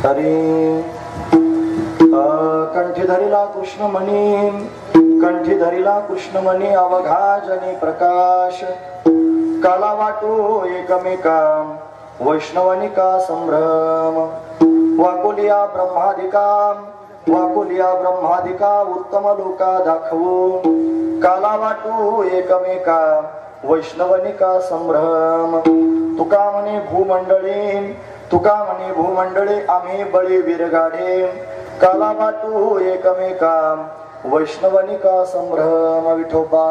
हरी कंठी धरिला कृष्णमणी, कंठी धरिला कृष्णमणी अवघा जनी प्रकाश, काला वाटू एकमेका वैष्णवनिका संभ्रम, वाकुलिया ब्रह्मादिका, वाकुलिया ब्रह्मादिका उत्तम लोका दाखवू, काला वाटू एकमेका वैष्णवनिका संभ्रम, तुका म्हणे भूमंडळी, तुका म्हणे भूमंडळी आम्ही बळी विरगाडे, काला वाटू एकमेका वैष्णवनिका संभ्रम. विठोबा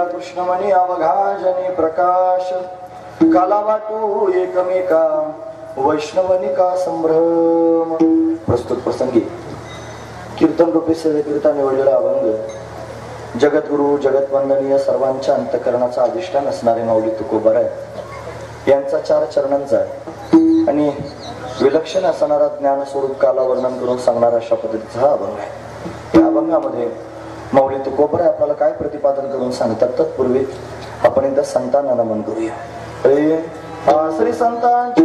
कृष्णमणी अवघा जनी प्रकाश, काला वाटू एकमेका वैष्णवनिका संभ्रम. प्रस्तुत प्रसंगी कीर्तन रूपी सेवेकरिता निवडलेला अभंग जगद्गुरु जगतवंदनीय सर्वांच्या अंतःकरणाचा अधिष्ठान असणारे माऊली तुकोबाराय यांचा 4 चरणांचा आणि विलक्षण असणारा ज्ञान स्वरूप काला वर्णन करून सांगणारा अशा पद्धतीचा हा अभंग आहे. या अभंगामध्ये माऊली तुकोबाराय आपल्याला काय प्रतिपादन करून सांगतात तत्पूर्वी आपण एकदा संतांना नमन करूया. श्री संतांची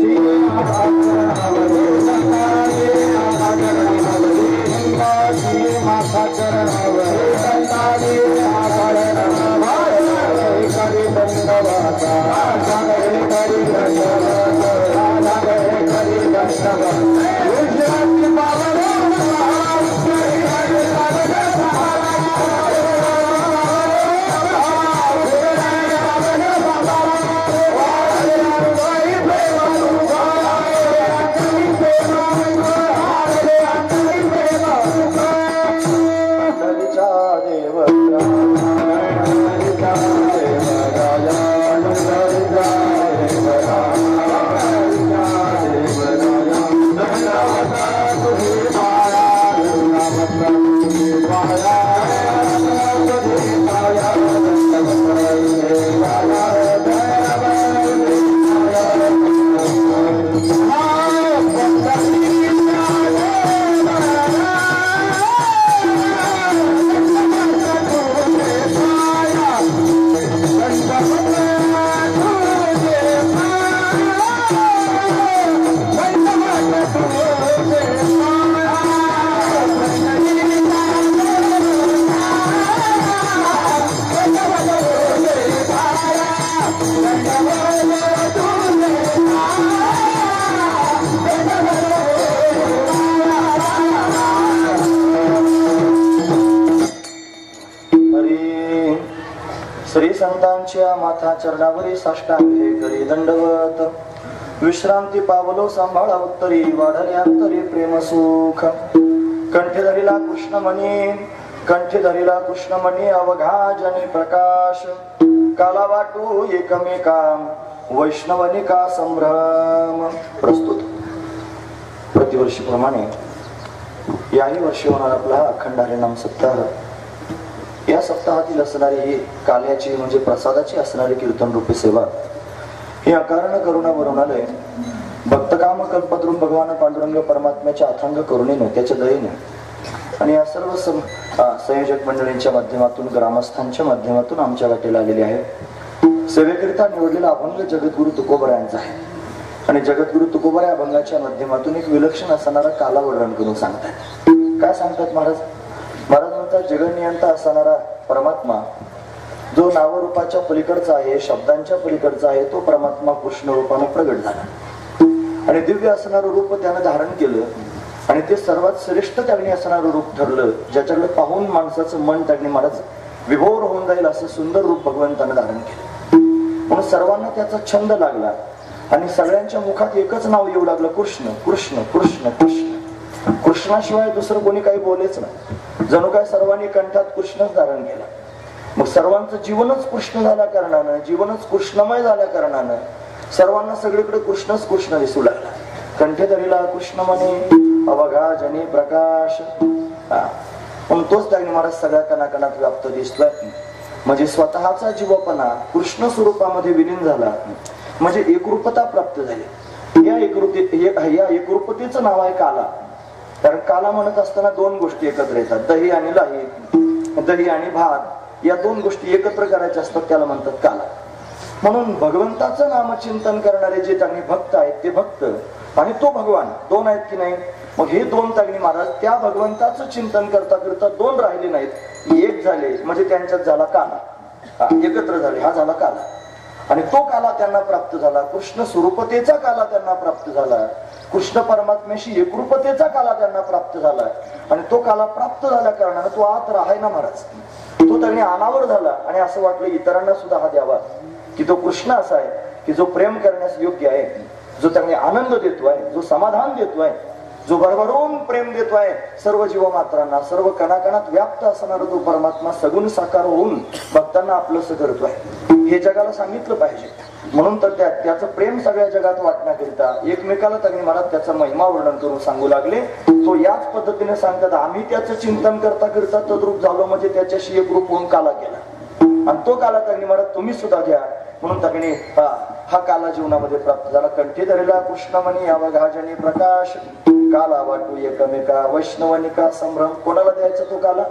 श्री संतांच्या माथा चरणावरी साष्टांगे करी दंडवत, विश्रांती पावलो सांभाळा उत्तरी, वाढले अंतरी प्रेम सुख. कंठी धरिला कृष्णमणी, कंठी धरिला कृष्णमणी अवघा जनी प्रकाश, काला वाटू एकमेका वैष्णवनिका संभ्रम. प्रस्तुत प्रतिवर्षीप्रमाणे याही वर्षी होणार आपला अखंड हरिनाम सप्ताह. या सप्ताहातील असणारी ही काल्याची म्हणजे प्रसादाची असणारी कीर्तन रूपी सेवा ही अकारण करुणा वरुणालय भक्तकाम कल्पद्रुम भगवान पांडुरंग परमात्म्याच्या अथांग करुणेने त्याच्या दयेने आणि या सर्व संयोजक मंडळींच्या माध्यमातून ग्रामस्थांच्या माध्यमातून आमच्या वाटेला आलेली आहे. सेवेकरिता निवडलेला अभंग जगद्गुरु तुकोबरा यांचा आहे आणि जगद्गुरु तुकोबरा या अभंगाच्या माध्यमातून एक विलक्षण असणारा काला वर्णन करून सांगतात. काय सांगतात महाराज? महाराज म्हणतात जगनियंता असणारा परमात्मा जो नावरूपाच्या पलीकडचा आहे, शब्दांच्या पलीकडचा आहे, तो परमात्मा कृष्ण रूपाने प्रगट झाला आणि दिव्य असणारं रूप त्यानं धारण केलं आणि ते सर्वात श्रेष्ठ त्यांनी असणारं रूप ठरलं, ज्याच्याकडे पाहून माणसाचं मन त्यांनी महाराज विभोर होऊन जाईल असं सुंदर रूप भगवंतानं धारण केलं. म्हणून सर्वांना त्याचा छंद लागला आणि सगळ्यांच्या मुखात एकच नाव येऊ लागलं, कृष्ण कृष्ण कृष्ण कृष्ण. कृष्णाशिवाय दुसरं कोणी काही बोलेच नाही. जणू काय सर्वांनी कंठात कृष्णच धारण केला. मग सर्वांचं जीवनच कृष्ण झाल्या कारणानं, जीवनच कृष्णमय झाल्या कारणानं सर्वांना सगळीकडे कृष्णच कृष्ण दिसू लागला. कंठे धरीला कृष्ण म्हणे अवघा जनी प्रकाश. पण तोच त्यांनी महाराज सगळ्या कणाकणात व्याप्त दिसतोय. म्हणजे स्वतःचा जीवपणा कृष्ण स्वरूपामध्ये विलीन झाला, म्हणजे एकरूपता प्राप्त झाली. या एकरूपतेचं नाव आहे काला. कारण काला म्हणत असताना दोन गोष्टी एकत्र येतात, दही आणि लाही, दही आणि भात या दोन गोष्टी एकत्र करायच्या असतात, त्याला म्हणतात काला. म्हणून भगवंताचं नामचिंतन करणारे जे त्यांनी भक्त आहेत ते भक्त आणि तो भगवान दोन आहेत की नाही. मग हे दोन तागणी महाराज त्या भगवंताचं चिंतन करता करता दोन राहिले नाहीत, एक झाले म्हणजे त्यांच्यात झाला काला. एकत्र झाले, हा झाला काला. आणि तो काला त्यांना प्राप्त झाला, कृष्ण स्वरूपतेचा काला त्यांना प्राप्त झाला, कृष्ण परमात्म्याशी एकरूपतेचा काला त्यांना प्राप्त झाला. आणि तो काला प्राप्त झाल्या कारणाने तो आत राहाय ना महाराज, तो त्यांनी अनावर झाला. आणि असं वाटलं इतरांना सुद्धा हा द्यावा की तो कृष्ण असा आहे की जो प्रेम करण्यास योग्य आहे, जो त्यांनी आनंद देतोय, जो समाधान देतोय, जो भरभरून प्रेम देतोय सर्व जीवमात्रांना, सर्व कणाकणात व्याप्त असणारा तो परमात्मा सगुण साकार होऊन भक्तांना आपलंसं करतोय. हे जगाला सांगितलं पाहिजे. म्हणून तर त्याचं प्रेम सगळ्या जगात वाटण्याकरिता एकमेकाला त्यांनी मला त्याचा महिमा वर्णन करून सांगू लागले. तो याच पद्धतीने सांगतात आम्ही त्याचं चिंतन करता करता तद्रूप झालो, म्हणजे त्याच्याशी एक रूप होऊन काला केला. आणि तो काला त्यांनी मला तुम्ही सुद्धा घ्या म्हणून त्यांनी हा काला जीवनामध्ये प्राप्त झाला. कंठी धरला कृष्णमणी अवघाजनी प्रकाश. काला वाटू एकमेका वैष्णवनिका संभ्रम. कोणाला द्यायचा तो काला?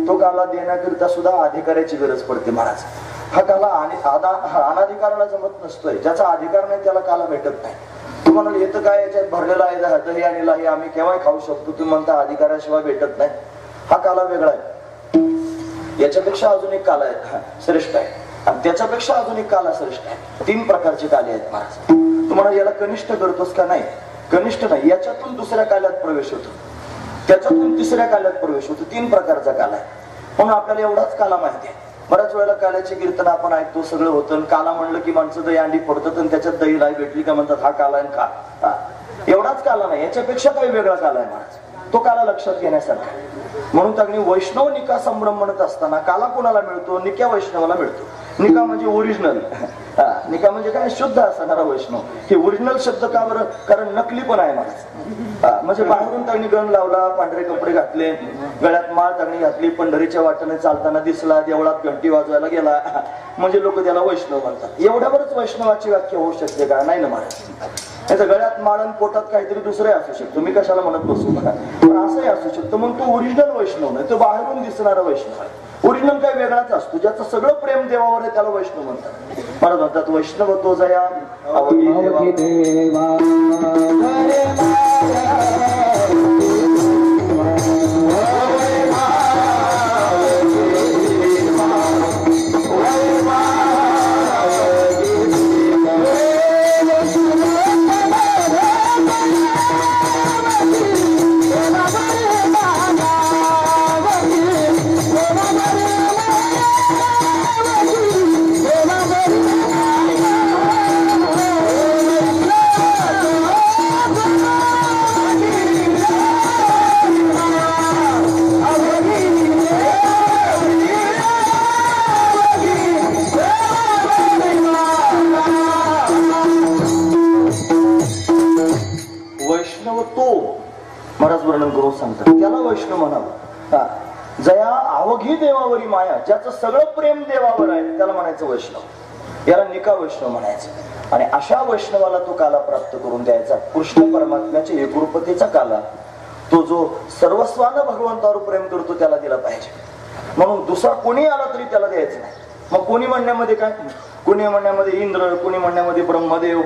तो काला देण्याकरिता सुद्धा अधिकाराची गरज पडते महाराज. हा काला अनाधिकाराला जमत नसतोय. ज्याचा अधिकार नाही त्याला काला भेटत नाही. तुम्हाला येतं काय याच्यात भरलेला आहे दही आणि लाही आम्ही केव्हा खाऊ शकतो, तुम्ही म्हणता अधिकाराशिवाय भेटत नाही. हा काला वेगळा आहे. याच्यापेक्षा अजून एक काला आहे श्रेष्ठ आहे, आणि त्याच्यापेक्षा अजून एक काला श्रेष्ठ आहे. तीन प्रकारचे काले आहेत महाराज. तुम्हाला याला कनिष्ठ करतोस का? नाही, कनिष्ठ नाही. याच्यातून दुसऱ्या काल्यात प्रवेश होतो, त्याच्यातून तिसऱ्या काल्यात प्रवेश होतो. तीन प्रकारचा काला आहे. म्हणून आपल्याला एवढाच काला माहिती आहे. बऱ्याच वेळेला काल्याचे कीर्तन आपण ऐकतो, सगळं होतं. काला म्हणलं की माणसं दही अंडी पडतात आणि त्याच्यात दही लाई भेटली का म्हणतात हा काला आहे का. एवढाच काला नाही, याच्यापेक्षा काही वेगळा काला आहे महाराज. तो काला लक्षात घेण्यासारखा. म्हणून त्यांनी वैष्णव निका संभ्रम म्हणत असताना काला कोणाला मिळतो? निक्या वैष्णवाला मिळतो. निका म्हणजे ओरिजिनल. निका म्हणजे काय? शुद्ध असणारा वैष्णव. हे ओरिजिनल शब्द का बरं? कारण नकली पण आहे महाराज. म्हणजे बाहेरून त्यांनी गण लावला, पांढरे कपडे घातले, गळ्यात माळ त्यांनी घातली, पंढरीच्या वाटेने चालताना दिसला, देवळात घंटी वाजवायला गेला, म्हणजे लोक त्याला वैष्णव म्हणतात. एवढ्यावरच वैष्णवाची व्याख्या होऊ शकते का? नाही ना महाराज. त्याच्या गळ्यात माळण पोटात काहीतरी दुसरे असू शकतो, मी कशाला म्हणत बसू नका, पण असंही असू शकतं. मग तो ओरिजिनल वैष्णव नाही, तो बाहेरून दिसणारा वैष्णव आहे. ओरिजिनल काही वेगळाच असतो, ज्याचं सगळं प्रेम देवावर आहे त्याला वैष्णव म्हणतात. मला म्हणतात वैष्णव तो जया अवघी देवा. जया अवघी देवावरी माया, ज्याचं सगळं प्रेम देवावर आहे त्याला म्हणायचं वैष्णव, याला निका वैष्णव म्हणायचं. आणि अशा वैष्णवाला तो काला प्राप्त करून द्यायचा. कृष्ण परमात्म्याच्या एकरूपतेचा काला, तो जो सर्वस्वानं भगवंतावर प्रेम करतो त्याला दिला पाहिजे. म्हणून दुसरा कोणी आला तरी त्याला द्यायचं नाही. मग कोणी म्हणण्यामध्ये काय, कोणी म्हणण्यामध्ये इंद्र, कोणी म्हणण्यामध्ये ब्रह्मदेव,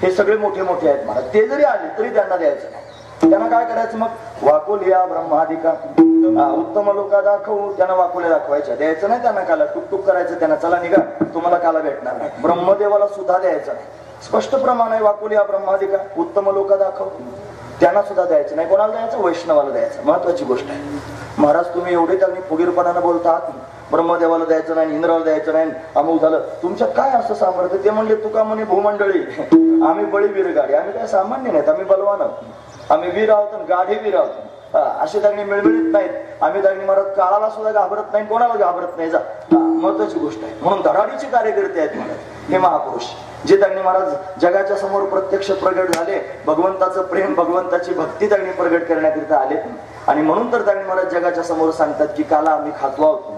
हे सगळे मोठे मोठे आहेत महाराज, ते जरी आले तरी त्यांना द्यायचं नाही. त्यांना काय करायचं मग, वाकुलिया ब्रह्मादिका उत्तम लोका दाखवू, त्यांना वाकुल्या दाखवायच्या, द्यायचं नाही त्यांना काला. टुकटुक करायचं त्यांना, चला निघा तुम्हाला काला भेटणार नाही. ब्रह्मदेवाला सुद्धा द्यायचं नाही. स्पष्ट प्रमाण आहे, वाकुलिया ब्रह्मादिका उत्तम लोका दाखव, त्यांना सुद्धा द्यायचं नाही. कोणाला द्यायचं, वैष्णवाला द्यायचं. महत्वाची गोष्ट आहे महाराज. तुम्ही एवढे त्यांनी फुगीरपणानं बोलतात, ब्रह्मदेवाला द्यायचं नाही, इंद्राला द्यायचं नाही, अमुक झालं, तुमच्यात काय असं सामर्थ्य? ते म्हणले तुका म्हणे भूमंडळी, आम्ही बळीवीर गाडी, आम्ही काय सामान्य नाहीत, आम्ही बलवान आहोत, आम्ही वीर आहोत, गाढे वीर आहोत. असे त्यांनी मिळमिळीत नाहीत. आम्ही त्यांनी महाराज काळाला सुद्धा घाबरत नाही, कोणाला घाबरत नाही. जा, महत्वाची गोष्ट आहे. म्हणून धडाडीचे कार्यकर्ते आहेत महाराज हे महापुरुष, जे त्यांनी महाराज जगाच्या समोर प्रत्यक्ष प्रगट झाले. भगवंताचं प्रेम, भगवंताची भक्ती त्यांनी प्रगट करण्याकरिता आले. आणि म्हणून तर त्यांनी महाराज जगाच्या समोर सांगतात की काला आम्ही खातो आहोत,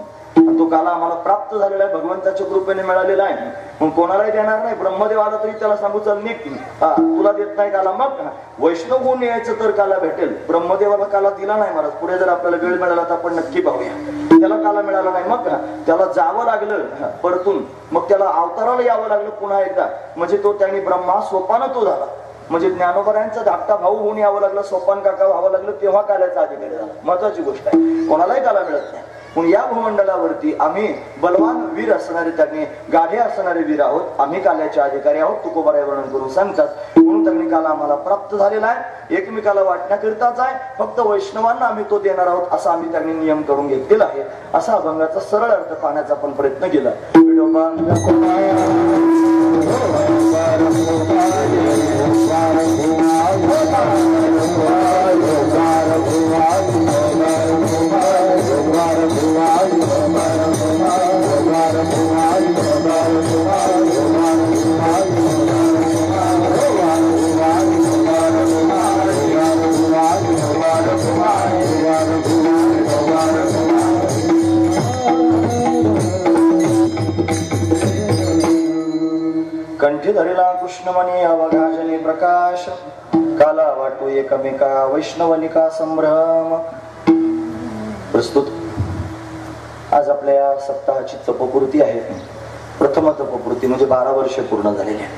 तो काला आम्हाला प्राप्त झालेला आहे, भगवंताच्या कृपेने मिळालेला आहे. मग कोणालाही देणार नाही. ब्रह्मदेव आला तरी त्याला सांगू चल निघ, तुला देत नाही काला. मग वैष्णव होऊन यायचं तर काला भेटेल. ब्रह्मदेवाला काला दिला नाही महाराज. पुढे जर आपल्याला वेळ मिळाला तर आपण नक्की पाहूया. त्याला काला मिळाला नाही, मग त्याला जावं लागलं परतून, मग त्याला अवताराला यावं लागलं पुन्हा एकदा. म्हणजे तो त्यांनी ब्रह्मा सोपान तो झाला. म्हणजे ज्ञानोबरायांचा धाकटा भाऊ होऊन यावं लागलं, सोपान काका व्हावं लागलं, तेव्हा काल्याचा अधिकारी झाला. महत्वाची गोष्ट आहे. कोणालाही काला मिळत नाही. पण या भूमंडलावरती आम्ही बलवान वीर असणारे, त्यांनी गाढे असणारे वीर आहोत, आम्ही काल्याचे अधिकारी आहोत, तुकोबाराय वर्णन करून सांगतात. म्हणून त्यांनी काला आम्हाला प्राप्त झालेला आहे, एकमेकाला वाटण्याकरिताच आहे. फक्त वैष्णवांना आम्ही तो देणार आहोत असा आम्ही त्यांनी नियम करून घेतलेला आहे. असा अभंगाचा सरळ अर्थ पाहण्याचा आपण प्रयत्न केला. कंठी धरिला कृष्णमणी अवघाजनी प्रकाश, काला वाटू एकमेका वैष्णवनिका संभ्रम. प्रस्तुत आज आपल्या या सप्ताहाची तपपूर्ती आहे. प्रथम तपपूर्ती म्हणजे 12 वर्ष पूर्ण झालेली आहे.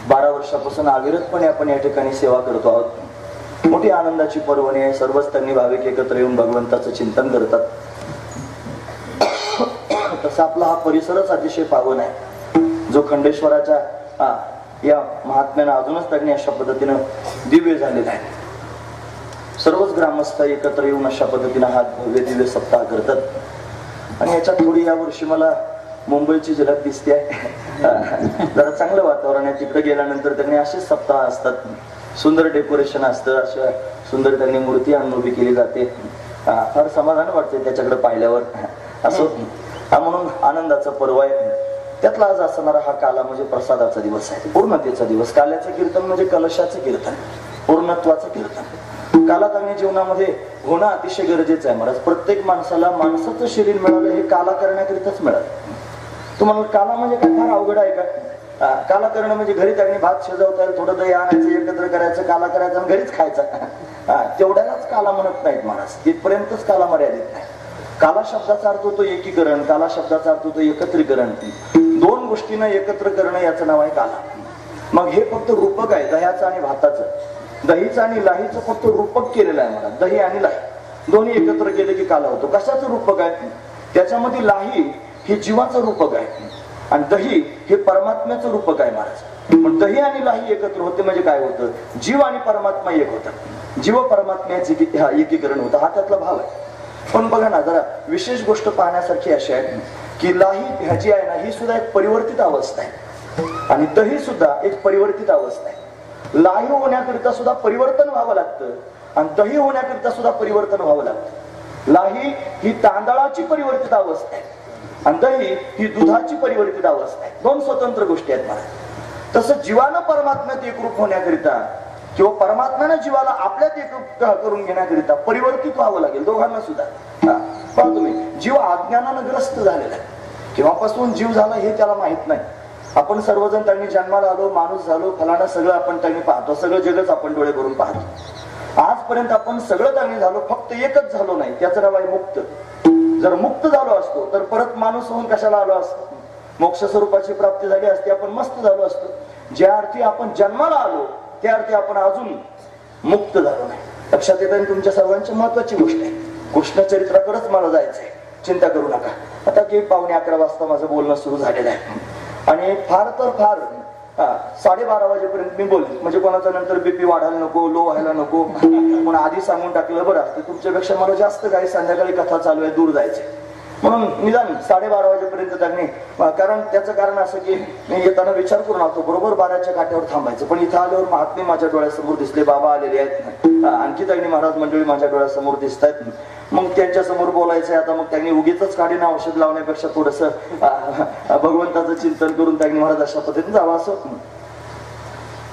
12 वर्षापासून अविरतपणे आपण या ठिकाणी सेवा करतो आहोत. मोठी आनंदाची पर्वणी आहे. सर्वच त्यांनी भाविक एकत्र येऊन भगवंताचं चिंतन करतात. तसा आपला हा परिसरच अतिशय पावन आहे, जो खंडेश्वराच्या या महात्म्यानं अजूनच त्यांनी अशा पद्धतीनं दिव्य झालेला आहे. सर्वच ग्रामस्थ एकत्र येऊन अशा पद्धतीनं हा भव्य दिव्य सप्ताह करतात. आणि याच्यात थोडी या वर्षी मला मुंबईची झलक दिसते आहे. जरा चांगलं वातावरण आहे. तिकडे गेल्यानंतर त्यांनी असेच सप्ताह असतात, सुंदर डेकोरेशन असतं, अशा सुंदर त्यांनी मूर्ती आणून उभी केली जाते. फार समाधान वाटते त्याच्याकडे पाहिल्यावर. असो, हा म्हणून आनंदाचा पर्व आहे. त्यातला आज असणारा हा काला म्हणजे प्रसादाचा दिवस आहे, पूर्णतेचा दिवस. काल्याचं कीर्तन म्हणजे कलशाचं कीर्तन, पूर्णत्वाचं कीर्तन. काला त्यांनी जीवनामध्ये होणं अतिशय गरजेचं आहे महाराज. प्रत्येक माणसाला माणसाचं शरीर मिळालं हे काला करण्याकरिताच मिळालं. तुम्हाला काला म्हणजे काय फार अवघड आहे का? काला करणं म्हणजे घरी त्यांनी भात शिजवता येईल, थोडं दही आणायचं, एकत्र करायचं, काला करायचं आणि घरीच खायचा. तेवढ्यालाच काला म्हणत नाहीत महाराज. तिथपर्यंतच काला मर्यादित नाही. काला शब्दाचा अर्थ होतो एकीकरण, काला शब्दाचा अर्थ होतो एकत्रीकरण. दोन गोष्टींना एकत्र करणं याचं नाव आहे काला. मग हे फक्त रूपक आहे दह्याचं आणि भाताचं. दहीचं आणि लाहीचं फक्त रूपक केलेलं आहे मला. दही आणि लाही दोन्ही एकत्र केले की काला होतो. कशाचं रूपक आहे? त्याच्यामध्ये लाही हे जीवाचं रूपक आहे आणि दही हे परमात्म्याचं रूपक आहे महाराज. पण दही आणि लाही एकत्र होते म्हणजे काय होतं? जीव आणि परमात्मा एक होतात. जीव परमात्म्याचे एकीकरण होतं, हा त्यातला भाव आहे. पण बघा ना, जरा विशेष गोष्ट पाहण्यासारखी अशी आहे की लाही ह्याची आहे ना, ही सुद्धा एक परिवर्तित अवस्था आहे आणि दही सुद्धा एक परिवर्तित अवस्था आहे. लाही होण्याकरिता सुद्धा परिवर्तन व्हावं लागतं आणि दही होण्याकरिता सुद्धा परिवर्तन व्हावं लागतं. लाही ही तांदळाची परिवर्तित अवस्था आहे आणि दही ही दुधाची परिवर्तित अवस्था आहे. दोन स्वतंत्र गोष्टी आहेत मला. तसं जीवानं परमात्म्यात एकरूप होण्याकरिता किंवा परमात्म्याने जीवाला आपल्यात एक करून घेण्याकरिता परिवर्तित व्हावं लागेल दोघांना सुद्धा. पहा तुम्ही, जीव अज्ञानानं ग्रस्त झालेला आहे. केव्हापासून जीव झाला हे त्याला माहित नाही. आपण सर्वजण त्यांनी जन्माला आलो, माणूस झालो, फलाना सगळं आपण त्यांनी पाहतो, सगळं जगच आपण डोळे भरून पाहतो. आजपर्यंत आपण सगळं त्यांनी झालो, फक्त एकच झालो नाही, त्याचं नाव आहे मुक्त. जर मुक्त झालो असतो तर परत माणूस होऊन कशाला आलो असतो? मोक्ष स्वरूपाची प्राप्ती झाली असती, आपण मस्त झालो असतो. ज्या अर्थी आपण जन्माला आलो त्या अर्थी आपण अजून मुक्त झालो नाही. लक्षात येत आहे तुमच्या सर्वांची महत्वाची गोष्ट आहे. कृष्ण चरित्राकडेच मला जायचंय, चिंता करू नका. आता की 11:15 वाजता माझं बोलणं सुरू झालेलं आहे आणि फार तर फार 12:30 वाजेपर्यंत मी बोलले, म्हणजे कोणाचा नंतर बीपी वाढायला नको, लो व्हायला नको, म्हणून आधी सांगून टाकलं बरं असतं. तुमच्यापेक्षा मला जास्त काही संध्याकाळी कथा चालू आहे, दूर जायचे म्हणून निदान 12:30 वाजेपर्यंत त्यांनी, कारण त्याचं कारण असं की मी येताना विचार करून आलो बरोबर 12च्या काठ्यावर थांबायचं, पण इथं आल्यावर महात्मे माझ्या डोळ्यासमोर दिसले, बाबा आलेले आहेत, आणखी त्यांनी महाराज मंडळी माझ्या डोळ्यासमोर दिसत आहेत. मग त्यांच्या समोर बोलायचंय. आता मग त्यांनी उगीच काढीना औषध लावण्यापेक्षा थोडस भगवंताचं चिंतन करून त्यांनी महाराज अशा पद्धतीने जावं. असं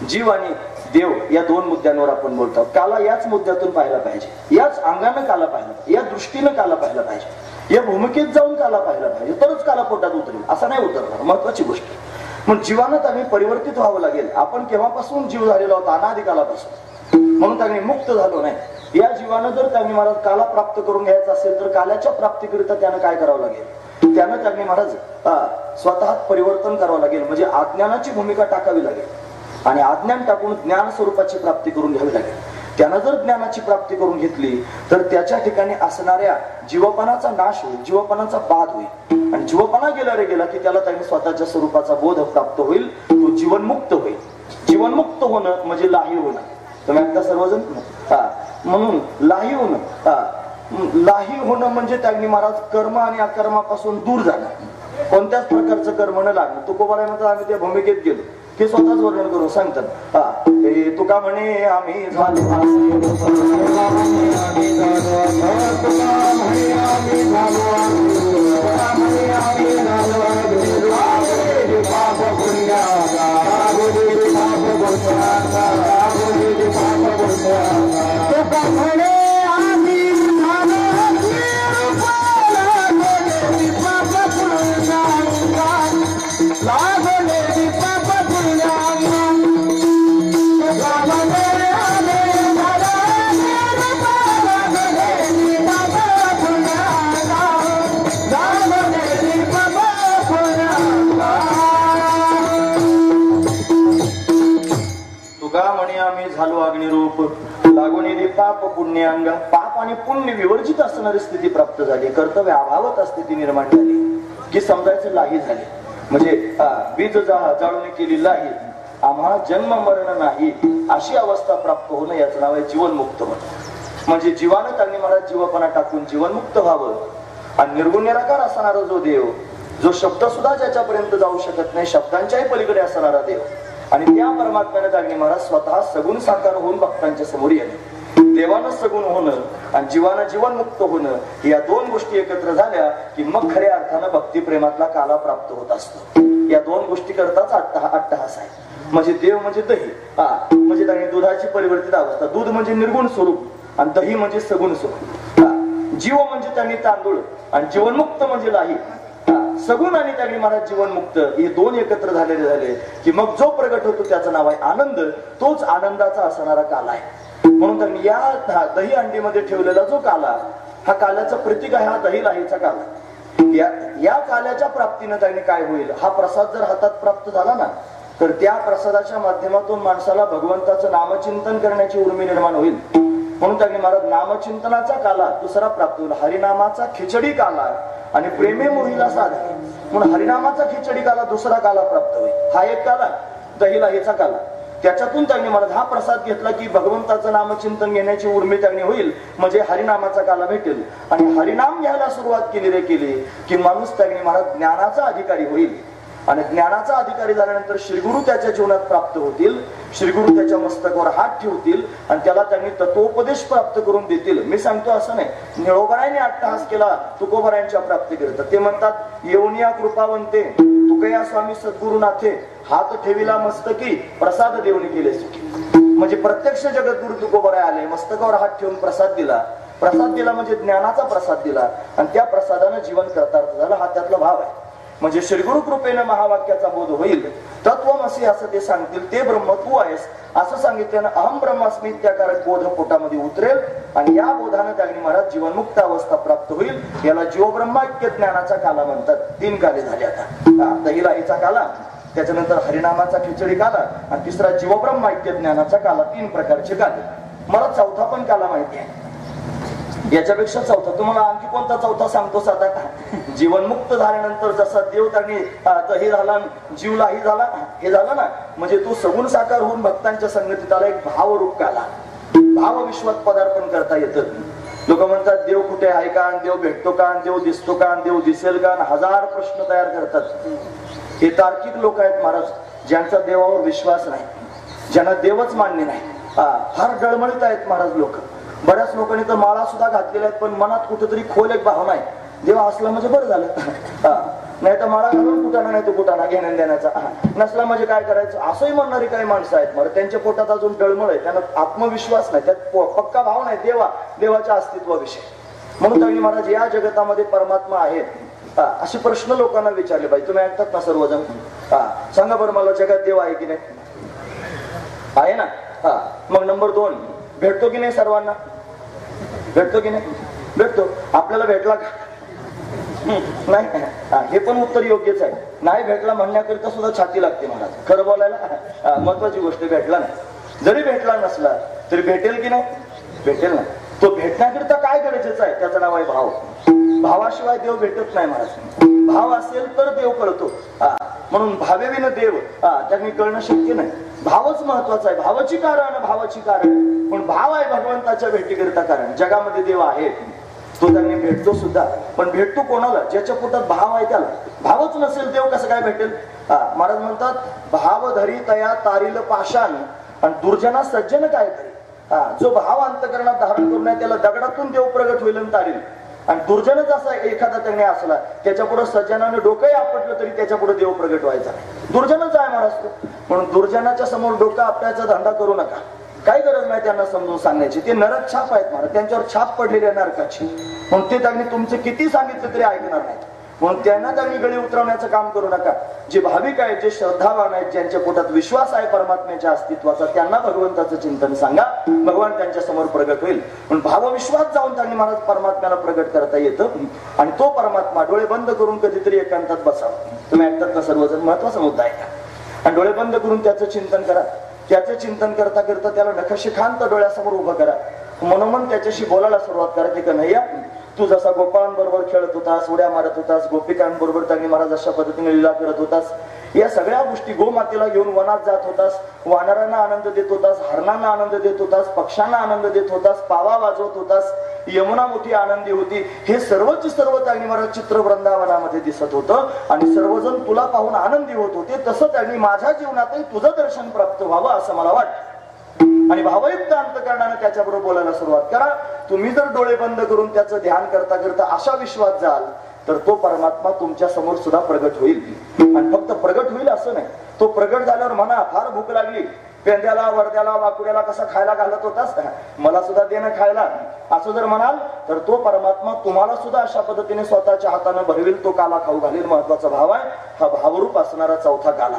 जीव आणि देव या दोन मुद्द्यांवर आपण बोलतो. काला याच मुद्द्यातून पाहायला पाहिजे, याच अंगानं काला पाहिला पाहिजे, या दृष्टीनं काला पाहायला पाहिजे, या भूमिकेत जाऊन काला पाहायला पाहिजे, तरच काला पोटात उतरेल, असं नाही उतरणार. महत्वाची गोष्ट मग जीवानं त्यांनी परिवर्तित व्हावं लागेल. आपण केव्हापासून जीव झालेला होता? अनादि कालापासून. म्हणून त्यांनी मुक्त झालो नाही. या जीवानं जर त्यांनी महाराज काला प्राप्त करून घ्यायचा असेल तर कालाच्या प्राप्तीकरिता त्यानं काय करावं लागेल? त्यानं त्यांनी महाराज स्वतः परिवर्तन करावं लागेल, म्हणजे अज्ञानाची भूमिका टाकावी लागेल आणि अज्ञान टाकून ज्ञान स्वरूपाची प्राप्ती करून घ्यावी लागेल. त्यानं जर ज्ञानाची प्राप्ती करून घेतली तर त्याच्या ठिकाणी असणाऱ्या जीवपणाचा नाश होईल, जीवपणाचा बाध होईल आणि जीवपणा गेला रे गेला की त्याला त्यांनी स्वतःच्या स्वरूपाचा बोध प्राप्त होईल, तो जीवनमुक्त होईल. जीवनमुक्त होणं म्हणजे लाही होणं. तुम्ही आता सर्वजण म्हणून लाही होणं म्हणजे त्यांनी महाराज कर्म आणि अकर्मापासून दूर जाणं, कोणत्याच प्रकारचं कर्म न लागणं. तुकोबाराय म्हणतात आम्ही त्या भूमिकेत गेलो ते स्वतःच वर्णन करून सांगतात. तुका म्हणे आम्ही झालो झालो अग्निरूप लागून पाप पुण्य अंग. पाप आणि पुण्य विवर्जित असणारी स्थिती प्राप्त झाली, कर्तव्य अभावत स्थिती निर्माण झाली की समजायचं लाही झाले. म्हणजे बीज जाळून केली लाही, आम्हा जन्म मरण नाही अशी अवस्था प्राप्त होणं, याचं नाव आहे जीवनमुक्त होणं. म्हणजे जीवानं त्यांनी मला जीवपणा टाकून जीवनमुक्त व्हावं. आणि निर्गुण निराकार असणारा जो देव, जो शब्द सुद्धा ज्याच्यापर्यंत जाऊ शकत नाही, शब्दांच्याही पलीकडे असणारा देव, आणि त्या परमात्म्याने त्यांनी महाराज स्वतः सगुण साकार होऊन भक्तांच्या समोर येणे. देवानं सगुण होणं आणि जीवानं जीवनमुक्त होणं, या दोन गोष्टी एकत्र झाल्या की मग खऱ्या अर्थानं भक्ती प्रेमातला काला प्राप्त होत असतो. या दोन गोष्टी करताच अट्टहास आहे. म्हणजे देव म्हणजे दही, म्हणजे त्यांनी दुधाची परिवर्तित अवस्था. दूध म्हणजे निर्गुण स्वरूप आणि दही म्हणजे सगुण स्वरूप. जीव म्हणजे त्यांनी तांदूळ आणि जीवनमुक्त म्हणजे लाही. सगुण आणि त्यांनी महाराज जीवनमुक्त हे दोन एकत्र झालेले झाले की मग जो प्रगट होतो त्याचं नाव आहे आनंद. तोच आनंदाचा असणारा काला आहे. म्हणून त्यांनी या दही अंडीमध्ये ठेवलेला जो काला, हा काल्याचं प्रतीक आहे, हा दही लाहीचा काला. या काल्याच्या प्राप्तीनं त्यांनी काय होईल? हा प्रसाद जर हातात प्राप्त झाला ना तर त्या प्रसादाच्या माध्यमातून माणसाला भगवंताचं नामचिंतन करण्याची उर्मी निर्माण होईल. म्हणून त्यांनी महाराज नामचिंतनाचा काला दुसरा प्राप्त होईल, हरिनामाचा खिचडी काला आणि प्रेमे मोहीला साध. म्हणून हरिनामाचा खिचडी काला दुसरा काला प्राप्त होईल. हा एक काला दही लाहीचा काला. त्याच्यातून त्यांनी महाराज हा प्रसाद घेतला की भगवंताचं नामचिंतन घेण्याची उर्मी त्यांनी होईल, म्हणजे हरिनामाचा काला भेटेल. आणि हरिनाम घ्यायला सुरुवात केली रे केली की माणूस त्यांनी महाराज ज्ञानाचा अधिकारी होईल. आणि ज्ञानाचा अधिकारी झाल्यानंतर श्रीगुरु त्याच्या जीवनात प्राप्त होतील. श्रीगुरु त्याच्या मस्तकावर हात ठेवतील आणि त्याला त्यांनी तत्वोपदेश प्राप्त करून देतील. मी सांगतो असं नाही, निळोबरायांनी अट्टहास केला तुकोबरायांच्या प्राप्ती करता. ते म्हणतात येऊनिया कृपावंते तुकया स्वामी सद्गुरुनाथे, हात ठेविला मस्तकी प्रसाद देवनी केले सुखी. म्हणजे प्रत्यक्ष जगद्गुरु तुकोबराय आले, मस्तकावर हात ठेवून प्रसाद दिला. प्रसाद दिला म्हणजे ज्ञानाचा प्रसाद दिला आणि त्या प्रसादानं जीवन कृतार्थ झालं. हा त्यातला भाव आहे. म्हणजे श्रीगुरु कृपेनं महावाक्याचा बोध होईल. तत्वमसी असं ते सांगतील, ते ब्रह्म तू आहेस असं सांगितल्यानं अहम ब्रह्मास्मी त्याकारक बोध पोटामध्ये उतरेल आणि या बोधानं त्यांनी महाराज जीवनमुक्त अवस्था प्राप्त होईल. याला जीवब्रह्माख्य ज्ञानाचा काला म्हणतात. 3 काले झाले आता. दहीलाईचा काला, त्याच्यानंतर हरिनामाचा खिचडी काला आणि तिसरा जीवब्रह्माख्य ज्ञानाचा काला. 3 प्रकारचे काले. मला चौथा पण काला माहिती आहे. याच्यापेक्षा चौथा तुम्हाला आणखी कोणता चौथा सांगतो साधा. जीवनमुक्त झाल्यानंतर जसा देव त्यांनी हे झाला, जीवलाही झाला, हे झालं ना, म्हणजे तो सगुण साकार होऊन भक्तांच्या संगतीत आला. एक भावरूप काला. भाव विश्वात पदार्पण करता येतं. लोक म्हणतात देव कुठे आहे का, देव भेटतो का, देव दिसतो का, देव दिसेल का, 1000 प्रश्न तयार करतात. हे तार्किक लोक आहेत महाराज, ज्यांचा देवावर विश्वास नाही, ज्यांना देवच मान्य नाही. फार डळमळीत आहेत महाराज लोक. बऱ्याच लोकांनी तर माळा सुद्धा घातलेल्या आहेत, पण मनात कुठेतरी खोल एक भावना आहे, देव असला म्हणजे बरं झालं. नाही तर माळा घालून कुटाणा, नाही तो कुटाणा घेण्या देण्याचा, नसला म्हणजे काय करायचं, असंही म्हणणारी काही माणसं आहेत. मला त्यांच्या पोटात अजून डळमळ आहे, त्यांना आत्मविश्वास नाही, त्यात पक्का भाव नाही देवाच्या अस्तित्वाविषयी. म्हणून त्यांनी महाराज या जगतामध्ये परमात्मा आहेत असे प्रश्न लोकांना विचारले पाहिजे. तुम्ही ऐकतात ना सर्वजण? सांगा बरं मला, जगात देव आहे की नाही? आहे ना. मग नंबर 2, भेटतो की नाही सर्वांना? भेटतो की नाही? भेटतो. आपल्याला भेटला का? नाही. हे पण उत्तर योग्यच आहे. नाही भेटला म्हणण्याकरिता सुद्धा छाती लागते महाराज. खरं बोलायला महत्वाची गोष्ट. भेटला नाही, जरी भेटला नसला तरी भेटेल की नाही? भेटेल ना. तो भेटण्याकरिता काय गरजेचं आहे? त्याचं नाव आहे भाव. भावाशिवाय देव भेटत नाही महाराज. भाव असेल तर देव कळतो. म्हणून भावेविन देव त्यांनी कळणं शक्य नाही. भावच महत्वाचा आहे. भावाची कारण पण भाव आहे भगवंताच्या भेटीकरिता कारण. जगामध्ये देव आहे, तो त्यांनी भेटतो सुद्धा, पण भेटतो कोणाला? ज्याच्या पोटात भाव आहे त्याला. भावच नसेल देव कसं काय भेटेल? महाराज म्हणतात, भाव धरी तया तारील पाषाण आणि दुर्जना सज्जन काय तरी. जो भाव अंतकरणात धारण करून आहे त्याला दगडातून देव प्रगट होईल आणि तारील. आणि दुर्जनच असा एखादा त्यांनी असला, त्याच्या पुढे सज्जनाने डोकंही आपटलं तरी त्याच्या पुढे देव प्रगट व्हायचा नाही. दुर्जनच आहे महाराज तो. म्हणून दुर्जनाच्या समोर डोकं आपल्याचा धंदा करू नका. काही गरज नाही त्यांना समजून सांगण्याची. ते नरक छाप आहेत महाराज, त्यांच्यावर छाप पडलेली आहे नरकाची. म्हणून ते त्यांनी तुमचं किती सांगितलं तरी ऐकणार नाही. म्हणून त्यांना त्यांनी गळी उतरवण्याचं काम करू नका. जे भाविक आहेत, जे श्रद्धावान आहेत, ज्यांच्या पोटात विश्वास आहे परमात्म्याच्या अस्तित्वाचा, त्यांना भगवंताचं चिंतन सांगा. भगवान त्यांच्या समोर प्रगट होईल. पण भावविश्वास जाऊन त्यांनी महाराज परमात्म्याला प्रगट करता येतं. आणि तो परमात्मा डोळे बंद करून कधीतरी एकांतात बसावा. तुम्ही ऐकतात ना सर्वजण? महत्वाचा मुद्दा आहे का? आणि डोळे बंद करून त्याचं चिंतन करा. त्याचं चिंतन करता करता त्याला नखशिखांत डोळ्यासमोर उभं करा. मनोमन त्याच्याशी बोलायला सुरुवात करा की कन्हैया, तू जसा गोपाळांबरोबर खेळत होतास, उड्या मारत होतास, गोपिकांबरोबर त्यांनी महाराज अशा पद्धतीने लीला करत होतास, या सगळ्या गोष्टी गोमातेला घेऊन वनात जात होतास, वानरांना आनंद देत होतास, हरणांना आनंद देत होतास, पक्ष्यांना आनंद देत होतास, पावा वाजवत होतास, यमुना मोठी आनंदी होती. हे सर्वच सर्व त्यांनी महाराज चित्र वृंदावनामध्ये दिसत होतं आणि सर्वजण तुला पाहून आनंदी होत होते. तसं त्यांनी माझ्या जीवनातही तुझं दर्शन प्राप्त व्हावं असं मला वाटतं. आणि भावयुक्त अंतकरणाने त्याच्याबरोबर बोलायला सुरुवात करा. तुम्ही जर डोळे बंद करून त्याचं ध्यान करता करता अशा विश्वास जाल तर तो परमात्मा तुमच्या समोर सुद्धा प्रगट होईल. आणि फक्त प्रगट होईल असं नाही, तो प्रगट झाल्यावर म्हणा फार भूक लागली, पेंद्याला वरद्याला वाकुड्याला कसा खायला घालत होतास, मला सुद्धा देणं खायला, असं जर म्हणाल तर तो परमात्मा तुम्हाला सुद्धा अशा पद्धतीने स्वतःच्या हाताने भरवेल, तो काला खाऊ घालेल. महत्वाचा भाव आहे हा. भावरूप असणारा चौथा काला.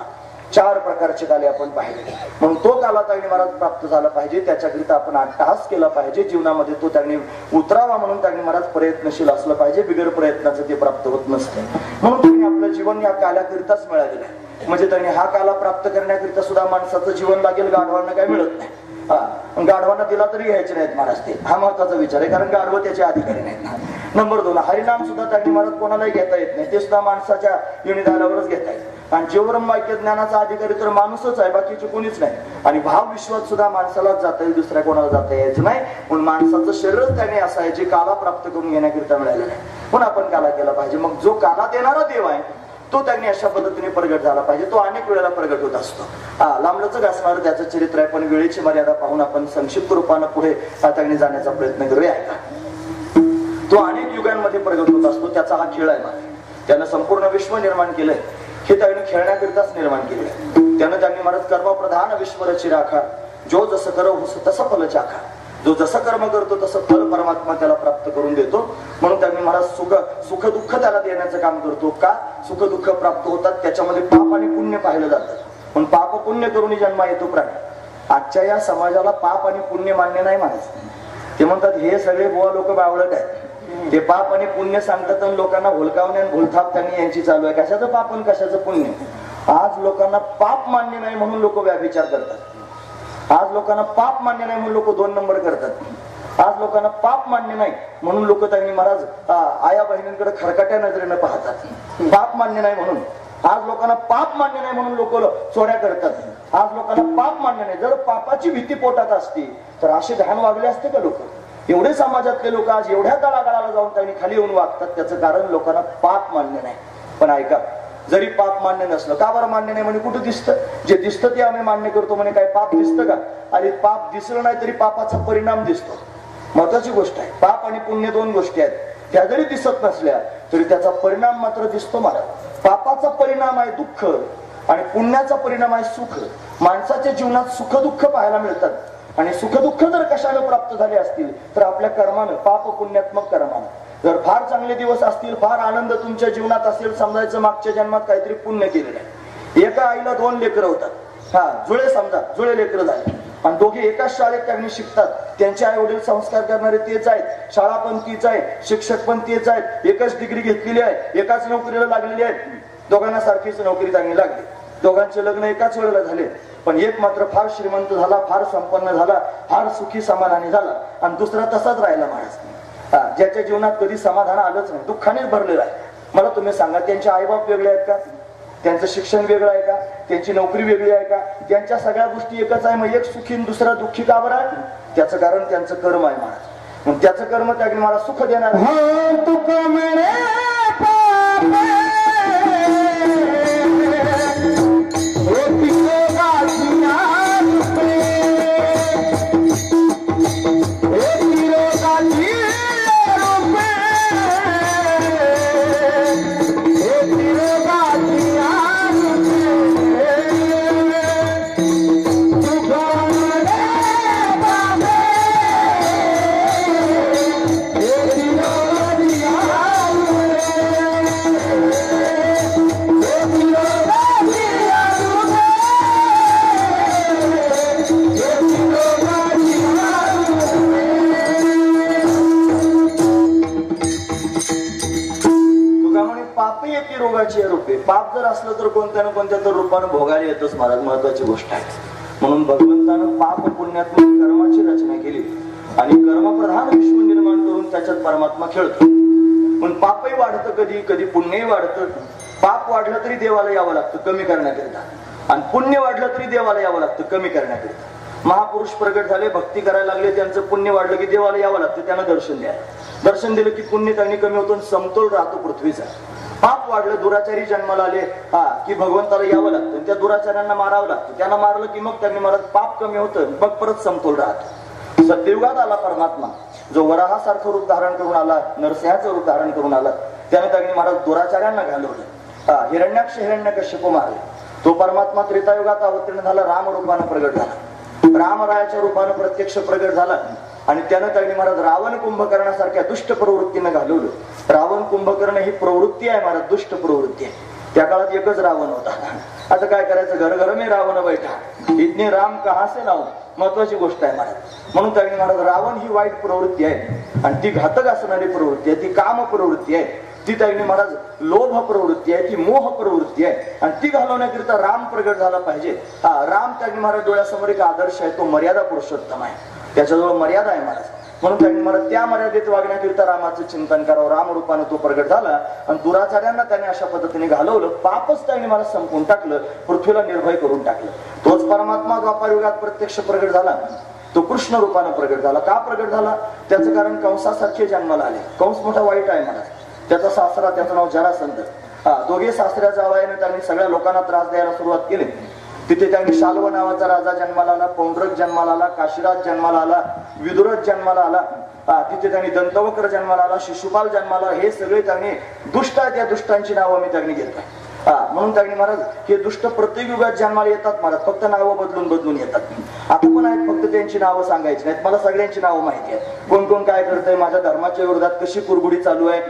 4 प्रकारचे काले आपण पाहिले. म्हणून तो काला त्यांनी महाराज प्राप्त झाला पाहिजे. त्याच्याकरिता आपण अट्टहास केला पाहिजे. जीवनामध्ये तो त्यांनी उतरावा म्हणून त्यांनी महाराज प्रयत्नशील असलं पाहिजे. बिगर प्रयत्नाचं ते प्राप्त होत नसते. म्हणून त्यांनी आपलं जीवन या काल्याकरिताच मिळालेलं आहे. म्हणजे त्यांनी हा काला प्राप्त करण्याकरिता सुद्धा माणसाचं जीवन लागेल. गाढवांना काय मिळत नाही. गाढवांना दिला तरी घ्यायचे नाहीत महाराज ते. हा महत्वाचा विचार आहे, कारण गाढव त्याचे अधिकारी नाहीत. नंबर 2, हरिनाम सुद्धा त्यांनी महाराज कोणालाही घेता येत नाही. ते सुद्धा माणसाच्या योनिदारावरच घेता येत. आणि जीवब्रह्माख्य ज्ञानाचा अधिकारी तर माणूसच आहे, बाकीचे कोणीच नाही. आणि भाव विश्वास सुद्धा माणसालाच जाता येईल, दुसऱ्या कोणाला जाता यायचं नाही. म्हणून माणसाचं शरीरच त्याने असं आहे जे काला प्राप्त करून घेण्याकरिता मिळालेलं आहे. म्हणून आपण काला केला पाहिजे. मग जो काला देणारा देव आहे तो त्यांनी अशा पद्धतीने प्रगट झाला पाहिजे. तो अनेक वेळेला प्रगट होत असतो. लांबलचक असणार त्याचं चरित्र आहे, पण वेळेची मर्यादा पाहून आपण संक्षिप्त रूपानं पुढे त्यांनी जाण्याचा प्रयत्न करूया. तो अनेक युगांमध्ये प्रगट होत असतो. त्याचा हा खेळ आहे. त्यानं संपूर्ण विश्व निर्माण केलंय. हे त्यांनी खेळण्याकरिताच निर्माण केले. त्यानं त्यांनी महाराज कर्मप्रधान विश्व रची राखा, जो जसं करव तसं फल चाखा. जो जसं कर्म करतो तसं फल परमात्मा त्याला प्राप्त करून देतो. म्हणून त्यांनी महाराज सुख दुःख त्याला देण्याचं काम करतो. का सुख दुःख प्राप्त होतात त्याच्यामध्ये पाप आणि पुण्य पाहिलं जातं. पण पाप पुण्य करून जन्मा येतो प्राणी. आजच्या या समाजाला पाप आणि पुण्य मान्य नाही महाराज. ते म्हणतात हे सगळे बुवा लोक बावळट आहेत. ते पाप आणि पुण्य सांगतात आणि लोकांना भुलकावणे आणि भुलथाप त्यांनी यांची चालू आहे. कशाचं पाप आणि कशाचं पुण्य. आज लोकांना पाप मान्य नाही म्हणून लोक व्याभिचार करतात. आज लोकांना पाप मान्य नाही म्हणून लोक 2 नंबर करतात. आज लोकांना पाप मान्य नाही म्हणून लोक त्यांनी महाराज आया बहिणींकडे खरकट्या नजरेनं पाहतात. पाप मान्य नाही म्हणून. आज लोकांना पाप मान्य नाही म्हणून लोक चोऱ्या करतात. आज लोकांना पाप मान्य नाही. जर पापाची भीती पोटात असती तर असे घाण वागले असते का लोक. एवढे समाजातले लोक आज एवढ्या तळागाळाला जाऊन त्यांनी खाली येऊन वागतात. त्याचं कारण लोकांना पाप मान्य नाही. पण ऐका, जरी पाप मान्य नसलं, का बरं मान्य नाही म्हणे. कुठं दिसतं. जे दिसतं ते आम्ही मान्य करतो म्हणे. काय पाप दिसतं का. आणि पाप दिसलं नाही तरी पापाचा परिणाम दिसतो. महत्वाची गोष्ट आहे. पाप आणि पुण्य 2 गोष्टी आहेत. त्या जरी दिसत नसल्या तरी त्याचा परिणाम मात्र दिसतो मला. पापाचा परिणाम आहे दुःख आणि पुण्याचा परिणाम आहे सुख. माणसाच्या जीवनात सुख दुःख पाहायला मिळतात. आणि सुख दुःख जर कशाला प्राप्त झाले असतील तर आपल्या कर्मानं, पाप पुण्यात्मक कर्मानं. जर फार चांगले दिवस असतील, फार आनंद तुमच्या जीवनात असेल, समजायचं मागच्या जन्मात काहीतरी पुण्य केलेलं आहे. एका आईला 2 लेकरं होतात. जुळे समजा, जुळे लेकरं झाले आणि दोघे एकाच शाळेत त्यांनी शिकतात. त्यांचे आई वडील संस्कार करणारे तेच आहेत. शाळा पण तीच आहे, शिक्षक पण तेच आहेत. एकच डिग्री घेतलेली आहे, एकाच नोकरीला लागलेली आहेत. दोघांना सारखीच नोकरी त्यांनी लागली. दोघांचे लग्न एकाच वेळेला झाले. पण एक मात्र फार श्रीमंत झाला, फार संपन्न झाला, फार सुखी समाधानी झाला आणि दुसरा तसाच राहिला महाराज. ज्याच्या जीवनात कधी समाधान आलंच नाही, दुःखानेच भरलेला आहे. मला तुम्ही सांगा, त्यांचे आईबाप वेगळे आहेत का. त्यांचं शिक्षण वेगळं आहे का. त्यांची नोकरी वेगळी आहे का. त्यांच्या सगळ्या गोष्टी एकच आहे. मग एक सुखी दुसरा दुःखी का बरं आहे. त्याचं कारण त्यांचं कर्म आहे महाराज. मग त्याचं कर्म त्याने मला सुख देणार. रूपे. पाप जर असलं तर कोणत्या ना कोणत्या तर रूपानं भोगायला येतच महाराज. महत्वाची गोष्ट आहे. म्हणून भगवंतानं पाप पुण्यात्मक कर्माची रचना केली आणि कर्मप्रधान विश्व निर्माण करून त्याच्यात परमात्मा खेळतो. पण पापही वाढतं, कधी कधी पुण्यही वाढतं. पाप वाढलं तरी देवाला यावं लागतं कमी करण्याकरिता आणि पुण्य वाढलं तरी देवाला यावं लागतं कमी करण्याकरिता. महापुरुष प्रगट झाले, भक्ती करायला लागले, त्यांचं पुण्य वाढलं की देवाला यावं लागतं त्यांना दर्शन द्यायला. दर्शन दिलं की पुण्य त्यांनी कमी होतो, समतोल राहतो पृथ्वीचा. पाप वाढलं, दुराचारी जन्माला आले की भगवंताला यावं लागतं, त्या दुराचार्यांना मारावं लागतं. त्यांना मारलं की मग त्यांनी मला पाप कमी होतं, मग परत समतोल राहतो. सत्ययुगात आला परमात्मा, जो वराहासारखं रूप धारण करून आला, नरसिंहाचं रूप धारण करून आला. त्याने त्यांनी महाराज दुराचार्यांना घालवलं. हिरण्याक्ष हिरण्यकश्यप मारले. तो परमात्मा त्रेतायुगात अवतीर्ण झाला, राम रूपानं प्रगट झाला. रामरायाच्या रूपानं प्रत्यक्ष प्रगट झाला आणि त्यानं त्यांनी महाराज रावण कुंभकर्णासारख्या दुष्ट प्रवृत्तीनं घालवलं. रावण कुंभकर्ण ही प्रवृत्ती आहे महाराज, दुष्ट प्रवृत्ती आहे. त्या काळात एकच रावण होता. आता काय करायचं, घर घर में रावण बैठा, इतने राम कहां से लावून. महत्वाची गोष्ट आहे महाराज. म्हणून त्यांनी महाराज रावण ही वाईट प्रवृत्ती आहे आणि ती घातक असणारी प्रवृत्ती आहे, ती काम प्रवृत्ती आहे. ती त्यांनी महाराज लोभ प्रवृत्ती आहे, ती मोह प्रवृत्ती आहे आणि ती घालवण्याकरिता राम प्रगट झाला पाहिजे. राम त्यांनी महाराज डोळ्यासमोर एक आदर्श आहे, तो मर्यादा पुरुषोत्तम आहे. त्याच्याजवळ मर्यादा आहे महाराज. म्हणून त्यांनी महाराज त्या मर्यादेत वागण्याकरिता रामाचं चिंतन करावं. राम रूपाने तो प्रगट झाला आणि दुराचार्यांना त्याने अशा पद्धतीने घालवलं. पापच त्यांनी मला संपून टाकलं, पृथ्वीला निर्भय करून टाकलं. तोच परमात्मा द्वापार युगात प्रत्यक्ष प्रगट झाला, तो कृष्ण रूपाने प्रगट झाला. का प्रगट झाला, त्याचं कारण कंसासारखे जन्माला आले. कंस मोठा वाईट आहे महाराज. त्याचा सासरा, त्याचं नाव जरासंध. दोघे सासऱ्या जावयाने त्यांनी सगळ्या लोकांना त्रास द्यायला सुरुवात केली. तिथे त्यांनी शाल्व नावाचा राजा जन्माला आला, पौंड्रक जन्माला आला, काशीराज जन्माला आला, विदुरथ जन्माला आला. तिथे त्यांनी दंतवक्र जन्माला आला, शिशुपाल जन्माला. हे सगळे त्यांनी दुष्ट आहेत, या दुष्टांची नावं मी त्यांनी घेतली. म्हणून त्यांनी महाराज हे दुष्ट प्रत्येक युगात जन्माला येतात महाराज, फक्त नावं बदलून बदलून येतात. आता पण आहेत, फक्त त्यांची नावं सांगायची नाहीत. मला सगळ्यांची नावं माहिती आहेत, कोण कोण काय करतंय, माझ्या धर्माच्या विरोधात कशी कुरबुडी चालू आहे,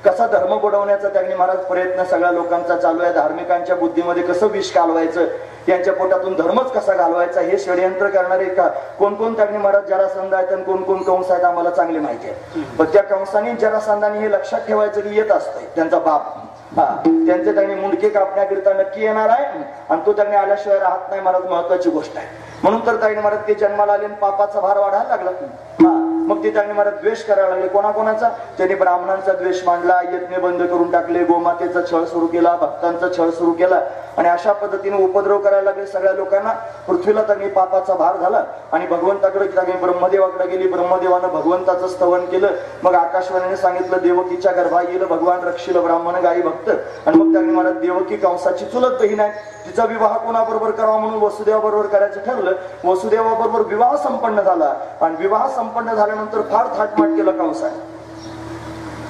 कसा धर्म बुडवण्याचा त्यांनी महाराज प्रयत्न सगळ्या लोकांचा चालू आहे, धार्मिकांच्या बुद्धीमध्ये कसं विष घालवायचं, यांच्या पोटातून धर्मच कसा घालवायचा हे षडयंत्र करणारे का कोण कोण त्यांनी महाराज जरासंध आहेत आणि कोण कोण कंस आहेत आम्हाला चांगली माहिती आहे. पण त्या कंसाने जरासंधाने हे लक्षात ठेवायचं की येत असतंय त्यांचा बाप, त्यांचे त्यांनी मुंडके कापण्याकरिता नक्की येणार आहे आणि तो त्यांनी आल्याशिवाय राहत नाही महाराज, महत्वाची गोष्ट आहे. म्हणून तर त्यांनी महाराज ते जन्माला आले आणि पापाचा भार वाढायला लागला. मग ते त्यांनी महाराज द्वेष करायला लागले. कोणाकोणाचा? त्यांनी ब्राह्मणांचा द्वेष मांडला, यज्ञ बंद करून टाकले, गोमातेचा छळ सुरू केला, भक्तांचा छळ सुरू केला आणि अशा पद्धतीने उपद्रव करायला लागले सगळ्या लोकांना. पृथ्वीला त्यांनी पापाचा भार झाला आणि भगवंताकडे त्यांनी ब्रह्मदेवाकडे गेली. ब्रह्मदेवानं भगवंताचं स्तवन केलं. मग आकाशवाणीने सांगितलं देवकीच्या गर्भा येईल भगवान रक्षिल ब्राह्मण गायी भक्त. आणि मग त्यांनी महाराज देवकी कंसाची चुलत बहीण आहे, तिचा विवाह कोणाबरोबर करावा म्हणून वसुदेवाबरोबर करायचं ठरलं. वसुदेवाबरोबर विवाह संपन्न झाला आणि विवाह संपन्न झाल्यानंतर फार थाटमाट केलं कंसाने.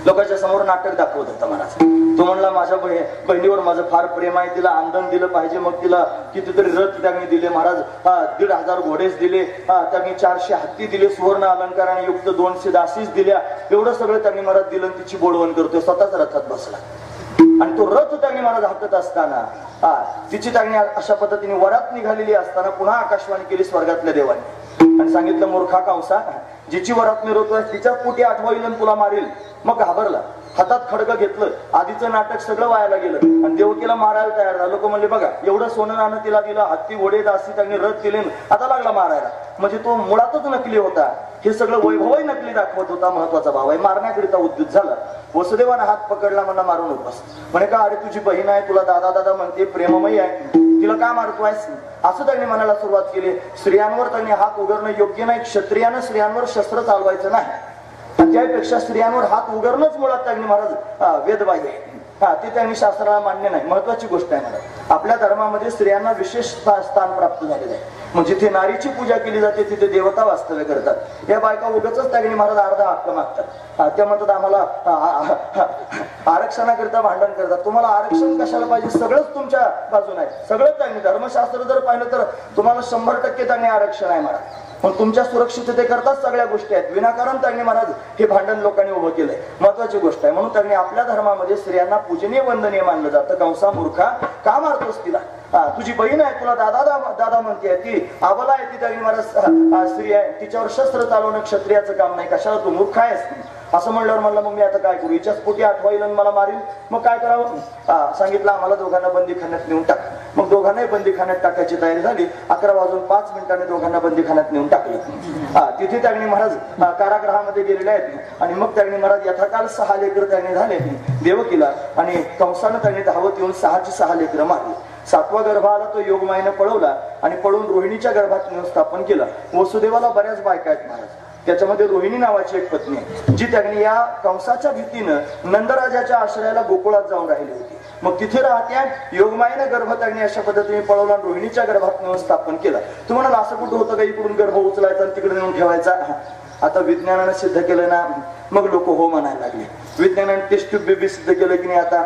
लोकांच्या समोर नाटक दाखवत होता महाराज. तो म्हणला माझ्या बहिणीवर माझं फार प्रेम आहे, तिला आंदन दिलं पाहिजे. मग तिला कितीतरी रथ त्यांनी दिले महाराज, 1500 घोडेच दिले, त्यांनी 400 हत्ती दिले, सुवर्ण अलंकाराने युक्त 200 दासीच दिल्या. एवढं सगळं त्यांनी महाराज दिलं. तिची बोलवण करतोय, स्वतःच रथात बसला आणि तो रथ त्यांनी महाराज हाकत असताना तिची त्यांनी अशा पद्धतीने वरात निघालेली असताना पुन्हा आकाशवाणी केली स्वर्गातल्या देवाने आणि सांगितलं मूर्खा कंसा, जिची वरात मी रोतोय तिच्याच पोटी आठवाईल तुला मारील. मग घाबरला, हातात खडग घेतलं. आधीचं नाटक सगळं वायाला गेलं आणि देवकीला मारायला तयार झालं. लोक म्हणले बघा एवढं सोनं नाणं तिला दिलं, हत्ती घोडे दासी त्यांनी रथ दिले, आता लागला मारायला. म्हणजे तो मुळातच नकली होता, हे सगळं वैभवही नकली दाखवत होता. महत्वाचा भाव आहे. मारण्याकरिता उद्युत झाला. वसुदेवानं हात पकडला, म्हणा मारू नकोस. म्हणे का? अरे तुझी बहीण आहे, तुला दादा दादा म्हणते, प्रेममयी आहे, तिला का मारतोयस? असं त्यांनी म्हणायला सुरुवात केली. स्त्रियांवर त्यांनी हात उगारणं योग्य नाही. क्षत्रियानं स्त्रियांवर शस्त्र चालवायचं नाही. त्यापेक्षा स्त्रियांवर हात उगारणंच मुळात त्यांनी महाराज वेदबाह्य आहे. ते त्यांनी शास्त्राला मान्य नाही. महत्वाची गोष्ट आहे महाराज, आपल्या धर्मामध्ये स्त्रियांना विशेष स्थान प्राप्त झालेलं आहे. म्हणजे जिथे नारीची पूजा केली जाते तिथे देवता वास्तव्य करतात. या बायका उगाचच त्यांनी महाराज अर्धा हक्क मागतात. त्या म्हणतात आम्हाला आरक्षणाकरिता भांडण करतात. तुम्हाला आरक्षण कशाला पाहिजे? सगळंच तुमच्या बाजून आहे. सगळंच त्यांनी धर्मशास्त्र जर पाहिलं तर तुम्हाला 100% त्यांनी आरक्षण आहे महाराज. पण तुमच्या सुरक्षिततेकरताच सगळ्या गोष्टी आहेत. विनाकारण त्यांनी महाराज हे भांडण लोकांनी उभं केलंय. महत्वाची गोष्ट आहे. म्हणून त्यांनी आपल्या धर्मामध्ये स्त्रियांना पूजनीय वंदनीय मानलं जातं. कंसा मूर्खा का मारतोस तिला? तुझी बहीण आहे, तुला दादा दादा म्हणते, ती आबला आहे, ती त्यांनी महाराज स्त्री आहे, तिच्यावर शस्त्र चालवणं क्षत्रियाचं काम नाही. कशाला तू मूर्ख आहेस? असं म्हणल्यावर म्हणलं मग मी आता काय करू? हिच्याच पोटी आठवाईल आणि मला मारील. मग काय करावं? सांगितलं आम्हाला दोघांना बंदीखान्यात नेऊन टाक. मग दोघांनाही बंदीखान्यात टाकायची तयारी झाली. 11:05 दोघांना बंदीखान्यात नेऊन टाकलं. तिथे त्यांनी महाराज कारागृहामध्ये गेलेले आहेत आणि मग त्यांनी महाराज यथाकाल 6 लेकर त्यांनी झाले देवकीला आणि कंसानं त्यांनी धावत येऊन 6ची 6 लेकर मारली. 7वा गर्भ आला, तो योगमायेनं पळवला आणि पळून रोहिणीच्या गर्भात नेऊन स्थापन केला. वसुदेवाला बऱ्याच बायका आहेत महाराज, त्याच्यामध्ये रोहिणी नावाची एक पत्नी आहे, जी त्यांनी या कंसाच्या भीतीनं नंदराजाच्या आश्रयाला गोकुळात जाऊन राहिली होती. मग तिथे राहत्या योगमायेनं गर्भ त्यांनी अशा पद्धतीने पळवला, रोहिणीच्या गर्भात नेऊन स्थापन केला. तुम्हाला असं कुठं होतं का इकडून गर्भ उचलायचा आणि तिकडे नेऊन ठेवायचा? आता विज्ञानानं सिद्ध केलं ना, मग लोक हो म्हणायला लागले. विज्ञानाने टेस्ट ट्यूब बेबी सिद्ध केलं की नाही आता?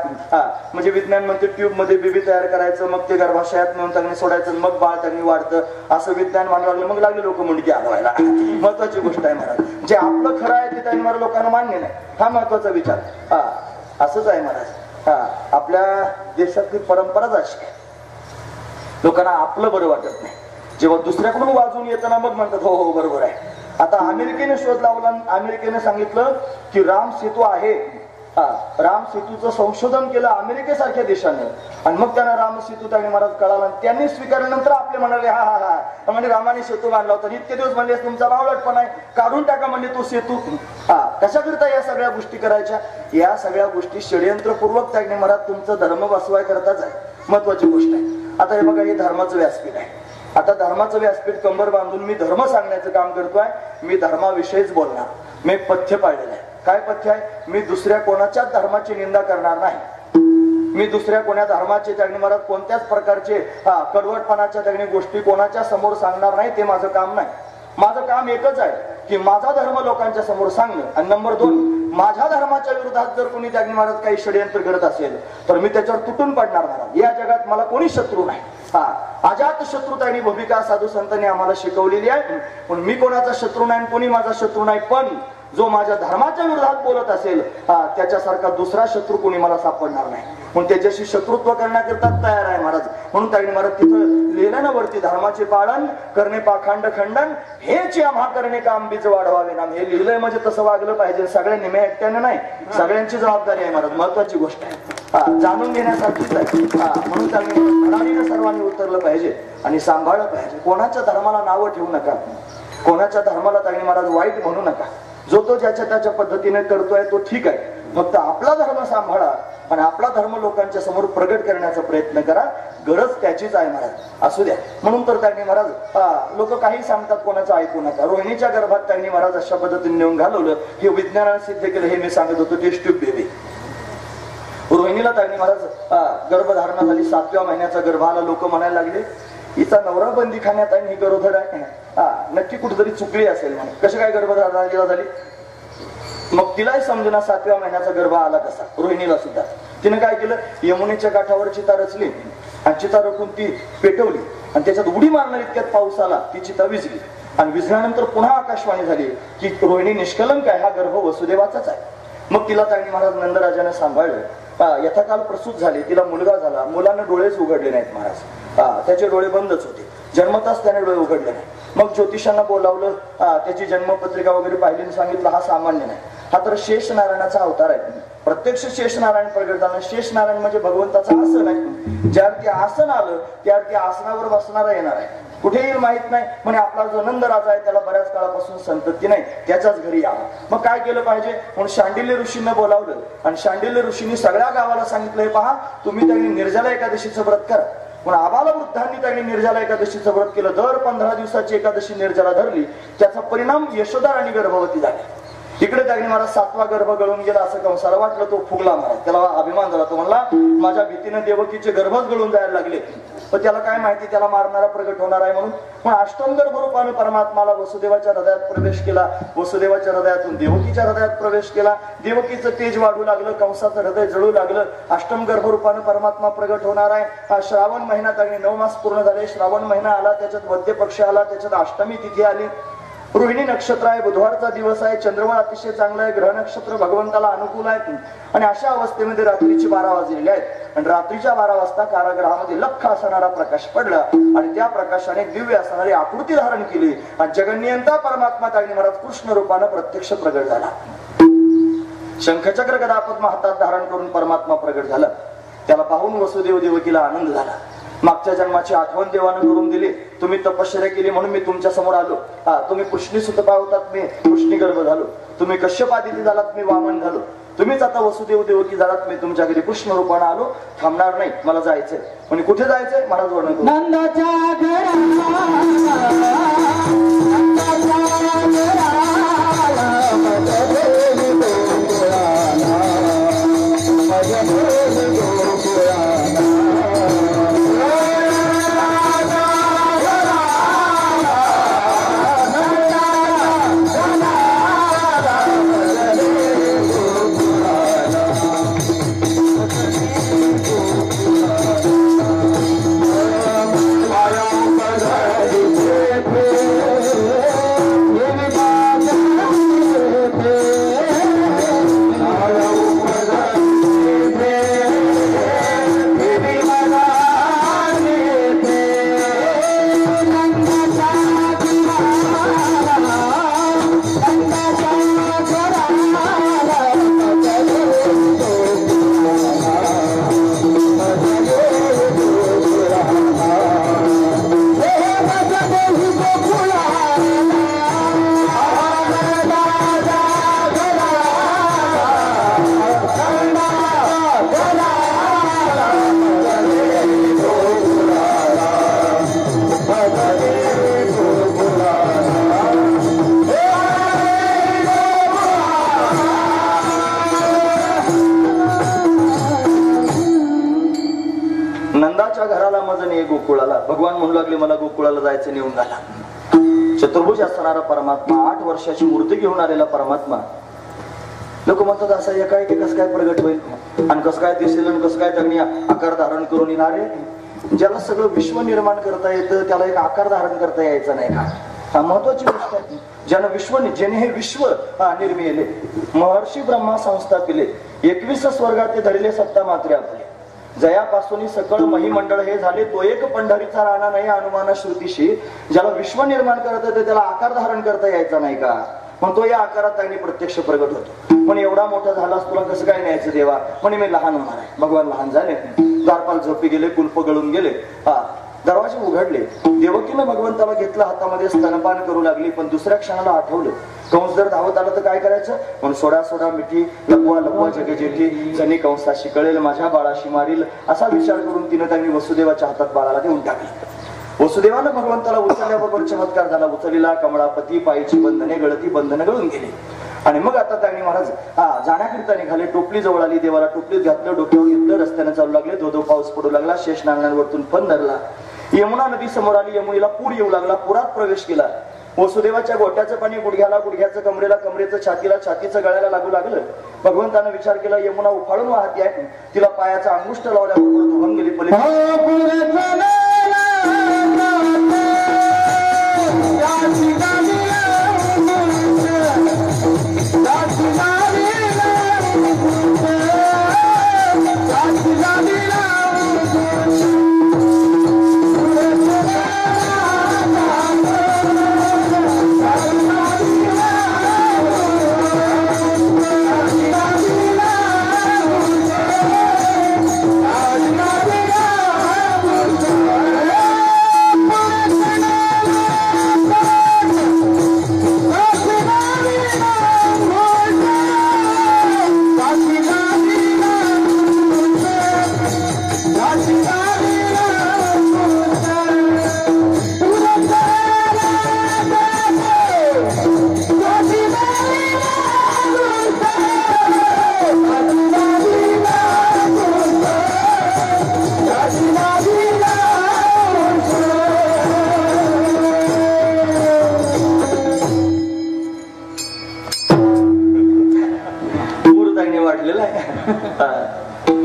म्हणजे विज्ञान म्हणते ट्यूब मध्ये बेबी तयार करायचं, मग ते गर्भाशयात नेऊन त्यांनी सोडायचं, मग बाळ त्यांनी वाढतं, असं विज्ञान मानलं लागलं. मग लागले लोक मुंडकी आडवायला. महत्वाची गोष्ट आहे महाराज, जे आपलं खरं आहे ते त्यांनी मला लोकांना मान्य नाही, हा महत्वाचा विचार. असंच आहे महाराज, आपल्या देशातली परंपराच अशी आहे. लोकांना आपलं बरं वाटत नाही, जेव्हा दुसऱ्याकडून वाजून येताना मग म्हणतात हो हो बरोबर आहे. आता अमेरिकेने शोध लावला. अमेरिकेने सांगितलं की राम सेतू आहे. राम सेतूचं संशोधन केलं अमेरिकेसारख्या देशाने आणि मग त्यांना राम सेतू त्यांनी महाराज कळाला. त्यांनी स्वीकारल्यानंतर आपले म्हणाले हा हा हा म्हणजे रामाने सेतू बांधला होता. इतके दिवस म्हणले तुमचा बावळटपण आहे, काढून टाका म्हणजे तो सेतू. कशाकरिता या सगळ्या गोष्टी करायच्या? या सगळ्या गोष्टी षडयंत्रपूर्वक त्यांनी महाराज तुमचं धर्म बसवाय करताच आहे. महत्वाची गोष्ट आहे. आता हे बघा, हे धर्माचं व्यासपीठ आहे. आता धर्माचं व्यासपीठ कंबर बांधून मी धर्म सांगण्याचं काम करतोय. मी धर्माविषयीच बोलणार. मी पथ्य पाळलेलं आहे. काय पथ्य आहे? मी दुसऱ्या कोणाच्याच धर्माची निंदा करणार नाही. मी दुसऱ्या कोणा धर्माचे त्यांनी मला कोणत्याच प्रकारचे कडवटपणाच्या त्यांनी गोष्टी कोणाच्या समोर सांगणार नाही. ते माझं काम नाही. माझं काम एकच आहे की माझा धर्म लोकांच्या समोर सांगणं आणि नंबर 2 माझ्या धर्माच्या विरोधात जर कोणी त्यागी महाराज काही षडयंत्र करत असेल तर मी त्याच्यावर तुटून पडणार महाराज. या जगात मला कोणी शत्रू नाही. हा, अजात शत्रुता आणि भूमिका साधू संतांनी आम्हाला शिकवलेली आहे. पण मी कोणाचा शत्रू नाही, कोणी माझा शत्रू नाही. पण जो माझ्या धर्माच्या विरोधात बोलत असेल त्याच्यासारखा दुसरा शत्रू कोणी मला सापडणार नाही. म्हणून त्याच्याशी शत्रुत्व करण्याकरता तयार आहे महाराज. म्हणून त्याने महाराज तिथं लिहिलं ना वरती, धर्माचे पालन करणे पाखंड खंडन हेच आम्हा करणे काम बीज वाढवावे नाम. हे लिहिलंय म्हणजे तसं वागलं पाहिजे. सगळ्या निम्या एकट्यानं नाही, सगळ्यांची जबाबदारी आहे महाराज. महत्वाची गोष्ट आहे, जाणून घेण्यासारखीच आहे. म्हणून त्यांनी धडाडीनं सर्वांनी उतरलं पाहिजे आणि सांभाळलं पाहिजे. कोणाच्या धर्माला नावं ठेवू नका, कोणाच्या धर्माला त्यांनी महाराज वाईट म्हणू नका. जो तो ज्याच्या त्याच्या पद्धतीने करतोय तो ठीक आहे. फक्त आपला धर्म सांभाळा आणि आपला धर्म लोकांच्या समोर प्रगट करण्याचा प्रयत्न करा. गरज त्याचीच आहे महाराज, असू द्या. म्हणून तर त्यांनी महाराज लोक काही सांगतात कोणाचं ऐकू नका. रोहिणीच्या गर्भात त्यांनी महाराज अशा पद्धतीने नेऊन घालवलं. हे विज्ञानाने सिद्ध केलं. हे मी सांगत होतो, टेस्ट ट्यूब बेबी. रोहिणीला त्यांनी महाराज गर्भधारणा झाली. 7व्या महिन्याचा गर्भ आला. लोक म्हणायला लागले हिचा नवरा बंदीखान्यात आहे, ही गरोदर आहे. नक्की कुठेतरी चुकली असेल म्हणून. कशी काय गर्भधारणा झाली? मग तिलाही समजना 7व्या महिन्याचा गर्भ आला कसा. रोहिणीला सुद्धा तिने काय केलं, यमुनेच्या काठावर चिता रचली आणि चिता रचून ती पेटवली आणि त्याच्यात उडी मारणार इतक्यात पाऊस आला. ती चिता विझली आणि विझल्यानंतर पुन्हा आकाशवाणी झाली की रोहिणी निष्कलंक आहे, हा गर्भ वसुदेवाचाच आहे. मग तिला त्यांनी महाराज नंदराजाने सांभाळलं. यथाकाल प्रसूत झाली, तिला मुलगा झाला. मुलांना डोळेच उघडले नाहीत महाराज. त्याचे डोळे बंदच होते. जन्मताच त्याने डोळे उघडले नाही. मग ज्योतिषांना बोलावलं, त्याची जन्मपत्रिका वगैरे पाहिली, सांगितलं हा सामान्य नाही, हा तर शेष नारायणाचा अवतार आहे. प्रत्यक्ष शेष नारायण प्रगट झाला. शेष नारायण म्हणजे भगवंताचं आसन आहे. ज्यावरती आसन आलं त्यावरती आसनावर बसणारा येणार आहे. कुठे येईल माहित नाही. म्हणजे आपला जो नंदराजा आहे त्याला बऱ्याच काळापासून संतती नाही, त्याच्याच घरी यावं. मग काय केलं पाहिजे म्हणून शांडिल्य ऋषींना बोलावलं आणि शांडिल्य ऋषींनी सगळ्या गावाला सांगितलं, हे पहा तुम्ही त्यांनी निर्जला एकादशीचं व्रत करा. पण आबाला वृद्धांनी त्यांनी निर्जला एकादशीचं व्रत केलं. दर 15 दिवसाची एकादशी निर्जला धरली. त्याचा परिणाम यशोदा राणी गर्भवती झाली. इकडे त्यांनी मला 7वा गर्भ गळून गेला असं कंसाला वाटलं. तो फुगला महाराज. त्याला अभिमान झाला. तो म्हणला माझ्या भीतीने देवकीचे गर्भच गळून जायला लागले. पण त्याला काय माहिती त्याला मारणारा प्रगट होणार आहे म्हणून. पण अष्टम गर्भ रूपाने परमात्माला वसुदेवाच्या हृदयात प्रवेश केला. वसुदेवाच्या हृदयातून देवकीच्या हृदयात प्रवेश केला. देवकीचं तेज वाढू लागलं, कंसाचं हृदय जळू लागलं. अष्टम गर्भ रूपाने परमात्मा प्रगट होणार आहे. हा श्रावण महिना त्यांनी 9 मास पूर्ण झाले. श्रावण महिना आला, त्याच्यात मध्य पक्ष आला, त्याच्यात अष्टमी तिथी आली. रोहिणी नक्षत्र आहे, बुधवारचा दिवस आहे. चंद्रमळ अतिशय चांगला आहे. ग्रह नक्षत्र भगवंताला अनुकूल आहे. आणि अशा अवस्थेमध्ये रात्रीचे 12 वाजलेले आहेत आणि रात्रीच्या 12 वाजता कारागृहामध्ये लख्ख असणारा प्रकाश पडला आणि त्या प्रकाशाने दिव्य असणारी आकृती धारण केली आणि जगन्नियंता परमात्मा त्यांनी महाराज कृष्ण रूपानं प्रत्यक्ष प्रगट झाला. शंखचक्र गदा पद्म हातात धारण करून परमात्मा प्रगट झाला. त्याला पाहून वसुदेव देवकीला आनंद झाला. मागच्या जन्माची आठवण देवानं करून दिली. तुम्ही तपश्चर्या केली म्हणून मी तुमच्या समोर आलो. तुम्ही कृष्णी सुतपा होतात, मी कृष्णी गर्भ झालो. तुम्ही कश्यपादिती झालात, मी वामन झालो. तुम्हीच आता वसुदेव देवकी झालात, मी तुमच्या घरी कृष्ण रूपाने आलो. थांबणार नाही, मला जायचंय. म्हणजे कुठे जायचंय महाराज वर्णन करू. नंदाच्या घराला मज नाही गोकुळाला. भगवान म्हणू लागले मला गोकुळाला जायचं, नेऊन घाला. चतुर्भुज असणारा परमात्मा, 8 वर्षाची मूर्ती घेऊन आलेला परमात्मा लोक म्हणतात असं एकाएकी कसं काय प्रगट होईल आणि कसं काय दिसेल आणि कसं काय त्यांनी आकार धारण करून येणार आहे. ज्याला सगळं विश्व निर्माण करता येतं त्याला एक आकार धारण करता यायचा नाही का? हा महत्वाची गोष्ट आहे. ज्याने हे विश्व निर्मिले, महर्षी ब्रह्मा संस्थापिले, 21 स्वर्गात ते धरिले सत्ता मात्रे आपले. जयापासून सकळ महिमंडळ हे झाले, तो एक पंढरीचा राणा नाही अनुमान श्रुतीशी. ज्याला विश्व निर्माण करता येतं त्याला आकार धारण करता यायचा नाही का? मग तो या आकारात त्यांनी प्रत्यक्ष प्रगट होतो. पण एवढा मोठा झालास तुला कसं काय न्यायचं देवा? म्हणे मी लहान होणार आहे. भगवान लहान झाले, द्वारपाल झोपी गेले, कुलप गळून गेले, दरवाजे उघडले. देवकीनं भगवंताला घेतलं हातामध्ये, स्तनपान करू लागली. पण दुसऱ्या क्षणाला आठवलं कंस जर धावत आलं तर काय करायचं? म्हणून सोडा सोडा मिठी, लपवा लपवा जगे जेठी, जणी कंसाशी कळेल माझ्या बाळाशी मारील, असा विचार करून तिनं त्यांनी वसुदेवाच्या हातात बाळाला देऊन टाकले. वसुदेवानं भगवंताला उचलल्याबरोबर चमत्कार झाला. उचलीला कमळापती, पायीची बंधने गळती, बंधनं गळून गेली. आणि मग आता त्यांनी महाराज जाण्याकरिता निघाले. टोपली जवळ आली, देवाला टोपलीत घातलं, डोक्यावर घेतलं, रस्त्याने चालू लागले. धोधो पाऊस पडू लागला, शेष नारायणावरतून पण धरला. यमुना नदी समोर आली, यमुनेला पूर येऊ लागला, पुरात प्रवेश केला. वसुदेवाच्या गोट्याचं पाणी गुडघ्याला, गुडघ्याचं कमरेला, कमरेचं छातीला, छातीचं गळ्याला लागू लागलं. भगवंतानं विचार केला यमुना उफाळून वाहती आहे, तिला पायाचा अंगुष्ठ लावल्याबरोबर धुवून गेली पलीकडे.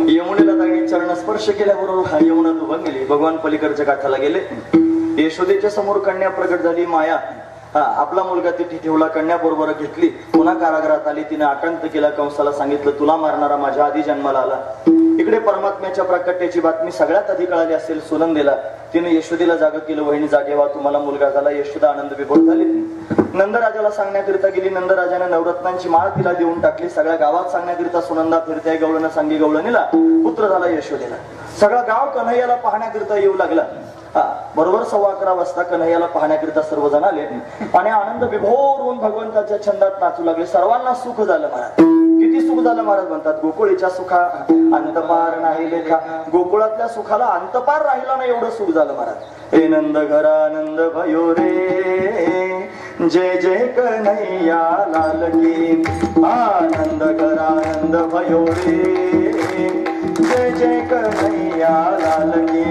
यमुनेला त्यांनी चरण स्पर्श केल्याबरोबर यमुना दुभून गेली. भगवान पलीकडच्या काठाला गेले. यशोदेच्या समोर कन्या प्रकट झाली. माया आपला मुलगा तिथे ठेवला, कन्या बरोबर घेतली, पुन्हा कारागृहात आली. तिने आटंत केला. कंसाला सांगितलं तुला मारणारा माझ्या आधी जन्माला आला. इकडे परमात्म्याच्या प्रकट्याची बातमी सगळ्यात आधी कळाली असेल सुनंदेला. तिने यशोदेला जाग केलं, वहिनी जागे व्हा, तुम्हाला मुलगा झाला. यशोदा आनंद विभोर झाली. नंदराजाला सांगण्याकरिता गेली. नंदराजाने नवरत्नांची माळ तिला देऊन टाकली. सगळ्या गावात सांगण्याकरिता सुनंदा फिरते, गवळण सांगी गवळणीला पुत्र झाला यशोदेला. सगळं गाव कन्हैयाला पाहण्याकरिता येऊ लागला. बरोबर 11:15 वाजता कन्हैयाला पाहण्याकरिता सर्वजण आले आणि आनंद विभोर होऊन भगवंताच्या छंदात नाचू लागले. सर्वांना सुख झालं महाराज. किती सुख झालं महाराज म्हणतात, गोकुळीच्या सुखा अंतपार नाही लेखा. गोकुळातल्या सुखाला अंतपार राहिला नाही एवढं सुख झालं महाराज. हे नंद घरानंद भयो रे, जय जय कन्हैया लाल की. आनंद घरानंद भयो रे, जय जय कन्हैया लाल की.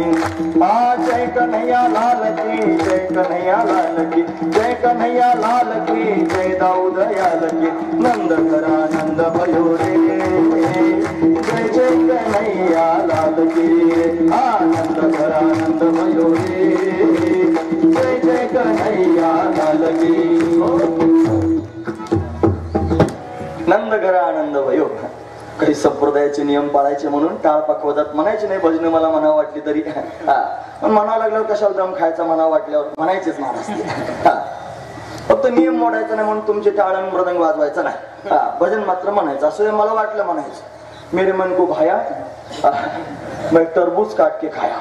जय कन्हैया लाल की, जय कन्हैया लाल की, जय कन्हैया लाल की, जय दाऊद याल की. नंद घरानंद भयो रे, जय जय कन्हैया लाल की. आनंद घरानंद भयो रे, जय जय कन्हैया लाल की. नंद घरानंद भयो. काही संप्रदायाचे नियम पाळायचे म्हणून टाळ पकवतात, म्हणायचे नाही. भजन मला म्हणावं वाटली तरी पण म्हणावं लागल्यावर कशाला दम खायचा म्हणावं वाटल्यावर म्हणायचेच महाराज. फक्त नियम मोडायचा नाही म्हणून तुमचे टाळ आणि मृदंग वाजवायचा नाही. भजन मात्र म्हणायचं. असं मला वाटलं म्हणायचं. मेरे मन को भाया मैं टरबूज काट के खाया.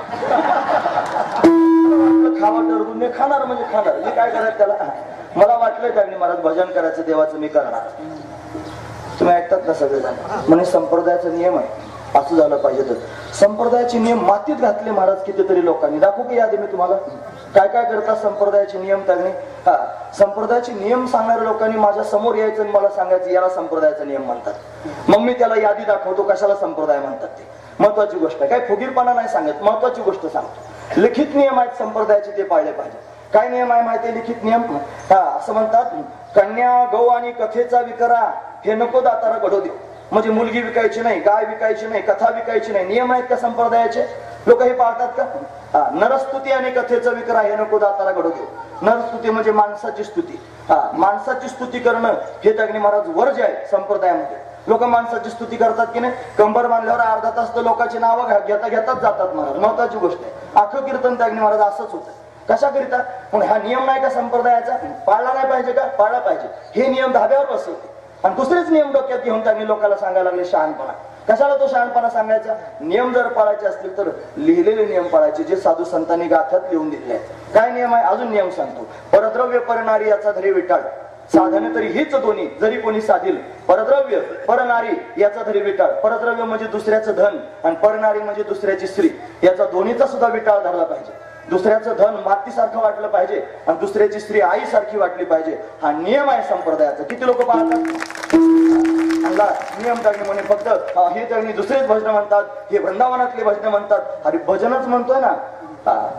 खावा टरबूज मी खाणार म्हणजे खाणार. मी काय करायचं त्याला. मला वाटलं त्यांनी महाराज भजन करायचं देवाचं मी करणार. तुम्ही ऐकतात ना सगळेजण. म्हणजे संप्रदायाचा नियम आहे असं झालं पाहिजे. तर संप्रदायाचे नियम मातीत घातले महाराज कितीतरी लोकांनी. दाखवू की यादी मी तुम्हाला काय काय करतात संप्रदायाचे नियम त्यांनी. संप्रदायाचे नियम सांगणाऱ्या लोकांनी माझ्या समोर यायचं आणि मला सांगायचं याला संप्रदायाचा नियम म्हणतात. मग मी त्याला यादी दाखवतो कशाला संप्रदाय म्हणतात ते. महत्वाची गोष्ट आहे. काय फुगीरपणा नाही सांगत, महत्वाची गोष्ट सांगतो. लिखित नियम आहेत संप्रदायाचे ते पाळले पाहिजे. काय नियम आहे माहिती आहे लिखित नियम. असं म्हणतात कन्या गौ आणि कथेचा विकरा हे नको दातारा घडू देऊ. म्हणजे मुलगी विकायची नाही, गाय विकायची नाही, कथा विकायची नाही. नियम आहेत का संप्रदायाचे? लोक हे पाळतात का? नरस्तुती आणि कथेचा विकरा हे नको दातारा घडू देऊ. नरस्तुती म्हणजे माणसाची स्तुती. माणसाची स्तुती करणं हे त्यागणी महाराज वर्ज आहे संप्रदायामध्ये. लोक माणसाची स्तुती करतात की नाही, कंबर बांधल्यावर अर्धा तास तर लोकांची नावं घेता घेताच जातात महाराज. महत्वाची गोष्ट आहे. आखं कीर्तन त्यागणी महाराज असंच होतं. कशा करिता? म्हणून हा नियम नाही का संप्रदायाचा? पाळला नाही पाहिजे का? पाळला पाहिजे. हे नियम धाब्यावर बसवते आणि दुसरेच नियम डोक्यात घेऊन त्यांनी लोकांना सांगायला लागले शहाणपणा. कशाला तो शहाणपणा सांगायचा? नियम जर पाळायचे असतील तर लिहिलेले नियम पाळायचे, जे साधू संतांनी गाथ्यात लिहून दिलेले आहेत. काय नियम आहे? अजून नियम सांगतो. परद्रव्य परनारी याचा धरी विटाळ, साधन तरी हीच दोन्ही जरी कोणी साधील. परद्रव्य परनारी याचा धरी विटाळ. परद्रव्य म्हणजे दुसऱ्याचं धन आणि परनारी म्हणजे दुसऱ्याची स्त्री. याचा दोन्हीचा सुद्धा विटाळ धरला पाहिजे. दुसऱ्याचं धन मातीसारखं वाटलं पाहिजे आणि दुसऱ्याची स्त्री आईसारखी वाटली पाहिजे. हा नियम आहे संप्रदायाचा. किती लोक पाहतात नियम त्यागणी म्हणे फक्त हे त्यागणी दुसरेच भजन म्हणतात, हे वृंदावनातले भजन म्हणतात. अरे भजनच म्हणतोय ना,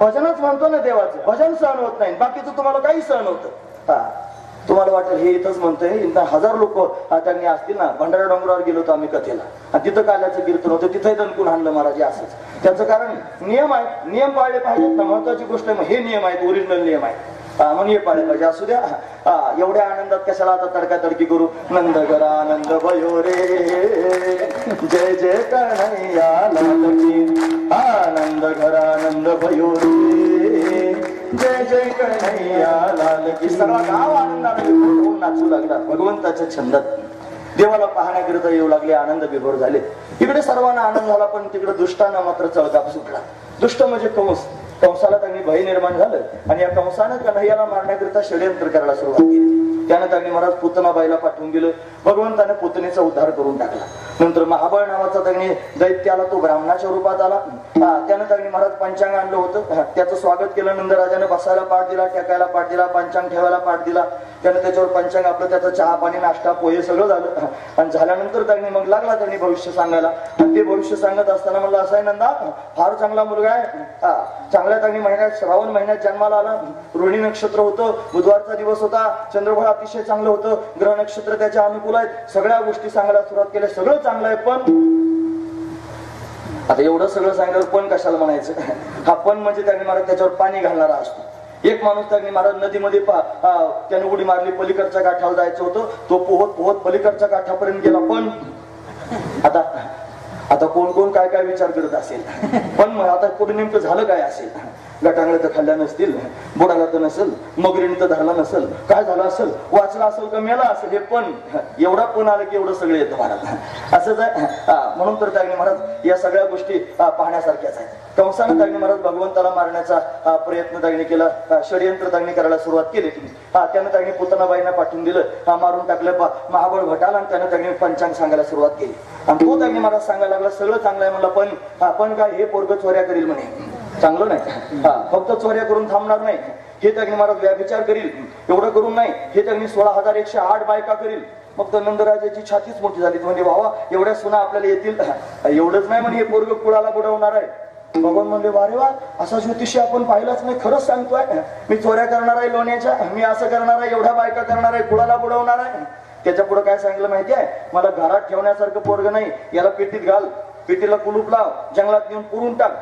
भजनच म्हणतो ना देवाचं. भजन सहन होत नाही, बाकीचं तुम्हाला काही सहन होतं. तुम्हाला वाटेल हे इथंच म्हणतोय, हजार लोक त्यांनी असतील ना. भंडारा डोंगरावर गेलो होतो आम्ही कथेला आणि तिथं काल्याचं कीर्तन होतं, तिथंही दणकून आणलं महाराज. असंच त्याचं कारण नियम आहेत. नियम पाळले पाहिजेत ना, महत्वाची गोष्ट आहे. हे नियम आहेत, ओरिजिनल नियम आहेत. म्हणून हे पाळले पाहिजे. असू द्या. एवढ्या आनंदात कशाला आता तडका तडकी करू? नंद घरा आनंद भयो रे, जय जय कन्हैया लाल की. आनंद घरा आनंद भयो रे, जय जय कन्हैया लाल की. सगळा गाव आनंदाने होऊन नाचू लागला भगवंताच्या छंदात. देवाला पाहण्याकरिता येऊ लागले, आनंद विभोर झाले. इकडे सर्वांना आनंद झाला, पण तिकडे दुष्टांना मात्र चळकाप सुटला. दुष्ट म्हणजे कंस. कंसाला त्यांनी भय निर्माण झालं आणि या कंसानं कन्हैयाला मारण्याकरिता षड्यंत्र करायला सुरुवात केली. त्यानं त्यांनी महाराज पुतनाबाईला पाठवून गेलं. भगवंताने पुतनेचा उद्धार करून टाकला. नंतर महाबळ नावाचा त्यांनी दैत्याला, तो ब्राह्मणाच्या रूपात आला. त्यानं त्यांनी महाराज पंचांग आणलं होतं. त्याचं स्वागत केलं. नंदराजाने बसायला पाठ दिला, टेकायला पाठ दिला, पंचांग ठेवायला पाठ दिला. त्यानं त्याच्यावर पंचांग आपलं, त्याचं चहा पाणी नाश्ता पोहे सगळं झालं. आणि झाल्यानंतर त्यांनी मग लागला त्यांनी भविष्य सांगायला. आणि ते भविष्य सांगत असताना म्हणलं, असं आहे नंदा, फार चांगला मुलगा आहे. चांगल्या त्यांनी महिन्यात, श्रावण महिन्यात जन्माला आला. रोहिणी नक्षत्र होतं, बुधवारचा दिवस होता. चंद्रबळ अतिशय चांगलं होतं. ग्रह नक्षत्र त्याच्या अनुकूल आहेत. सगळ्या गोष्टी सांगायला सुरुवात केल्या. सगळं चांगलं आहे, पण आता एवढं सगळं सांगितलं पण कशाला म्हणायचं? हा पण म्हणजे त्यांनी महाराज त्याच्यावर पाणी घालणारा असतो. एक माणूस त्यांनी महाराज नदीमध्ये त्याने उडी मारली, पलीकडच्या काठावर जायचं होतं. तो पोहत पोहत पलीकडच्या काठापर्यंत गेला. पण आता कोण कोण काय काय विचार करत असेल. पण आता पुढे नेमकं झालं काय असेल? गटांगळे तर खाल्ल्या नसतील, बुडाला तर नसेल, मगरीने तर धरला नसेल, काय झालं असेल, वाचला असेल का मेला असेल. हे पण एवढा पण आलं की एवढं सगळं येतं महाराज. असंच आहे. म्हणून तर त्यागणी महाराज या सगळ्या गोष्टी पाहण्यासारख्याच आहेत. कंसानं त्यागणी महाराज भगवंताला मारण्याचा प्रयत्न त्यागणी केला, षडयंत्र त्यागणी करायला सुरुवात केली. त्यानं त्यागणी पुतनाबाईंना पाठवून दिलं, मारून टाकलं महाबळ भटाला. आणि त्यानं त्यागणी पंचांग सांगायला सुरुवात केली. आणि तो त्यागणी महाराज सांगायला लागला, सगळं चांगलं आहे म्हणलं, पण काय हे पोरग चोऱ्या करील म्हणे. चांगलं नाही. फक्त चोऱ्या करून थांबणार नाही. हे त्यागणी महाराज व्याभिचार करील. एवढं करून नाही, हे त्यागणी 16,108 बायका करील. मग तर नंदराजाची छातीच मोठी झाली. म्हणजे भावा एवढ्या सुना आपल्याला येतील? एवढंच नाही म्हणे, हे पोरग कुळाला बुडवणार आहे. भगवान म्हणले, वारे वा, असा ज्योतिषी आपण पाहिलाच नाही. खरंच सांगतोय, मी चोऱ्या करणार आहे लोण्याच्या, मी असं करणार आहे, एवढ्या बायका करणार आहे, कुळाला बुडवणार आहे. त्याच्या पुढे काय सांगितलं माहिती आहे? मला घरात ठेवण्यासारखं पोरग नाही, याला पेटीत घाल, पेटीला कुलूप लाव, जंगलात नेऊन पुरून टाक.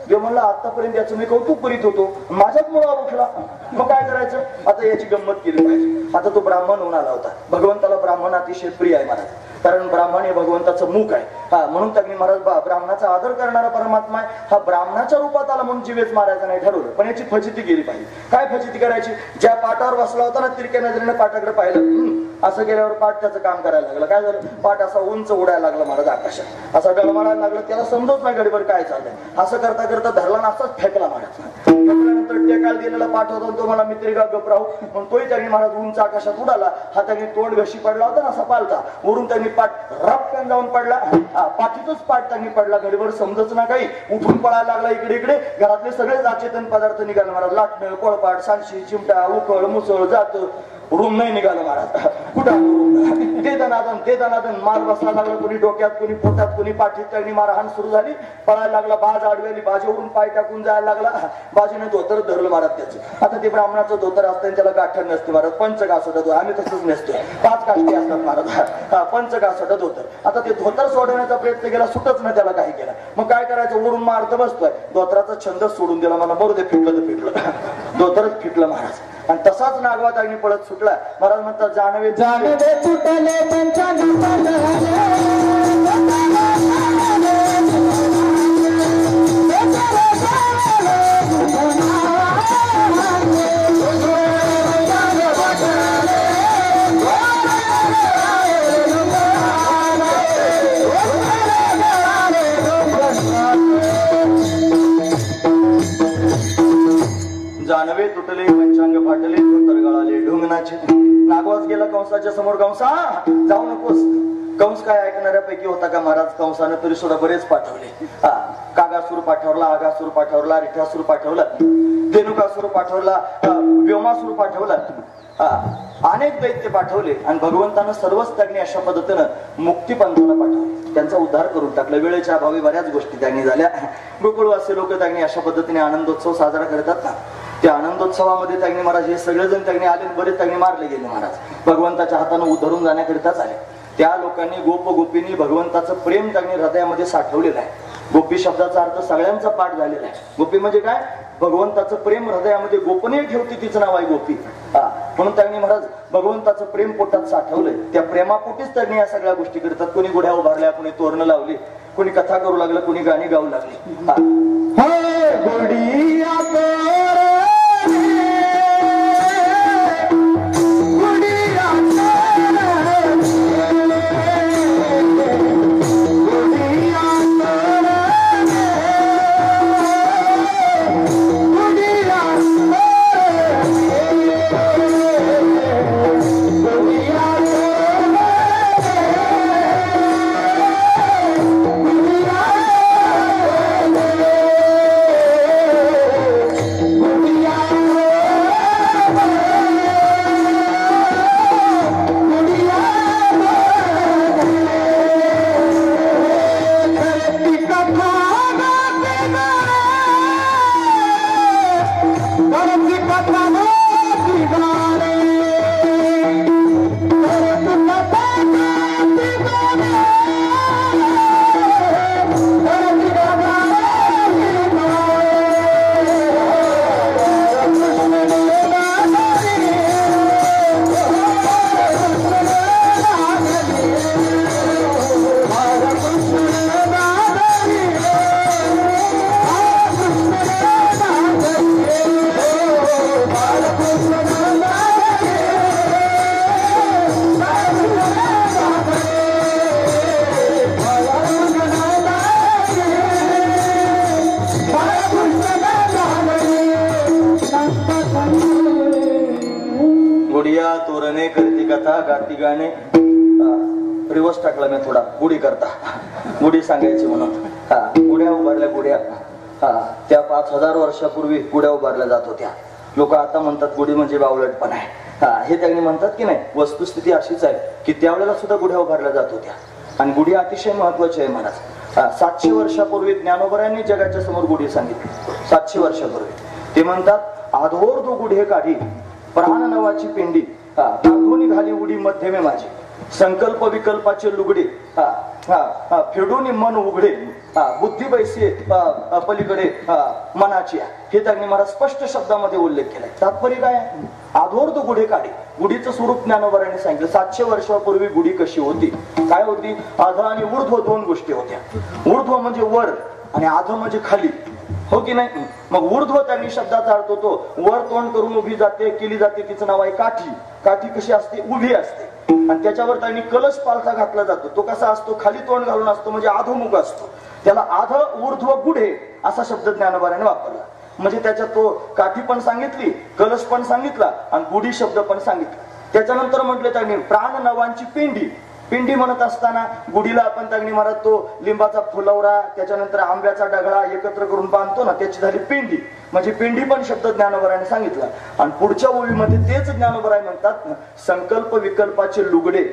देव म्हणला, आतापर्यंत याचं मी कौतुक करीत होतो, माझ्याच मुळावर उठला. मग काय करायचं? आता याची गंमत केली पाहिजे. आता तो ब्राह्मण होऊन आला होता. भगवंताला ब्राह्मण अतिशय प्रिय आहे महाराज, कारण ब्राह्मण हे भगवंताचं मुख आहे. म्हणून त्यांनी महाराज ब्राह्मणाचा आदर करणारा परमात्मा आहे. हा ब्राह्मणाच्या रूपात आला म्हणून जीवेच मारायचा नाही ठरवलं, पण याची फजिती केली पाहिजे. काय फजिती करायची? ज्या पाटावर बसला होता ना, तिरक्या नजरेने पाटाकडे पाहिलं. असं गेल्यावर पाठ त्याचं काम करायला लागलं. काय झालं? पाठ असा उंच उडायला लागला महाराज आकाशात, असा गळमाळायला लागला. त्याला समजत नाही गडीवर काय चाललंय. असं करता करता धरला ना, असाच फेकला महाराज. फेकल्यानंतर टेकायला दिलेला पाठ होता, तो मला मित्रिका गप राहू म्हणून तोही त्यांनी महाराज उंच आकाशात उडाला. हा त्यांनी तोंड घशी पडला होता ना, असा पालता. वरून त्यांनी पाठ रपकन जाऊन पडला. पाठीतच पाठ त्यांनी पडला. घडीवर समजच ना काही. उठून पळायला लागला इकडे इकडे. घरातले सगळे अचेतन पदार्थ निघाले महाराज. लाटणं, पोळपाट, सांडशी, चिमटा, उकळ, मुसळ, जात, रूम नाही निघालं महाराज. कुठं ते दनादन मार बसायला लागला. कोणी डोक्यात, कोणी पोटात, कोणी पाठीत. त्यांनी मारहाण सुरू झाली. पळायला लागला. बाज आडवेली. बाजेवरून पाय टाकून जायला लागला. बाजीने धोतर धरलं महाराज त्याचं. आता ते ब्राह्मणाचं धोतर असतं त्याला गाठण नसते महाराज. पंचकासोटा धोतर. आम्ही तसंच नसतोय. 5 काष्टी असतात महाराज. पंचकासोटा धोतर. आता ते धोतर सोडवण्याचा प्रयत्न केला. सुटच ना त्याला काही केला. मग काय करायचं? ओढून मारत बसतोय. धोतराचा छंद सोडून दिला. मला मरू दे, फिटलं तर फिटलं. धोतरच फिटलं महाराज. आणि तसाच नागवा तागणी पळत सुटला. महाराज म्हणतात जानवे सुटले जानवे तुटले, पंचांग फाटले, धोतर गळाले ढुंगणाचे. नागवाच गेला कंसाच्या समोर. कंसा जाऊ नकोस. कंस काय ऐकणाऱ्यापैकी होता का महाराज? कंसाने तरी सुद्धा बरेच पाठवले. कागासूर पाठवला, आगासूर पाठवला, रिठासूर पाठवला, धेनुकासूर पाठवला, व्योमासूर पाठवला. अनेक दैत्य पाठवले. आणि भगवंतानं सर्वच त्यांनी अशा पद्धतीनं मुक्तीपंथाला पाठवले. त्यांचा उद्धार करून टाकला. वेळेच्या अभावी बऱ्याच गोष्टी त्यांनी झाल्या. गोकुळवासी लोक त्यांनी अशा पद्धतीने आनंदोत्सव साजरा करतात ना. त्या आनंदोत्सवामध्ये त्यांनी महाराज हे सगळेजण त्यांनी आले. बरेच त्यांनी मारले गेले महाराज. भगवंताच्या हातानं उद्धरून जाण्याकरिताच आले. त्या लोकांनी गोप गोपींनी भगवंताचं प्रेम त्यांनी हृदयामध्ये साठवलेलं आहे. गोपी शब्दाचा अर्थ सगळ्यांचा पाठ झालेला आहे. गोपी म्हणजे काय? भगवंताचं प्रेम हृदयामध्ये गोपनीय ठेवते, तिचं नाव आहे गोपी. म्हणून त्यांनी महाराज भगवंताचं प्रेम पोटात साठवलंय. त्या प्रेमापोटीच त्यांनी या सगळ्या गोष्टी करतात. कोणी गुढ्या उभारल्या, कोणी तोरणं लावली, कोणी कथा करू लागलं, कोणी गाणी गाऊ लागली. तोरणे करती कथा गाती गाणे. रिवर्स टाकला मी थोडा. गुढी करता गुढी सांगायची म्हणून. गुढ्या उभारल्या. गुढ्या त्या 5000 वर्षापूर्वी गुढ्या उभारल्या जात होत्या. लोक आता म्हणतात गुढी म्हणजे बावळटपण आहे. हे त्यांनी म्हणतात की नाही. वस्तुस्थिती अशीच आहे की त्यावेळेला सुद्धा गुढ्या उभारल्या जात होत्या. आणि गुढी अतिशय महत्वाची आहे महाराज. 700 वर्षापूर्वी ज्ञानोबरांनी जगाच्या समोर गुढी सांगितली. 700 वर्षापूर्वी ते म्हणतात आधोर दो गुढे काढी प्राण नवाची पेंडी तांदून घाली उडी मध्यमे माझी संकल्प विकल्पाचे लुगडे फेडून मन उघडे बुद्धी बैसे पलीकडे मनाची. हे त्यांनी मला स्पष्ट शब्दामध्ये उल्लेख केलाय. तात्पर्य काय? आधोर्ध गुढे काढे. गुढीचं स्वरूप ज्ञानोबारांनी सांगितलं. 700 वर्षापूर्वी गुढी कशी होती? काय होती? आध आणि ऊर्ध्व 2 गोष्टी होत्या. ऊर्ध्व म्हणजे वर आणि आध म्हणजे खाली. हो की नाही? मग ऊर्ध्व त्यांनी शब्दाचा अर्थ होतो वर तोंड करून उभी जाते केली जाते. तिचं नाव आहे काठी. काठी कशी असते? उभी असते. आणि त्याच्यावर त्यांनी कलश पालथा घातला जातो. तो कसा असतो? खाली तोंड घालून असतो, म्हणजे आधोमुख असतो. त्याला आध ऊर्ध्व गुढे असा शब्द ज्ञानोबाराने वापरला. म्हणजे त्याच्यात तो काठी पण सांगितली, कलश पण सांगितला आणि गुढी शब्द पण सांगितला. त्याच्यानंतर म्हटले त्यांनी प्राण नवांची पेंडी. पिंडी म्हणत असताना गुढीला आपण तगणी मारत तो लिंबाचा फुलवरा त्याच्यानंतर आंब्याचा डगळा एकत्र करून बांधतो ना, त्याची झाली पिंडी. म्हणजे पिंडी पण शब्द ज्ञानोबराने सांगितला. आणि पुढच्या ओळीमध्ये तेच ज्ञानोबराय म्हणतात संकल्प विकल्पाचे लुगडे.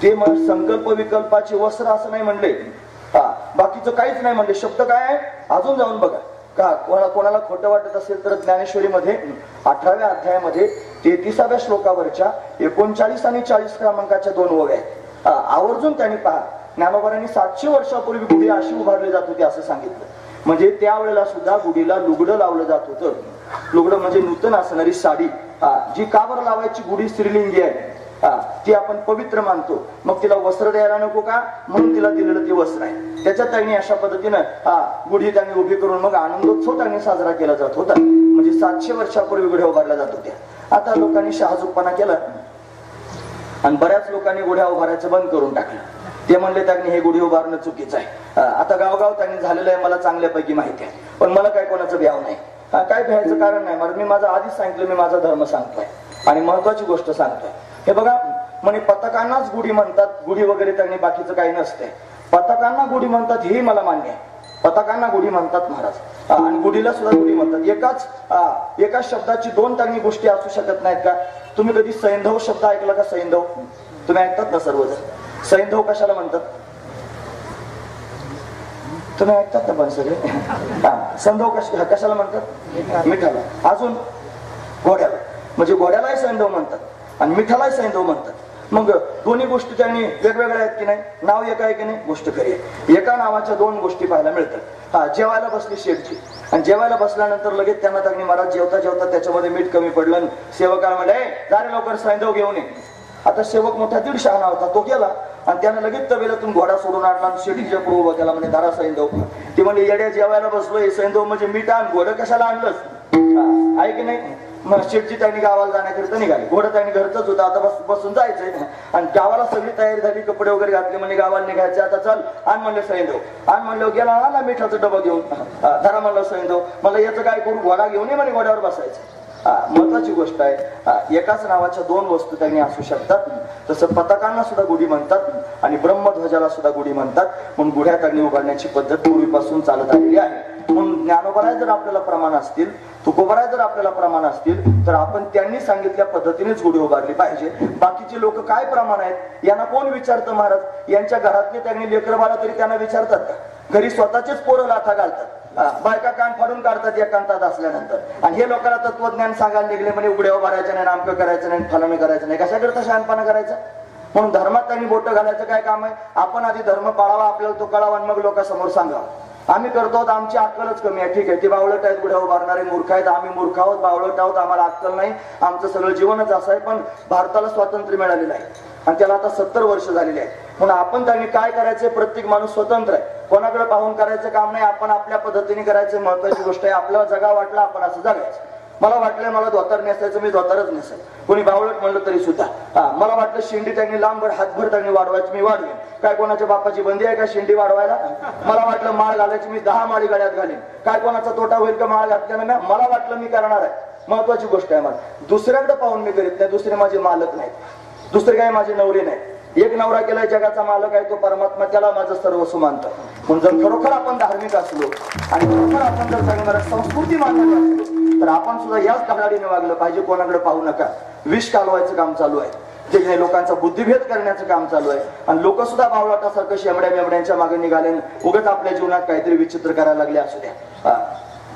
ते संकल्प विकल्पाचे वस्त्र असं नाही म्हणले, बाकीचं काहीच नाही म्हणले. शब्द काय आहे अजून जाऊन बघा. का कोणाला खोटं वाटत असेल तर ज्ञानेश्वरीमध्ये 18व्या अध्यायामध्ये 33व्या श्लोकावरच्या 39 आणि 40 क्रमांकाच्या 2 ओव्या आहेत. आवर्जून त्यांनी पहा. ज्ञानोबारांनी 700 वर्षापूर्वी गुढी अशी उभारली जात होती असं सांगितलं. म्हणजे त्यावेळेला सुद्धा गुढीला लुगडं लावलं जात होतं. लुगडं म्हणजे नूतन असणारी साडी, जी का बरं लावायची? गुढी स्त्रीलिंगी आहे, ती आपण पवित्र मानतो. मग तिला वस्त्र द्यायला नको का? म्हणून तिला दिलेलं ते वस्त्र आहे. त्याच्यात त्यांनी अशा पद्धतीनं गुढी त्यांनी उभी करून मग आनंदोत्सव त्यांनी साजरा केला जात होता. म्हणजे 700 वर्षापूर्वी गुढ्या उभारल्या जात होत्या. आता लोकांनी शहाजूकपणा केला आणि बऱ्याच लोकांनी गुढ्या उभारायचं बंद करून टाकलं. ते म्हणले त्यांनी हे गुढी उभारणं चुकीचं आहे. आता गावगाव त्यांनी झालेलं आहे, मला चांगल्यापैकी माहिती आहे. पण मला काय कोणाचं भ्याव नाही. काय भ्यायचं कारण नाही. मी माझं आधीच सांगितलं, मी माझा धर्म सांगतोय आणि महत्वाची गोष्ट सांगतोय. हे बघा म्हणे पताकांनाच गुढी म्हणतात. गुढी वगैरे त्यांनी बाकीचं काही नसते. पताकांना गुढी म्हणतात हेही मला मान्य आहे. पताकांना गुढी म्हणतात महाराज, आणि गुढीला सुद्धा गुढी म्हणतात. एकाच शब्दाची 2 त्यांनी गोष्टी असू शकत नाहीत का? तुम्ही कधी सैंधव शब्द ऐकला का? सैंधव तुम्ही ऐकतात ना सर्वजण? सैंधव कशाला म्हणतात? तुम्ही ऐकतात ना पण सगळे? सैंधव कशाला म्हणतात? मिठाला. अजून घोड्याला. म्हणजे घोड्यालाही सैंधव म्हणतात आणि मिठालाही सैंधव म्हणतात. मग दोन्ही गोष्टी त्यांनी वेगवेगळ्या आहेत की नाही? नाव एक आहे की नाही? गोष्ट खरी आहे. एका नावाच्या 2 गोष्टी पाहायला मिळतात. जेवायला बसली शेठची आणि जेवायला बसल्यानंतर लगेच त्यांना त्यांनी महाराज जेवता जेवता त्याच्यामध्ये मीठ कमी पडलं. सेवकाला म्हणले जारे लवकर सैंधव घेऊन ये. आता सेवक मोठा 150 आणा होता, तो गेला आणि त्याने लगेच तबेल्यातून घोडा सोडून आणला आणि शेठीच्या पुढे उभा केला. म्हणजे दारा सैंधव. ते म्हणजे येड्या जेवायला बसलोय, सैंधव म्हणजे मीठ आण, घोडं कशाला आणलंस? आहे की नाही? मग शेठची त्यांनी गावाला जाण्याकरिता निघाली. घोडं त्यांनी घरचंच होतं, आता बसून जायचंय. आणि गावाला सगळी तयारी झाली, कपडे वगैरे घातले. म्हणजे गावाला निघायचे. आता चल आण म्हणले सैंधव. आण म्हणलं, गेला आला मिठाचं डबा घेऊन. धरा म्हणलं सैंधव. मला याचं काय करू? घोडा घेऊन ये म्हणे, घोड्यावर बसायचं. महत्वाची गोष्ट आहे. एकाच नावाच्या 2 वस्तू त्यांनी असू शकतात. तसं पताकांना सुद्धा गुढी म्हणतात आणि ब्रह्मध्वजाला सुद्धा गुढी म्हणतात. म्हणून गुढ्या त्यांनी उभारण्याची पद्धत पूर्वीपासून चालत आलेली आहे. म्हणून ज्ञानोबराय जर आपल्याला प्रमाण असतील, तुकोबराय जर आपल्याला प्रमाण असतील, तर आपण त्यांनी सांगितल्या पद्धतीनेच गुढी उभारली पाहिजे. बाकीचे लोक काय प्रमाण आहेत यांना कोण विचारतं महाराज? यांच्या घरातले त्यांनी लेकर बाळा तरी त्यांना विचारतात का? घरी स्वतःचेच पोरं लाथा घालतात, बायका कान फाडून काढतात एकांतात असल्यानंतर. आणि हे लोकांना तत्वज्ञान सांगायला निघले म्हणजे उघड्या उभारायचं नाही, नामकं करायचं नाही, फलानं करायचं नाही. कशा करता शहाणपणा करायचा? म्हणून धर्मात त्यांनी बोटं घालायचं काय काम आहे? आपण आधी धर्म पाळावा, आपल्याला तो कळावा आणि मग लोकांसमोर सांगावा. आम्ही करतो आमची अक्कलच कमी आहे. ठीक आहे, ते बावळट आहेत, गुढ्या उभारणारे मूर्ख आहेत. आम्ही मूर्ख आहोत, बावळट आहोत, आम्हाला अक्कल नाही. आमचं सगळं जीवनच असं आहे. पण भारताला स्वातंत्र्य मिळालेलं आहे आणि त्याला आता 70 वर्ष झालेली आहे. म्हणून आपण त्यांनी काय करायचंय? प्रत्येक माणूस स्वतंत्र आहे, कोणाकडे पाहून करायचं काम नाही. आपण आपल्या पद्धतीने करायचं. महत्वाची गोष्ट आहे, आपल्याला जगा वाटलं आपण असं जगायचं. मला वाटलं मला धोतर नेसायचं, मी धोतरच नेसाय. कोणी बावळट म्हणलं तरी सुद्धा. मला वाटलं शेंडी त्यांनी लांबभर हातभर त्यांनी वाढवायची, मी वाढवेन. काय कोणाच्या बापाची बंदी आहे का शेंडी वाढवायला? मला वाटलं माळ घालायची, मी 10 माळी गळ्यात घालेन. काय कोणाचा तोटा होईल का माळ घातल्यानं? मला वाटलं मी करणार आहे. महत्वाची गोष्ट आहे. मला दुसऱ्याकडे पाहून मी करीत नाही. दुसरे माझे मालक नाही, दुसरे काय माझे नवरे नाही. एक नवरा केलाय, जगाचा मालक आहे तो परमात्मा, त्याला माझं सर्वस्व मानतं. म्हणून जर खरोखर आपण धार्मिक असलो आणि खरोखर आपण जर सांगणार संस्कृती मानणार असलो तर आपण सुद्धा याच कडाडीने वागलं पाहिजे. कोणाकडे पाहू नका. विष कालवायचं काम चालू आहे, ते लोकांचा बुद्धिभेद करण्याचं काम चालू आहे. आणि लोक सुद्धा बावळाटासारखं शेमड्या मेमड्यांच्या मागे निघाले, उगाच आपल्या जीवनात काहीतरी विचित्र करायला लागले असू द्या.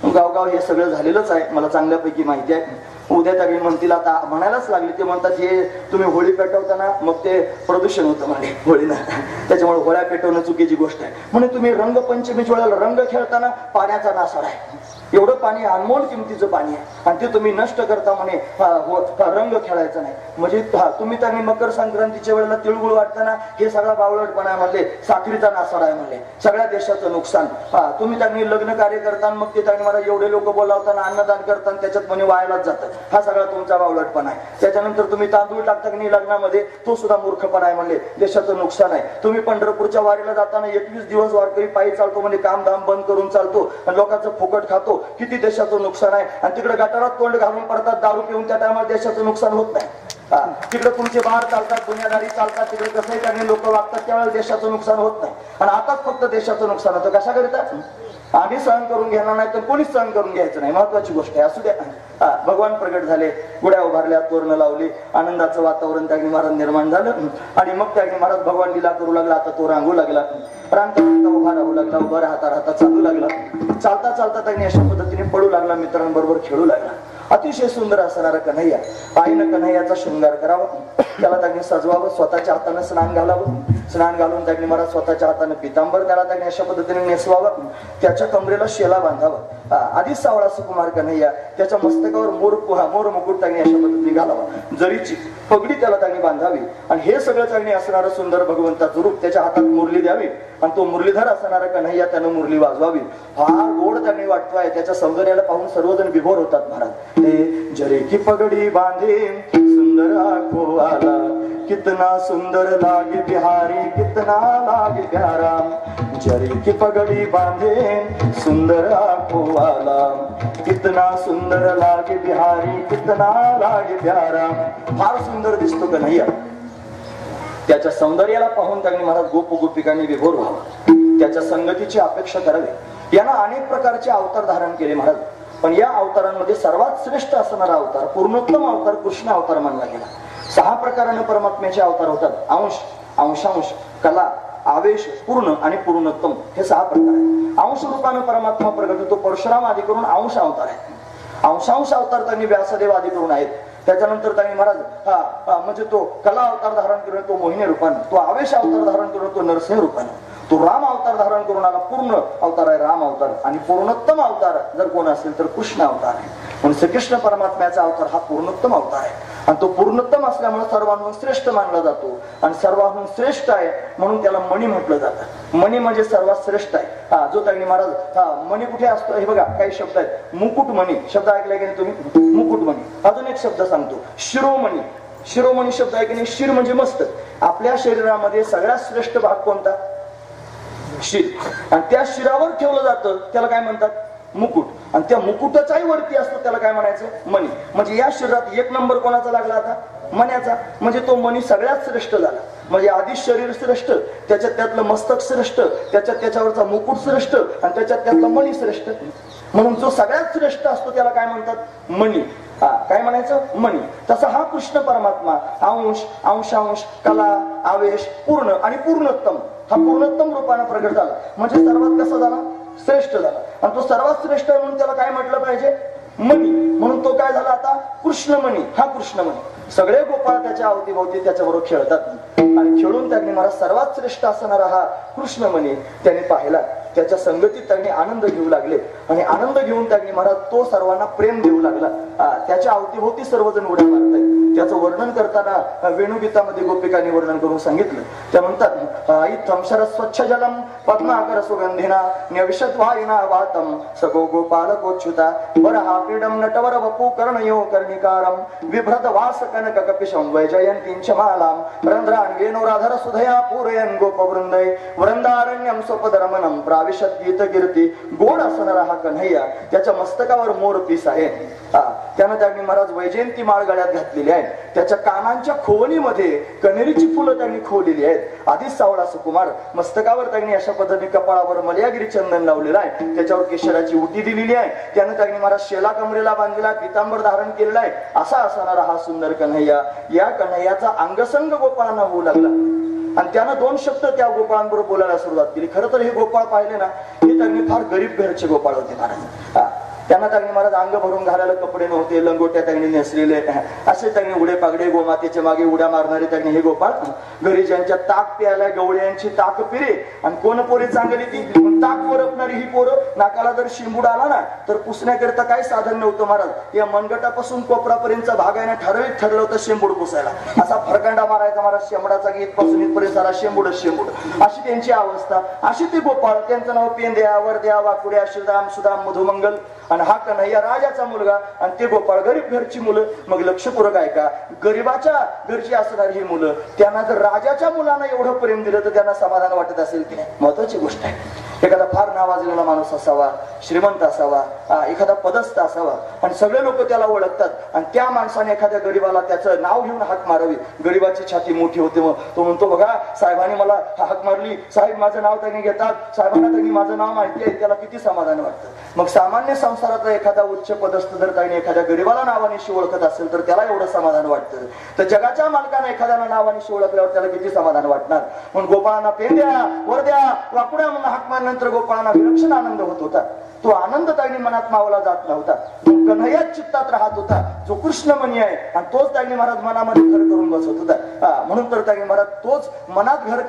गावगाव हे सगळं झालेलंच आहे, मला चांगल्यापैकी माहिती आहे. उद्या तरी म्हणतील, आता म्हणायलाच लागले, ते म्हणतात हे तुम्ही होळी पेटवताना मग ते प्रदूषण होतं म्हणे होळीनं, त्याच्यामुळे होळ्या पेटवणं चुकीची गोष्ट आहे म्हणे. तुम्ही रंगपंचमीच्या वेळेला रंग खेळताना पाण्याचा नासाड आहे. एवढं पाणी अनमोल किमतीचं पाणी आहे आणि ते तुम्ही नष्ट करता म्हणे. रंग खेळायचा नाही म्हणजे तुम्ही त्यांनी मकर संक्रांतीच्या वेळेला तिळगुळ वाटताना हे सगळा बावळटपणा म्हणले, साखरीचा नासाड आहे म्हणले, सगळ्या देशाचं नुकसान. तुम्ही त्यांनी लग्न कार्य करताना मग ते त्यांनी मला एवढे लोक बोलावताना अन्नदान करताना त्याच्यात म्हणे वायालाच जातं. हा सगळा तुमचा बावळटपणा आहे. त्याच्यानंतर तुम्ही तांदूळ टाकता की नाही लग्नामध्ये, तो सुद्धा मूर्खपणा आहे म्हणले, देशाचं नुकसान आहे. तुम्ही पंढरपूरच्या वारीला जाताना 21 दिवस वारकरी पायी चालतो म्हणजे काम धाम बंद करून चालतो आणि लोकांचं फुकट खातो, किती देशाचं नुकसान आहे. आणि तिकडे गटारात तोंड घालून पडतात दारू पिऊन, त्या टायमाला देशाचं नुकसान होत नाही. तिकडे तुमचे बाहेर चालतात, दुनियादारी चालतात, तिकडे कसंही त्यांनी लोक वागतात, त्यावेळेस देशाचं नुकसान होत नाही. आणि आताच फक्त देशाचं नुकसान होतं. कशा करिता? आम्ही सहन करून घेणार नाही तर कोणीच सहन करून घ्यायचं नाही. महत्वाची गोष्ट आहे. असू द्या. भगवान प्रगट झाले, गुड्या उभारल्या, तोरणं लावली, आनंदाचं वातावरण त्यागणी महाराज निर्माण झालं. आणि मग त्यागणी महाराज भगवान लीला करू लागला. आता तो रांगू लागला, रांगता रांगता उभा राहू लागला, उभा राहता राहता चालू लागला, चालता चालता त्याने अशा पद्धतीने पडू लागला, मित्रांबरोबर खेळू लागला. अतिशय सुंदर असणारा कन्हैया. आईनं कन्हैयाचा शृंगार करावा, त्याला त्यांनी सजवावं, स्वतःच्या हाताने स्नान घालावं, स्नान घालून त्यांनी मला स्वतःच्या हाताने पितांबर त्याला त्यांनी अशा पद्धतीने नेसवावं, त्याच्या कमरेला शेला बांधावा. आधीच सावळा सुकुमार कन्हैया, त्याच्या मस्तकावर मोर मुकुट त्यांनी अशा पद्धतीने घालावा, जरीची पगडी त्याला त्यांनी बांधावी. आणि हे सगळं त्यांनी असणारं सुंदर भगवंताचं रूप, त्याच्या हातात मुरली द्यावी आणि तो मुरलीधर असणारा कन्हैया त्यानं मुरली वाजवावी. फार गोड त्यांनी वाटतोय. त्याच्या सौंदर्याला पाहून सर्वजण विभोर होतात महाराज. हे जरे की पगडी बांधे सुंदर आखो आला, कितना सुंदर लागे बिहारी, कितना लागे प्यारा. जरे की पगड़ी बांधे सुंदर आंखों वाला, कितना सुंदर लागे बिहारी, कितना लागे प्यारा. फार सुंदर दिसतो कन्हैया. त्याच्या सौंदर्याला पाहून त्यांनी महाराज गोप गोपिकांनी विभोर व्हावं, त्याच्या संगतीची अपेक्षा करावी. यांना अनेक प्रकारचे अवतार धारण केले महाराज. पण या अवतारांमध्ये सर्वात श्रेष्ठ असणारा अवतार, पूर्णोत्तम अवतार कृष्ण अवतार मानला गेला. 6 प्रकाराने परमात्म्याचे अवतार होतात. अंश, अंशांश, कला, आवेश, पूर्ण आणि पूर्णोत्तम, हे 6 प्रकार आहेत. अंश रूपाने परमात्मा प्रगट होतो. परशुराम आदी करून अंश अवतार आहेत. अंशांश अवतार त्यांनी व्यासदेव आदी करून आहेत. त्याच्यानंतर त्यांनी महाराज म्हणजे तो कला अवतार धारण करून तो मोहिनी रूपाने, तो आवेश अवतार धारण करून तो नरसिंह रूपाने, तो राम अवतार धारण करून आला. पूर्ण अवतार आहे राम अवतार. आणि पूर्णोत्तम अवतार जर कोण असेल तर कृष्ण अवतार आहे. म्हणून श्रीकृष्ण परमात्म्याचा अवतार हा पूर्णोत्तम अवतार आहे. आणि तो पूर्णोत्तम असल्यामुळे सर्वांहून श्रेष्ठ मानला जातो. आणि सर्वांहून श्रेष्ठ आहे म्हणून त्याला मणी म्हटलं जातं. मणी म्हणजे सर्वात श्रेष्ठ आहे. जो त्यांनी महाराज मणी कुठे असतो हे बघा, काही शब्द आहेत. मुकुटमणी शब्द ऐकलाय की नाही तुम्ही? मुकुटमणी. अजून एक शब्द सांगतो, शिरोमणी. शिरोमणी शब्द आहे की नाही? शिर म्हणजे मस्तक. आपल्या शरीरामध्ये सगळ्यात श्रेष्ठ भाग कोणता? शिर. आणि त्या शिरावर ठेवलं जातं त्याला काय म्हणतात? मुकुट. आणि त्या मुकुटाच्याही वरती असतो त्याला काय म्हणायचं? मणी. म्हणजे या शरीरात 1 नंबर कोणाचा लागला आता? मण्याचा. म्हणजे तो मणी सगळ्यात श्रेष्ठ झाला. म्हणजे आधी शरीर श्रेष्ठ, त्याच्यात त्यातलं मस्तक श्रेष्ठ, त्याच्यावरचा मुकुट श्रेष्ठ, आणि त्यातला मणी श्रेष्ठ. म्हणून जो सगळ्यात श्रेष्ठ असतो त्याला काय म्हणतात? मणी. काय म्हणायचं? मणी. तसा हा कृष्ण परमात्मा अंश, अंशांश, कला, आवेश, पूर्ण आणि पूर्णोत्तम, हा पूर्णोत्तम रूपाने प्रगट झाला. म्हणजे सर्वात कसा झाला? श्रेष्ठ झाला. आणि तो सर्वात श्रेष्ठ म्हणून त्याला काय म्हटलं पाहिजे? मणी. म्हणून तो काय झाला आता? कृष्णमणी. हा कृष्णमणी. सगळे गोपाळ त्याच्या अवतीभोवती त्याच्याबरोबर खेळतात आणि खेळून त्यांनी मला सर्वात श्रेष्ठ असणारा हा कृष्णमणी त्यांनी पाहिला. त्याच्या संगतीत त्यांनी आनंद घेऊ लागले आणि आनंद घेऊन त्यांनी महाराज तो सर्वांना प्रेम देऊ लागला. त्याच्या अवतीभोवती सर्वजण उड्या मारतायत. त्याचं वर्णन करताना वेणुगीतामध्ये गोपिकांनी वर्णन करून सांगितलं. त्या म्हणतात, इत्थं शरस्वच्छ जलम पद्माकर सुगंधिना न्यविशद्वायुना वातम सगो गोपालकोच्युता वरहा पीडम नटवर वपु कर्णयो कर्णिकारम विभ्रत वास कनक कपिशं वैजयंतींच मालाम रंध्रान वेणुराधर सुधया पूरयन गोपवृंदय वृंदारण्यम स्वपदरमनम प्राविशत गीत कीर्ती. गोड असणारा हा कन्हैया, त्याच्या मस्तकावर मोर पीस आहे. त्यानं त्यांनी महाराज वैजयंती माळ गळ्यात घातलेली आहे. त्याच्या कानांच्या खोवणीमध्ये कनेरीची फुलं त्यांनी खोवलेली आहेत. आधीच सावळा सुकुमार. मस्तकावर त्यांनी अशा पद्धतीने कपाळावर मलयागिरी चंदन लावलेला आहे. त्याच्यावर केशराची उटी दिलेली आहे. त्यानं त्यांनी महाराज शेला कमरेला बांधलेला, पितांबर धारण केलेला आहे. असा असणारा हा सुंदर कन्हैया. या कन्हैयाचा अंगसंग गोपाळांना होऊ लागला आणि त्यानं 2 शब्द त्या गोपाळांबरोबर बोलायला सुरुवात केली. खरं तर हे गोपाळ पाहिले ना, हे त्यांनी फार गरीब घरचे गोपाळ होते महाराज. त्यांना त्यांनी महाराज अंग भरून घालायला कपडे नव्हते, लंगोट्या त्यांनी नेसलेले, असे त्यांनी उडे पागडे गोमातेच्या मागे उड्या मारणारे त्यांनी हे गोपाळ. घरी ज्यांच्या ताक प्यायला गवळ्यांची ताक पिरे आणि कोण पोरे चांगली ती ताक वरपणारी ही पोरं. नाकाला जर शिंबूड आला ना तर पुसण्याकरिता काही साधन नव्हतं महाराज. या मनगटापासून कोपरापर्यंतचा भाग आहे ना, ठरवित ठरलं होतं शेंबूड पुसायला. असा फरकांडा मारायचा महाराज. शेंबडाचा गीत पासून इथपर्यंत सारा शेंबूड शेंबूड, अशी त्यांची अवस्था. अशी ती गोपाळ. त्यांचं नाव पेंद्या, वरद्या, वाकुड्या, श्रीराम, सुदाम, मधुमंगल. आणि हा कन्हैया राजाचा मुलगा आणि ते गोपाळ गरीब घरची मुलं. मग लक्षपूर्वक ऐका, गरीबाच्या घरची असणारी ही मुलं, त्यांना जर राजाच्या मुलांना एवढं प्रेम दिलं तर त्यांना समाधान वाटत असेल की नाही? महत्वाची गोष्ट आहे. एखादा फार नावाजलेला माणूस असावा, श्रीमंत असावा, एखादा पदस्थ असावा आणि सगळे लोक त्याला ओळखतात आणि त्या माणसाने एखाद्या गरीबाला त्याचं नाव घेऊन हाक मारावी. गरीबाची छाती मोठी होते, मग तो म्हणतो बघा साहेबांनी मला हाक मारली, साहेब माझं नाव त्यांनी घेतात, साहेबांना त्यांनी माझं नाव माहिती आहे, त्याला किती समाधान वाटतं. मग सामान्य संसारातला एखादा उच्च पदस्थ जर त्याने एखाद्या गरीबाला नावानिशी ओळखत असेल तर त्याला एवढं समाधान वाटतं, तर जगाच्या मालकाने एखाद्याला नावानिशी ओळखल्यावर त्याला किती समाधान वाटणार. म्हणून गोपाळांना पेंद्या वरद्या वाकुड्या म्हणून हाक मारल्यानंतर गोपाळांना विलक्षण आनंद होत होता. तो आनंद त्यांनी मनात मावला जात नव्हता, तो कन्हैयाच चित्तात राहत होता, जो कृष्णमणी आहे आणि तोच त्यांनी महाराज मनामध्ये घर करून बसत होता. म्हणून तर त्यांनी महाराज तोच मनात घर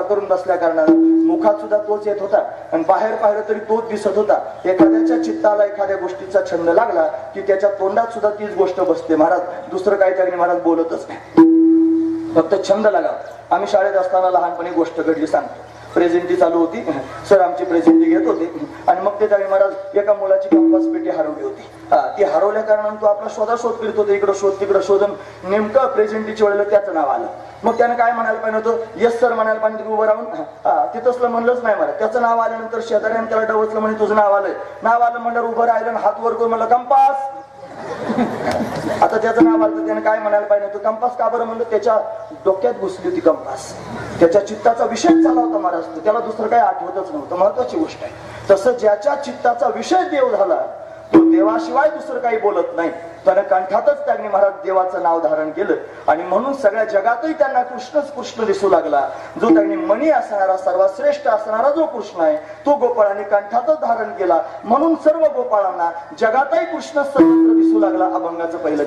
करून बसल्या कारणानं मुखात सुद्धा तोच येत होता आणि बाहेर पाहिलं तरी तोच दिसत होता. एखाद्याच्या चित्ताला एखाद्या गोष्टीचा छंद लागला की त्याच्या तोंडात सुद्धा तीच गोष्ट बसते महाराज, दुसरं काही त्यांनी महाराज बोलतच नाही, फक्त छंद लागा. आम्ही शाळेत असताना लहानपणी गोष्ट घडली सांगतो. प्रेझेंटी चालू होती, सर आमची प्रेझेंटी घेत होते आणि मग ते त्यावेळी महाराज एका मुलाची कंपास पेटी हरवली होती. ती हरवल्या कारणानं तो आपला शोध करीत होता, इकडं शोध तिकडं शोधून नेमकं प्रेझेंटीच्या वेळेला त्याचं नाव आलं. मग त्यानं काय म्हणायला पाहिजे होतं, यस सर म्हणायला पाहिजे, उभं राहून तिथंच म्हणलंच नाही मला. त्याचं नाव आल्यानंतर शेजाऱ्याने त्याला डवचलं, म्हणे तुझं नाव आलंय. नाव आलं म्हणल्यावर उभं राहिलं, हात वर करून म्हणलं कंपास. आता त्याचं नाव आलं, त्याने काय म्हणायला पाहिजे होतं, कंपास का बरं म्हणलं, त्याच्या डोक्यात घुसली होती कंपास, त्याच्या चित्ताचा विषय झाला होता महाराज, त्याला दुसरं काही आठवतच नव्हतं. महत्वाची गोष्ट आहे. तसं ज्याच्या चित्ताचा विषय देव झाला तो देवाशिवाय दुसरं काही बोलत नाही. त्याने कंठातच त्यांनी महाराज देवाचं नाव धारण केलं आणि म्हणून सगळ्या जगातही त्यांना कृष्णच कृष्ण दिसू लागला. जो त्यांनी मणी असणारा सर्वात श्रेष्ठ असणारा जो कृष्ण आहे तो गोपाळांनी कंठातच धारण केला. म्हणून सर्व गोपाळांना जगातही कृष्ण सर्वत्र दिसू लागला. अभंगाचं पहिलं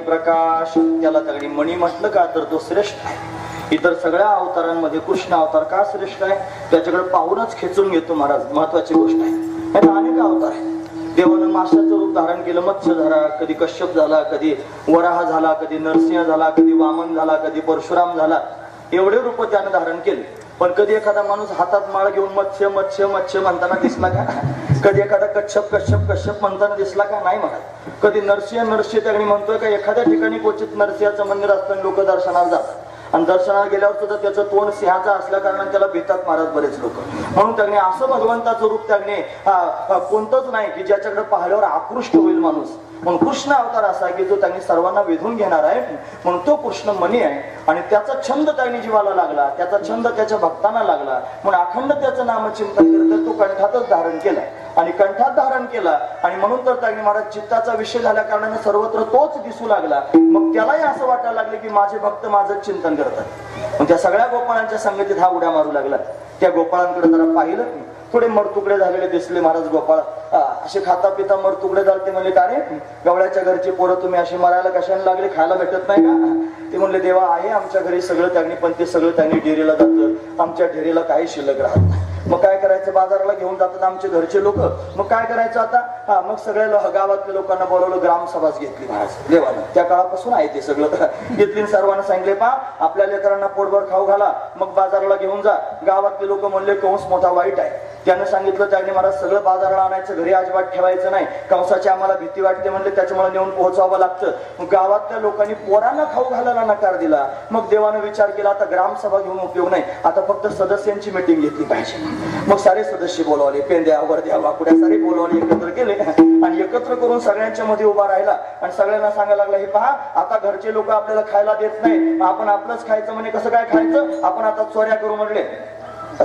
प्रकाश. त्याला तगडी मणी म्हटलं का तर तो श्रेष्ठ आहे. इतर सगळ्या अवतारांमध्ये कृष्ण अवतार का श्रेष्ठ आहे त्याच्याकडे पाहूनच खेचून घेतो महाराज. महत्वाची गोष्ट आहे. अनेक अवतार आहे. देवानं माशाचं रूप धारण केलं, मत्स्य झाला, कधी कश्यप झाला, कधी वराह झाला, कधी नरसिंह झाला, कधी वामन झाला, कधी परशुराम झाला. एवढे रूप त्यानं धारण केले. पण कधी एखादा माणूस हातात माळ घेऊन मत्स्य मत्स्य मत्स्य म्हणताना दिसला का? कधी एखादा कश्यप कश्यप कश्यप म्हणताना दिसला का? नाही म्हणत. कधी नरसिंह नरसिंह त्याने म्हणतोय का? एखाद्या ठिकाणी क्वचित नरसिंहाचं मंदिर असताना लोक दर्शनाला जातात आणि दर्शनाला गेल्यावर सुद्धा त्याचं तोंड सिंहाचं असल्या कारणाने त्याला भेटतात महाराज बरेच लोक. म्हणून त्यांनी असं भगवंताचं रूप त्यांनी कोणतंच नाही की ज्याच्याकडे पाहिल्यावर आकृष्ट होईल माणूस. म्हणून कृष्ण अवतार असा की जो त्यांनी सर्वांना वेधून घेणार आहे. म्हणून तो कृष्ण मणी आहे आणि त्याचा छंद त्यांनी जीवाला लागला, त्याचा छंद त्याच्या भक्तांना लागला. म्हणून अखंड त्याचं नामचिंतन करत तो कंठातच धारण केला आणि कंठात धारण केला आणि म्हणून तर त्यांनी महाराज चित्ताचा विषय झाल्या कारणाने सर्वत्र तोच दिसू लागला. मग त्यालाही असं वाटायला लागले की माझे भक्त माझं चिंतन करतात. मग त्या सगळ्या गोपाळांच्या संगतीत हा उड्या मारू लागला. त्या गोपाळांकडे जरा पाहिलं, थोडे मडतुकडे झालेले दिसले महाराज गोपाळ. असे खाता पिता मर तुकडे झाले. ते म्हणले का रे गवळ्याच्या घरची पोरं तुम्ही अशी मरायला कशाने लागले, खायला भेटत नाही का? ते म्हणले देवा आहे आमच्या घरी सगळं त्यांनी, पण ते सगळं त्यांनी डेअरीला जातं, आमच्या डेअरीला काही शिल्लक राहत नाही. मग काय करायचं, बाजाराला घेऊन जातात आमचे घरचे लोक. मग काय करायचं आता, मग सगळ्या गावातल्या लोकांना बोलवलं, ग्रामसभाच घेतली महाराज देवानं. त्या काळापासून आहे ते सगळं घेतली. सर्वांना सांगितले पा आपल्या लेकरांना पोटभर खाऊ घाला, मग बाजाराला घेऊन जा. गावातले लोक म्हणले कंस मोठा वाईट आहे. त्यानं सांगितलं त्याने महाराज सगळं बाजाराला आणायचं, घरी अजिबात ठेवायचं नाही, कंसाची आम्हाला भीती वाटते म्हणले, त्याच्यामुळे नेऊन पोहोचवावं लागतं. मग गावातल्या लोकांनी पोरांना खाऊ घालायला नकार दिला. मग देवानं विचार केला आता ग्रामसभा घेऊन उपयोग नाही, आता फक्त सदस्यांची मिटिंग घेतली पाहिजे. मग सारे सदस्य बोलवले, पेंद्या वर्द्या वाकुड्या सारे बोलवले, एकत्र केले आणि एकत्र करून सगळ्यांच्या मध्ये उभा राहिला आणि सगळ्यांना सांगायला लागला हे पहा आता घरचे लोक आपल्याला खायला देत नाही, आपण आपलंच खायचं. म्हणे कसं काय खायचं, आपण आता चोऱ्या करू म्हणले.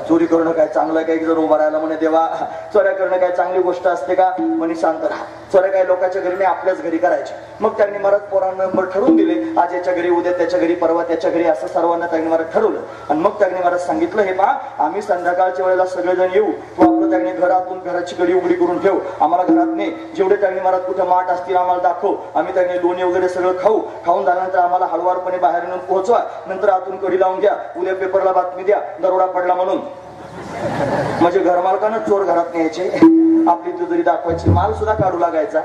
चोरी करणं काय चांगलं, काही जर उभा राहिला म्हणे देवा चोऱ्या करणं काय चांगली गोष्ट असते का? म्हणे शांत राहा, चोऱ्या काय लोकांच्या घरी नाही आपल्याच घरी करायच्या. मग त्यांनी महाराज पोरांना नंबर ठरवून दिले, आज याच्या घरी, उद्या त्याच्या घरी, परवा त्याच्या घरी, असं सर्वांना त्यांनी महाराज ठरवलं. आणि मग त्यांनी महाराज सांगितलं हे पहा आम्ही संध्याकाळच्या वेळेला सगळेजण येऊ, तू आपलं त्यांनी घरातून घराची कडी उघडी करून ठेव, आम्हाला घरात नाही जेवढे त्यांनी महाराज कुठे माठ असतील आम्हाला दाखव, आम्ही त्यांनी लोणी वगैरे सगळं खाऊ, खाऊन झाल्यानंतर आम्हाला हळवारपणे बाहेर नेऊन पोहोचवा, नंतर आतून कडी लावून द्या, उद्या पेपरला बातमी द्या दरोडा पडला म्हणून. म्हणजे घरमालकानं चोर घरात न्यायचे, आपली तिजोरी दाखवायची, माल सुद्धा काढू लागायचा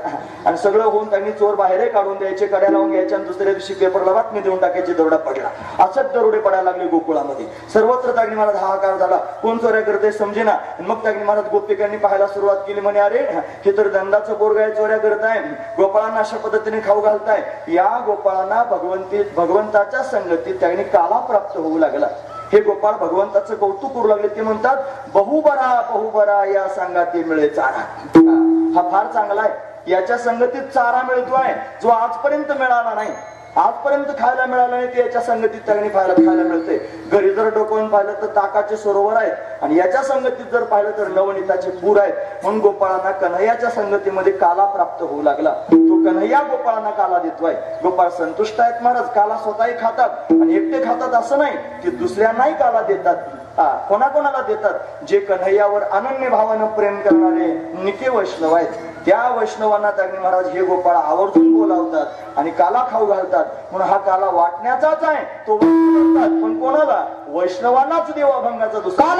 आणि सगळं होऊन त्यांनी चोर बाहेरही काढून द्यायचे, कड्या लावून घ्यायचे आणि दुसऱ्या दिवशी पेपरला बातमी देऊन टाकायची दरोडा पडला. असंच दरोडे पडायला लागले गोकुळामध्ये. सर्वत्र त्यांनी मला हाहाकार झाला, कोण चोऱ्या करते समजेना. मग त्यांनी मला गोपिकांनी पाहायला सुरुवात केली, म्हणे अरे हे तर धंदाचं पोरग आहे, चोऱ्या करत आहे, गोपाळांना अशा पद्धतीने खाऊ घालताय. या गोपाळांना भगवंताच्या संगतीत त्यांनी काला प्राप्त होऊ लागला. हे गोपाळ भगवंताचं कौतुक करू लागले. ते म्हणतात बहुबरा या संगाती मिळे चारा. हा फार चांगला आहे, याच्या संगतीत चारा मिळतोय जो आजपर्यंत मिळाला नाही, आजपर्यंत खायला मिळालं नाही ते याच्या संगतीत त्यांनी खायला मिळते. घरी जर डोकवून पाहिलं तर ताकाचे सरोवर आहेत आणि याच्या संगतीत जर पाहिलं तर नवनीताचे पूर आहेत. म्हणून गोपाळांना कन्हैयाच्या संगतीमध्ये काला प्राप्त होऊ लागला. तो कन्हैया गोपाळांना काला देतोय. गोपाळ संतुष्ट आहेत महाराज, काला स्वतःही खातात आणि एकटे खातात असं नाही, ते दुसऱ्यांनाही काला देतात. कोणाकोणाला देतात, जे कन्हैयावर अनन्य भावानं प्रेम करणारे निके वैष्णव आहेत, त्या वैष्णवांना त्यांनी महाराज हे गोपाळ आवर्जून बोलावतात आणि काला खाऊ घालतात. म्हणून हा काला वाटण्याचाच आहे, तो करतात पण कोणाला, वैष्णवांनाच देवाभंगाचा दुसरा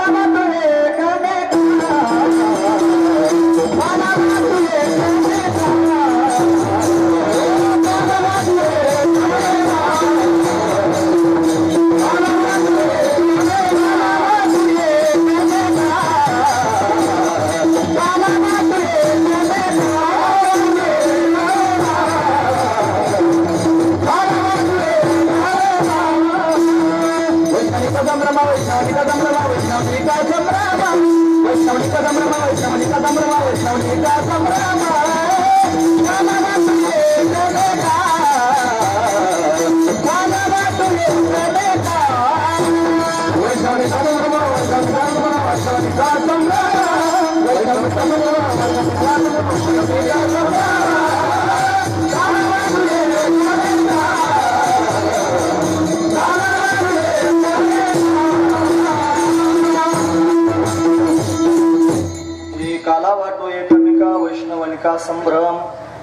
संभ्रम.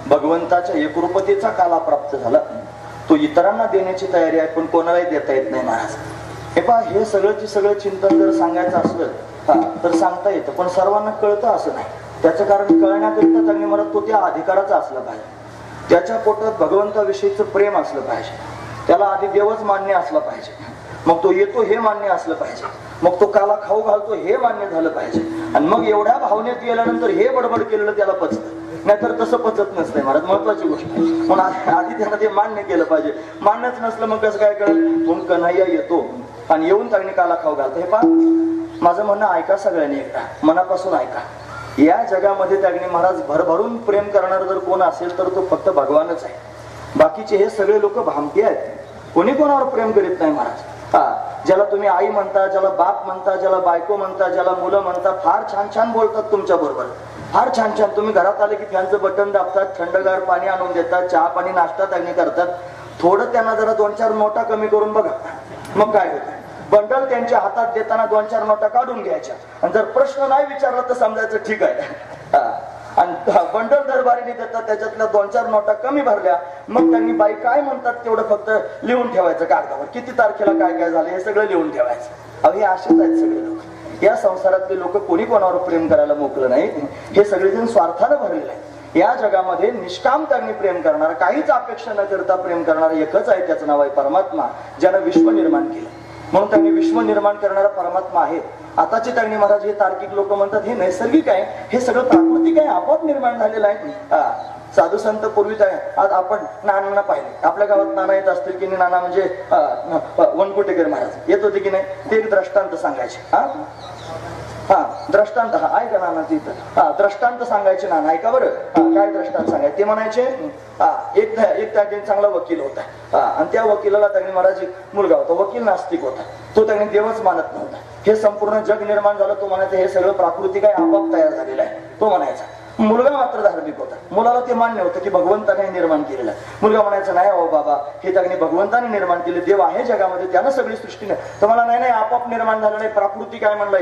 भगवंताच्या एकरूपतेचा काला प्राप्त झाला. तो इतरांना देण्याची तयारी आहे पण कोणालाही देता येत नाही महाराज. हे पहा, हे सगळं चिंतन जर सांगायचं असलं तर सांगता येतं, पण सर्वांना कळतं असं नाही. त्याचं कारण कळण्याकरिता त्यांनी म्हणत तो त्या अधिकाराचा असला पाहिजे, त्याच्या पोटात भगवंताविषयीचं प्रेम असलं पाहिजे, त्याला आधी देवच मान्य असला पाहिजे, मग तो येतो हे मान्य असलं पाहिजे, मग तो काला खाऊ घालतो हे मान्य झालं पाहिजे, आणि मग एवढ्या भावनेत गेल्यानंतर हे बडबड केलेलं त्याला पचतं. नाहीतर तसं पचत नसतंय महाराज, महत्वाची गोष्ट आहे. म्हणून आधी त्यांना ते मान्य केलं पाहिजे. मान्यच नसलं मग कसं काय कळेल. म्हणून कन्हैया येतो आणि येऊन त्यांनी काला खाऊ घालतो. हे पहा, माझं म्हणणं ऐका सगळ्यांनी, एकदा मनापासून ऐका. या जगामध्ये त्यांनी महाराज भरभरून प्रेम करणार जर कोण असेल तर तो फक्त भगवानच आहे. बाकीचे हे सगळे लोक भामटी आहेत, कोणी कोणावर प्रेम करीत नाही महाराज. ज्याला तुम्ही आई म्हणता, ज्याला बाप म्हणता, ज्याला बायको म्हणता, ज्याला मुलं म्हणता, फार छान छान बोलतात तुमच्या बरोबर, फार छान छान. तुम्ही घरात आले की फॅनचं बटन दाबतात, थंडगार पाणी आणून देतात, चहा पाणी नाश्ता त्यांनी करतात. थोडं त्यांना जरा 2-4 नोटा कमी करून बघा, मग काय होतं. बंडल त्यांच्या हातात देताना 2-4 नोटा काढून घ्यायच्या आणि जर प्रश्न नाही विचारला तर समजायचं ठीक आहे. आणि बंडल दरबारीने देतात, त्याच्यातल्या 2-4 नोटा कमी भरल्या, मग त्यांनी बाई काय म्हणतात तेवढं फक्त लिहून ठेवायचं कागदावर, किती तारखेला काय काय झालं हे सगळं लिहून ठेवायचं. अहो हे असेच आहेत सगळे लोक. या संसारातले लोक कोणी कोणावर प्रेम करायला मोकळं नाही, हे सगळेजण स्वार्थानं भरलेले आहेत. या जगामध्ये निष्काम त्यांनी प्रेम करणारा, काहीच अपेक्षा न करता प्रेम करणारा एकच आहे, त्याचं नाव आहे परमात्मा, ज्यानं विश्व निर्माण केलं. म्हणून त्यांनी विश्व निर्माण करणारा परमात्मा आहे. आताचे त्यांनी महाराज हे तार्किक लोक म्हणतात हे नैसर्गिक आहे, हे सगळं प्राकृतिक आहे, आपोआप निर्माण झालेलं आहे. साधू संत पूर्वीच आहे. आज आपण नानांना पाहिले, आपल्या गावात नाना येत असतील की नाना म्हणजे वनकुटेकर महाराज येत होते की नाही, ते एक दृष्टांत सांगायचे. दृष्टांत ऐका नाना तिथं दृष्टांत सांगायचे. नाना ऐका बरं, काय दृष्टांत सांगायचे ते म्हणायचे. एक त्या चांगला वकील होता, आणि त्या वकिलाला त्यांनी महाराज मुलगा होता. वकील नास्तिक होता, तो त्यांनी देवच मानत नव्हता. हे संपूर्ण जग निर्माण झालं, तो म्हणायचा हे सगळं प्राकृतिक आहे, आपोआप तयार झालेलं आहे, तो म्हणायचा. मुलगा मात्र धार्मिक होता, मुलाला ते मान्य होतं की भगवंताने निर्माण केलेलं आहे. मुलगा म्हणायचा नाही हो बाबा, हे त्यांनी भगवंताने निर्माण केले, देव आहे जगामध्ये, त्यानं सगळी सृष्टी नाही. तुम्हाला नाही आपोआप निर्माण झालं नाही, प्राकृतिक आहे म्हणलं,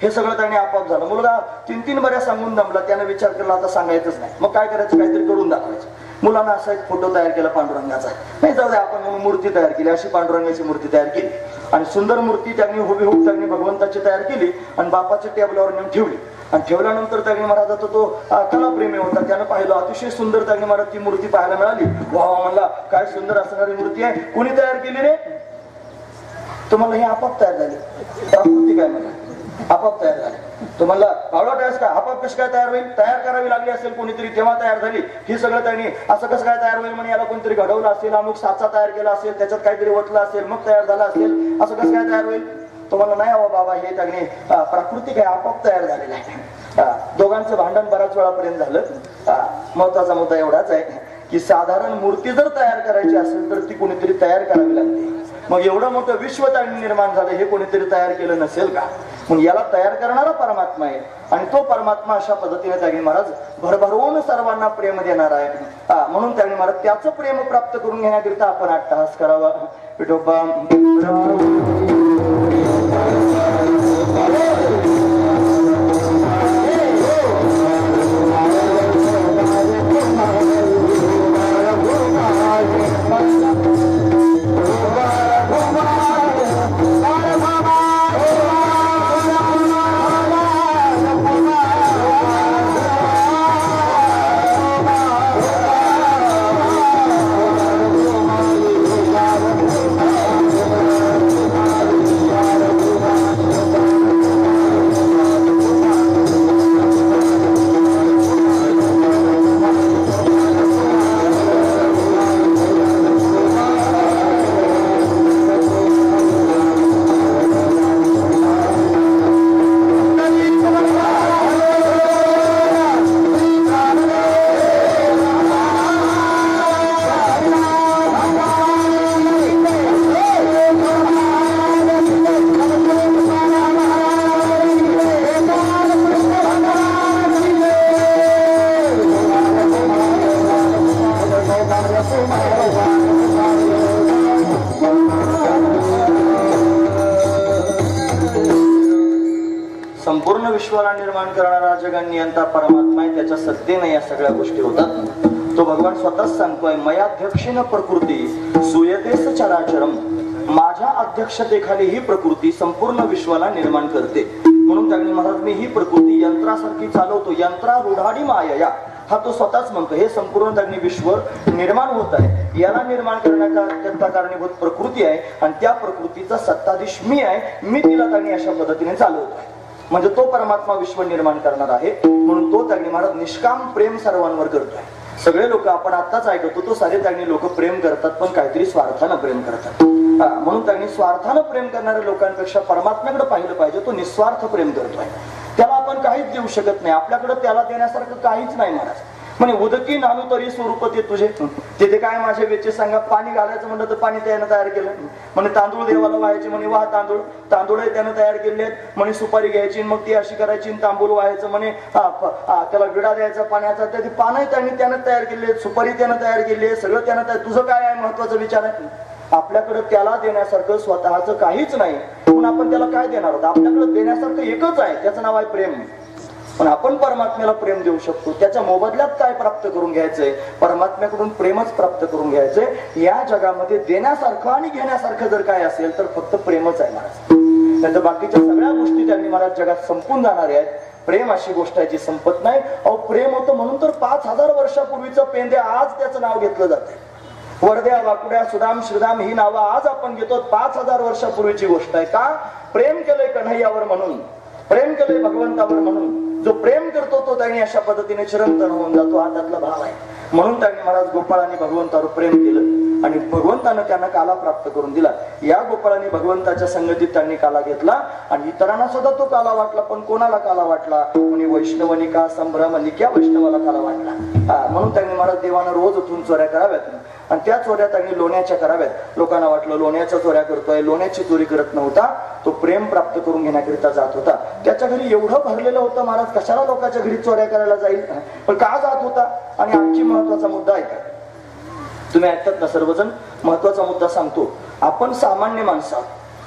हे सगळं त्यांनी आपोआप झालं. मुलगा 3 बऱ्या सांगून दमला, त्यानं विचार केला आता सांगायचंच नाही, मग काय करायचं, काहीतरी करून दाखवायचं. मुलांना असा एक फोटो तयार केला पांडुरंगाचा, नाही जाऊ दे आपण म्हणून मूर्ती तयार केली, अशी पांडुरंगाची मूर्ती तयार केली, आणि सुंदर मूर्ती त्यांनी हुबेहूब त्यांनी भगवंताची तयार केली आणि बापाच्या टेबलावर नेऊन ठेवली. आणि ठेवल्यानंतर त्यांनी महाराजाचा तो कलाप्रेमी होता, त्यानं पाहिलं अतिशय सुंदर त्यांनी महाराज ती मूर्ती पाहायला मिळाली. वा म्हणला काय सुंदर असणारी मूर्ती आहे, कोणी तयार केली रे? तुम्हाला हे आपाप तयार झाली, प्राकृतिक आहे मला, आपाप तयार झाली. तुम्हाला आवडत आहेस का, आपाप कसं काय तयार होईल, तयार करावी लागली असेल कोणीतरी तेव्हा तयार झाली. ही सगळं त्यांनी असं कसं काय तयार होईल म्हणे, याला कोणतरी घडवलं असेल, अमुक साचा तयार केला असेल, त्याच्यात काहीतरी ओतलं असेल, मग तयार झाला असेल, असं कसं काय तयार होईल. तुम्हाला नाही हवं बाबा, हे त्यांनी प्राकृतिक आहे, आपोआप तयार झालेलं आहे. दोघांचं भांडण बऱ्याच वेळापर्यंत झालं. महत्वाचा मुद्दा एवढाच आहे की साधारण मूर्ती जर तयार करायची असेल तर ती कोणीतरी तयार करावी लागते. मग एवढं मोठं विश्व त्यांनी निर्माण झालं, हे कोणीतरी तयार केलं नसेल का? मग याला तयार करणारा परमात्मा आहे, आणि तो परमात्मा अशा पद्धतीने त्यांनी महाराज भरभरून सर्वांना प्रेम देणार आहे. म्हणून त्यांनी महाराज त्याचं प्रेम प्राप्त करून घेण्याकरिता आपण अट्टहास करावा. विठोबा संपूर्ण विश्वाला निर्माण करणारा जगन्नियंता परमात्मा आहे, त्याच्या सत्तेने या सगळ्या गोष्टी होतात. तो भगवान स्वतःच सांगतोय, मयाध्यक्षेन प्रकृती सुयतेस चराचरम, माझ्या अध्यक्षतेखाली ही प्रकृती संपूर्ण विश्वाला निर्माण करते. म्हणून त्यांनी महाराज मी ही प्रकृती यंत्रासारखी चालवतो, यंत्रारूढाडी मायया, हा तो स्वतःच म्हणतो. हे संपूर्ण त्यांनी विश्व निर्माण होत आहे, याला निर्माण करण्याचा अत्यंत कारणीभूत प्रकृती आहे, आणि त्या प्रकृतीचा सत्ताधीश मी आहे. मी तिला त्यांनी अशा पद्धतीने चालवतोय. म्हणजे तो परमात्मा विश्व निर्माण करणार आहे. म्हणून तो त्यांनी महाराज निष्काम प्रेम सर्वांवर करतोय. सगळे लोक आपण आताच ऐकतो, तो सारे त्यांनी लोक प्रेम करतात, पण काहीतरी स्वार्थानं प्रेम करतात. म्हणून त्यांनी स्वार्थानं प्रेम करणाऱ्या लोकांपेक्षा परमात्म्याकडे पाहिलं पाहिजे. तो निस्वार्थ प्रेम करतोय, त्याला आपण काहीच देऊ शकत नाही, आपल्याकडे त्याला देण्यासारखं काहीच नाही महाराज. म्हणे उदकी नानू तरी स्वरूप ते तुझे, तिथे काय माझे वेचे सांगा. पाणी घालायचं म्हणलं तर पाणी त्यानं तयार केलं. म्हणे तांदूळ देवाला व्हायचे, म्हणे वाह तांदूळ त्यानं तयार केले. म्हणे सुपारी घ्यायची, मग ती अशी करायची, तांबूळ व्हायचं. म्हणे त्याला विडा द्यायचा पाण्याचा, ते पानं त्यानं तयार केले, सुपारी त्यानं तयार केली, सगळं त्यानं तयार. तुझं काय आहे महत्वाचा विचार आहे? आपल्याकडे त्याला देण्यासारखं स्वतःच काहीच नाही, म्हणून आपण त्याला काय देणार आहोत? आपल्याकडे देण्यासारखं एकच आहे, त्याचं नाव आहे प्रेम. पण आपण परमात्म्याला प्रेम देऊ शकतो. त्याच्या मोबदल्यात काय प्राप्त करून घ्यायचंय? परमात्म्याकडून प्रेमच प्राप्त करून घ्यायचंय. या जगामध्ये देण्यासारखं आणि घेण्यासारखं जर काय असेल तर फक्त प्रेमच आहे महाराज. नंतर बाकीच्या सगळ्या गोष्टी त्यांनी महाराज जगात संपून जाणाऱ्या आहेत. प्रेम अशी गोष्ट आहे जी संपत नाही. अहो प्रेम होतं म्हणून तर 5000 वर्षापूर्वीचं पेंद्या आज त्याचं नाव घेतलं जाते. वर्ध्या, वाकुड्या, सुदाम, श्रीदाम ही नावं आज आपण घेतो. 5000 वर्षापूर्वीची गोष्ट आहे. का? प्रेम केलंय कन्हैयावर म्हणून, प्रेम केलंय भगवंतावर म्हणून. जो प्रेम करतो तो त्यांनी अशा पद्धतीने चिरंतन होऊन जातो. हा त्यातला भाव आहे. म्हणून त्यांनी महाराज गोपाळांनी भगवंतावर प्रेम केलं आणि भगवंतानं त्यांना काला प्राप्त करून दिला. या गोपाळांनी भगवंताच्या संगतीत त्यांनी काला घेतला आणि इतरांना सुद्धा तो काला वाटला. पण कोणाला काला वाटला? कोणी वैष्णवनिका संभ्रमनिक्या वैष्णवाला काला वाटला. म्हणून त्यांनी महाराज देवानं रोज उठून चोऱ्या कराव्यात आणि त्या चोऱ्या त्यांनी लोण्याच्या कराव्यात. लोकांना वाटलं लोण्याच्या चोऱ्या करतोय. लोण्याची चोरी करत नव्हता. तो प्रेम प्राप्त करून घेण्याकरिता जात होता. त्याच्या घरी एवढं भरलेलं होतं महाराज, कशाला लोकांच्या घरी चोऱ्या करायला जाईल? पण का जात होता? आणि आणखी महत्वाचा मुद्दा आहे का? तुम्ही ऐकतात ना सर्वजण? महत्वाचा मुद्दा सांगतो. आपण सामान्य माणसं,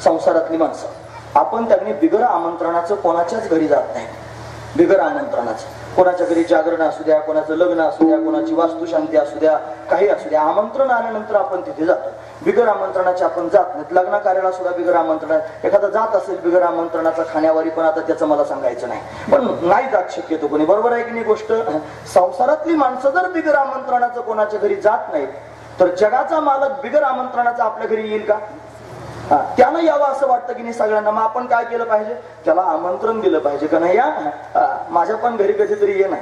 संसारातली माणसं, आपण त्यांनी बिगर आमंत्रणाचं कोणाच्याच घरी जात नाही. बिगर आमंत्रणाचं कोणाच्या घरी जागरण असू द्या, कोणाचं लग्न असू द्या, कोणाची वास्तुशांती असू द्या, काही असू द्या, आमंत्रण आल्यानंतर आपण तिथे जातो. बिगर आमंत्रणाचे आपण जात नाही. लग्न कार्याला सुद्धा बिगर आमंत्रण. एखादा जात असेल बिगर आमंत्रणाचा खाण्यावारी, पण आता त्याचं मला सांगायचं नाही, पण नाही जात शक्यतो कोणी. बरोबर आहे की नाही गोष्ट? संसारातली माणसं जर बिगर आमंत्रणाचं कोणाच्या घरी जात नाहीत तर जगाचा मालक बिगर आमंत्रणाचा आपल्या घरी येईल का? त्यानं यावं असं वाटतं की नाही सगळ्यांना. मग आपण काय केलं पाहिजे? त्याला आमंत्रण दिलं पाहिजे. का नाही, या माझ्या पण घरी कधीतरी ये ना,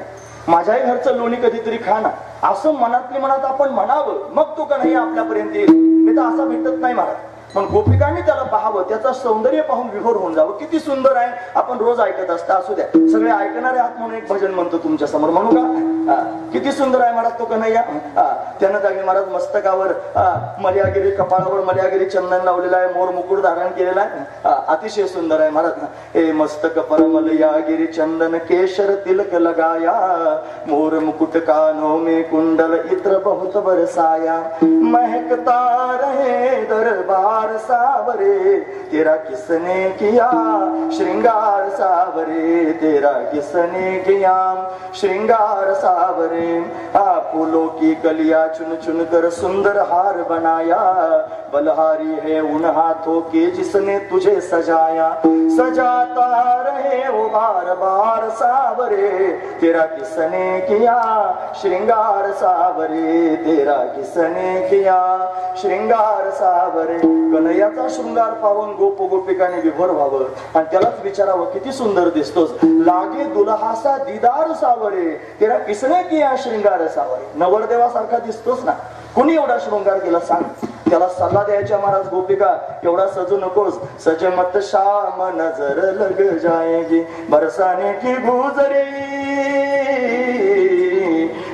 माझ्याही घरचं लोणी कधीतरी खा ना, असं मनातली मनात आपण म्हणावं. मग तो कन्हैया आपल्यापर्यंत येईल. मी तर असा भेटत नाही महाराज. पण गोपिकांनी त्याला पाहावं, त्याचं सौंदर्य पाहून विभोर होऊन जावं. किती सुंदर आहे. आपण रोज ऐकत असता. असू द्या, सगळे ऐकणारे आहात म्हणून एक भजन म्हणतो तुमच्या समोर. म्हणू का? किती सुंदर आहे महाराज तो कन्हैया. त्यानं त्यांनी महाराज मस्तकावर मर्यागिरी, कपाळावर मर्यागिरी चंदन लावलेला आहे. मोर मुकुट धारण केलेला आहे. अतिशय सुंदर आहे महाराज. हे मस्तक पर मलयागिरी चंदन केशर तिलक लगाया, मोर मुकुट कानों में कुंडल इत्र बहुत बरसाया, महकता रहे दरबार सावरे, तेरा किसने किया श्रृंगार सावरे, तेरा किसने किया श्रृंगार सावरे, फूलों की कलियां चुन चुन कर सुंदर हार बनाया, बलहारी है उन हाथों के जिसने तुझे सजाया, सजाता रहे वो बार बार सावरे, तेरा किसने किया श्रृंगार सावरे, तेरा किसने किया श्रृंगार सावरे. कन्हैयाचा शृंगार पाहून गोप गोपिकाने विभोर व्हावं आणि त्यालाच विचारावं, किती सुंदर दिसतोस, लागे दुल्हासा दीदार सावरे, तेरा किसने किया श्रृंगार सावरे. नवरदेवासारखा दिसतोस ना. कोणी एवढा शृंगार केला सांग? त्याला सल्ला द्यायच्या महाराज गोपिका, एवढा सजू नकोस. सज मत शाम नजर लग जाएगी, बरसाने की गुजरी,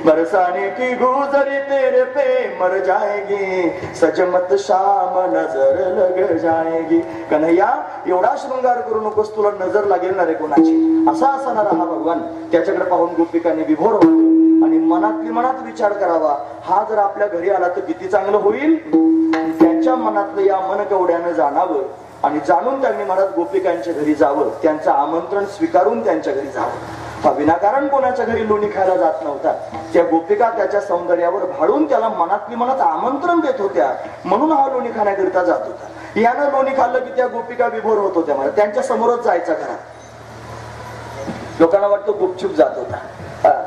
बरसाने की गुजरी तेरे पे मर जाएगी, सज मत शाम नजर लग जाएगी. कन्हैया एवढा शृंगार करू नकोस, तुला नजर लागेल ना रे कोणाची. असा असणारा हा भगवान. त्याच्याकडे पाहून गोपिकांनी विभोर व्हावं आणि मनातली मनात विचार करावा, हा जर आपल्या घरी आला तर किती चांगलं होईल. त्यांच्या मनातलं या मनकवड्यानं जाणावं आणि जाणून त्यांनी महाराज गोपिकांच्या घरी जावं, त्यांचं आमंत्रण स्वीकारून त्यांच्या घरी जावं. हा विनाकारण कोणाच्या घरी लोणी खायला जात नव्हता. त्या गोपिका त्याच्या सौंदर्यावर भाळून त्याला मनातली मनात आमंत्रण देत होत्या, म्हणून हा लोणी खाण्याकरिता जात होता. यानं लोणी खाल्लं की त्या गोपिका विभोर होत होत्या. मला त्यांच्या समोरच जायचा घरात. लोकांना वाटतं गुपचूप जात होता.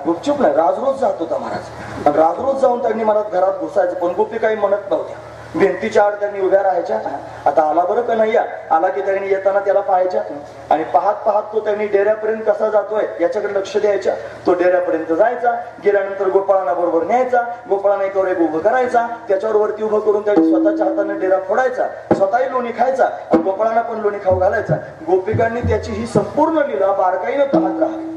गुपचूप नाही, राजरोज जात होता महाराज. राजरोज जाऊन त्यांनी महाराज घरात घुसायचं, पण गोपी काही म्हणत नव्हत्या. भिंतीच्या आड त्यांनी उभ्या राहायच्या. आता आला बरं कन्हैया, आला की त्यांनी येताना त्याला पाहायच्या आणि पाहत पाहत तो त्यांनी डेऱ्यापर्यंत कसा जातोय याच्याकडे लक्ष द्यायच्या. तो डेऱ्यापर्यंत जायचा, गेल्यानंतर गोपाळांना बरोबर न्यायचा, गोपाळांना एकावर एक उभं करायचा, त्याच्यावर वरती उभं करून त्यांनी स्वतःच्या हाताने डेरा फोडायचा, स्वतःही लोणी खायचा आणि गोपाळांना पण लोणी खाऊ घालायचा. गोपिकांनी त्याची ही संपूर्ण लीला बारकाईनं पाहत राहावी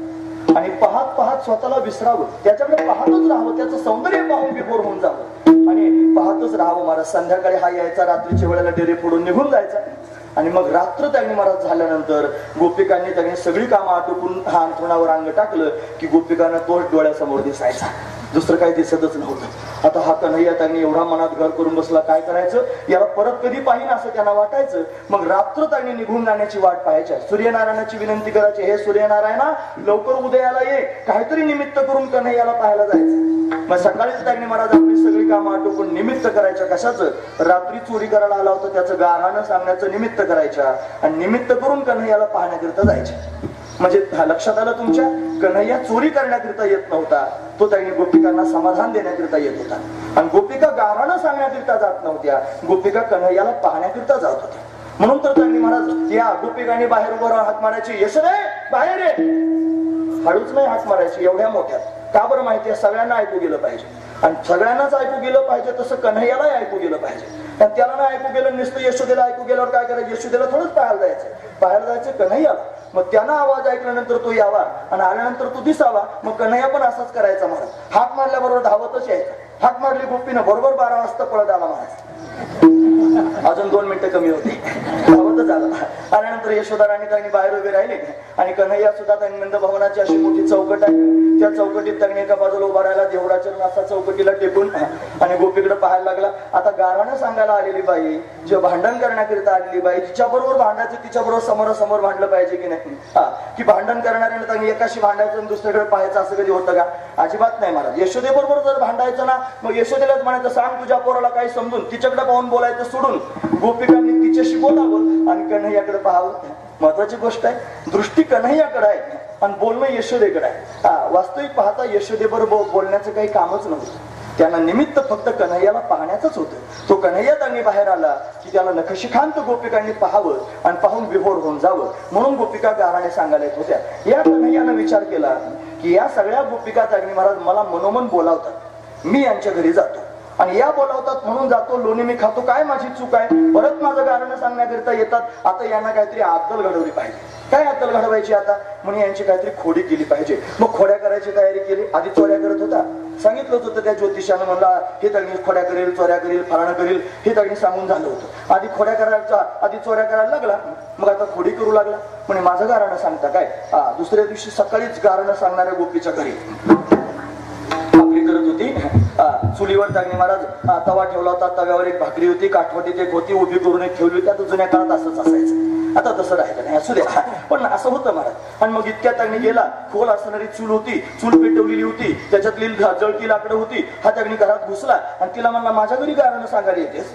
आणि पाहत पाहत स्वतःला विसरावं, त्याच्याकडे पाहतच राहावं, त्याचं सौंदर्य पाहून विभोर होऊन जावं आणि पाहतच राहावं. महाराज संध्याकाळी हा यायचा, रात्रीच्या वेळेला डेरे फोडून निघून जायचा आणि मग रात्र त्यांनी महाराज झाल्यानंतर गोपिकांनी त्यांनी सगळी कामं आटोपून हा अंथरुणावर अंग टाकलं की गोपिकांना तोच डोळ्यासमोर दिसायचा. दुसरं काही दिसतच नव्हतं. आता हा कन्हैया त्यांनी एवढा मनात घर करून बसला, काय करायचं, याला परत कधी पाहिन असं त्यांना वाटायचं. मग रात्र त्यांनी निघून जाण्याची वाट पाहायच्या. सूर्यनारायणाची विनंती करायची, हे सूर्यनारायणा लवकर उदयाला ये, काहीतरी निमित्त करून कन्हैयाला पाहायला जायचं. मग सकाळीच त्यांनी महाराज आपली सगळी कामं आटोपून निमित्त करायच्या. कशाचं? रात्री चोरी करायला आला होता त्याचं गारहाणं सांगण्याचं निमित्त करायच्या आणि निमित्त करून कन्हैयाला पाहण्याकरिता जायच्या. म्हणजे लक्षात आलं तुमच्या, कन्हैया चोरी करण्याकरिता येत नव्हता, तो त्यांनी गोपिकांना समाधान देण्याकरिता येत होता. आणि गोपिका गारहाणं सांगण्याकरिता जात नव्हत्या, गोपिका कन्हैयाला पाहण्याकरिता जात होत्या. म्हणून तर त्यांनी महाराज या गोपिकांनी बाहेर उभं राहून हाक मारायची, यशोदे बाहेर ये. हळूच नाही हाक मारायची, एवढ्या मोठ्यात. का बरं माहितीये? सगळ्यांना ऐकू गेलं पाहिजे. आणि सगळ्यांनाच ऐकू गेलं पाहिजे तसं कन्हैयालाही ऐकू गेलं पाहिजे. आणि त्याला नाही ऐकू गेलं, नुसतं यशोदेला ऐकू गेल्यावर काय करायचं? यशोदेला थोडंच पाहायला जायचं कन्हैयाला. मग त्यानं आवाज ऐकल्यानंतर तो यावा आणि आल्यानंतर तो दिसावा. मग कन्हैया पण असाच करायचा महाराज. हाक मारल्याबरोबर धावतच यायचा. हाक मारली गोपीनं, बरोबर 12 वाजता पळत आला महाराज. अजून 2 मिनिटं कमी होती, धावतच आला. आल्यानंतर यशोदा राणी त्यांनी बाहेर उभे राहिले आणि कन्हैया सुद्धा त्यांनी नंद भवनाची अशी मोठी चौकट आहे, त्या चौकटीत त्यांनी एका बाजूला उभा राहिला, देवराचरण असा चौकटीला टेकून आणि गोपीकडे पाहायला लागला. आता गाराणं सांगायला आलेली बाई, जे भांडण करण्याकरिता आलेली बाई, तिच्या बरोबर भांडायचं, तिच्या बरोबर समोरासमोर भांडलं पाहिजे की नाही? की भांडण करणाऱ्याने त्यांनी एकाशी भांडायचं आणि दुसरीकडे पाहायचं, असं कधी होतं का? अजिबात नाही महाराज. यशोदे बरोबर जर भांडायचं ना, मग यशोदेलाच म्हणायचं, सांग तुझ्या पोराला काही समजून. तिच्याकडे पाहून बोलायचं सोडून गोपिकांनी तिच्याशी बोलावं आणि कन्हैयाकडे पाहावं. महत्वाची गोष्ट आहे, दृष्टी कन्हैयाकडे आहे आणि बोलणं यशोदेकडे आहे. वास्तविक पाहता यशोदेबरोबर बोलण्याचं काही कामच नव्हतं. त्यांना निमित्त फक्त कन्हैयाला पाहण्याचंच होतं. तो कन्हैया त्यांनी बाहेर आला की त्याला नखशिखांत गोपिकांनी पाहावं आणि पाहून विभोर होऊन जावं. म्हणून गोपिका गाराणे सांगायला येत होत्या. या कन्हैयानं विचार केला की या सगळ्या गोपिका त्यांनी महाराज मला मनोमन बोलावतात, मी यांच्या घरी जातो आणि या बोलावतात म्हणून जातो, लोणी मी खातो, काय माझी चूक आहे? परत माझं गारणं सांगण्याकरिता येतात. आता यांना काहीतरी अद्दल घडवली पाहिजे. काय अद्दल घडवायची आता? म्हणून यांची काहीतरी खोडी केली पाहिजे. मग खोड्या करायची तयारी केली. आधी चोऱ्या करत होता, सांगितलंच होतं त्या ज्योतिषानं, म्हणला हे त्यांनी खोड्या करेल, चोऱ्या करेल, फराणं करेल, हे त्यांनी सांगून झालं होतं. आधी खोड्या करायचा, आधी चोऱ्या करायला लागला, मग आता खोडी करू लागला. म्हणे माझं गारणं सांगता काय? दुसऱ्या दिवशी सकाळीच गारणं सांगणाऱ्या गोपीच्या घरी करत होती. चुलीवर त्यांनी महाराज तवा ठेवला होता, तव्यावर एक भाकरी होती, काठवटीत एक होती, उभी करून एक ठेवली होती. आता जुन्या काळात असंच असायचं, आता तसं राहिलं नाही, असू द्या, पण असं होतं महाराज. आणि मग इतक्या त्यांनी गेला, खोल असणारी चूल होती, चूल पेटवलेली होती, त्याच्यातली जळती लाकडं होती. हा त्यांनी घरात घुसला आणि तिला म्हणला माझ्या घरी गारणं सांगायला येतेस?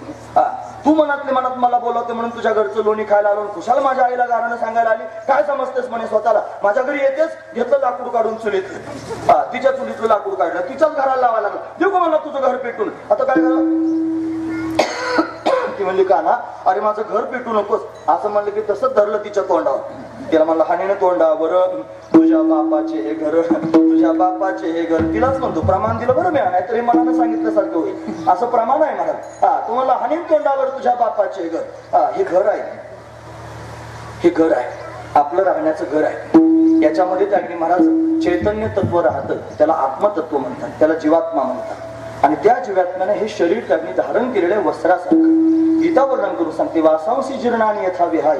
तू मनात मला बोलवते म्हणून तुझ्या घरचं लोणी खायला आलो, खुशाल माझ्या आईला गारणं सांगायला आली, काय समजतेस म्हणे स्वतःला? माझ्या घरी येतेस? घेतलं लाकूड काढून चुलीतलं, तिच्या चुलीतलं लाकूड काढलं, तिच्याच घराला लावायला लागलं. देऊ का मला तुझं घर पेटून? आता काय करा? ती म्हणली का ना, अरे माझं घर पेटू नकोस असं म्हणलं की तसंच धरलं तिच्या तोंडावर. तिला म्हणलं हाणीनं तोंडावर, तुझ्या बापाचे हे घर, तुझ्या बापाचे हे घर. तिलाच म्हणतो, प्रमाण दिलं बरं मी, नाहीतर हे मनानं सांगितल्यासारखं होईल, असं प्रमाण आहे मला. तुम्हाला हाणीन तोंडावर तुझ्या बापाचे घर. हे घर आहे, हे घर आहे, आपलं राहण्याचं घर आहे. याच्यामध्ये त्यांनी महाराज चैतन्य तत्व राहतं, त्याला आत्मतत्व म्हणतात, त्याला जीवात्मा म्हणतात. आणि त्या जीवात्म्याने हे शरीर त्यांनी धारण केलेलं आहे वस्त्रासारखं. गीता वर्णन करून सांगते, वासांसी जीर्णानी यथा विहाय,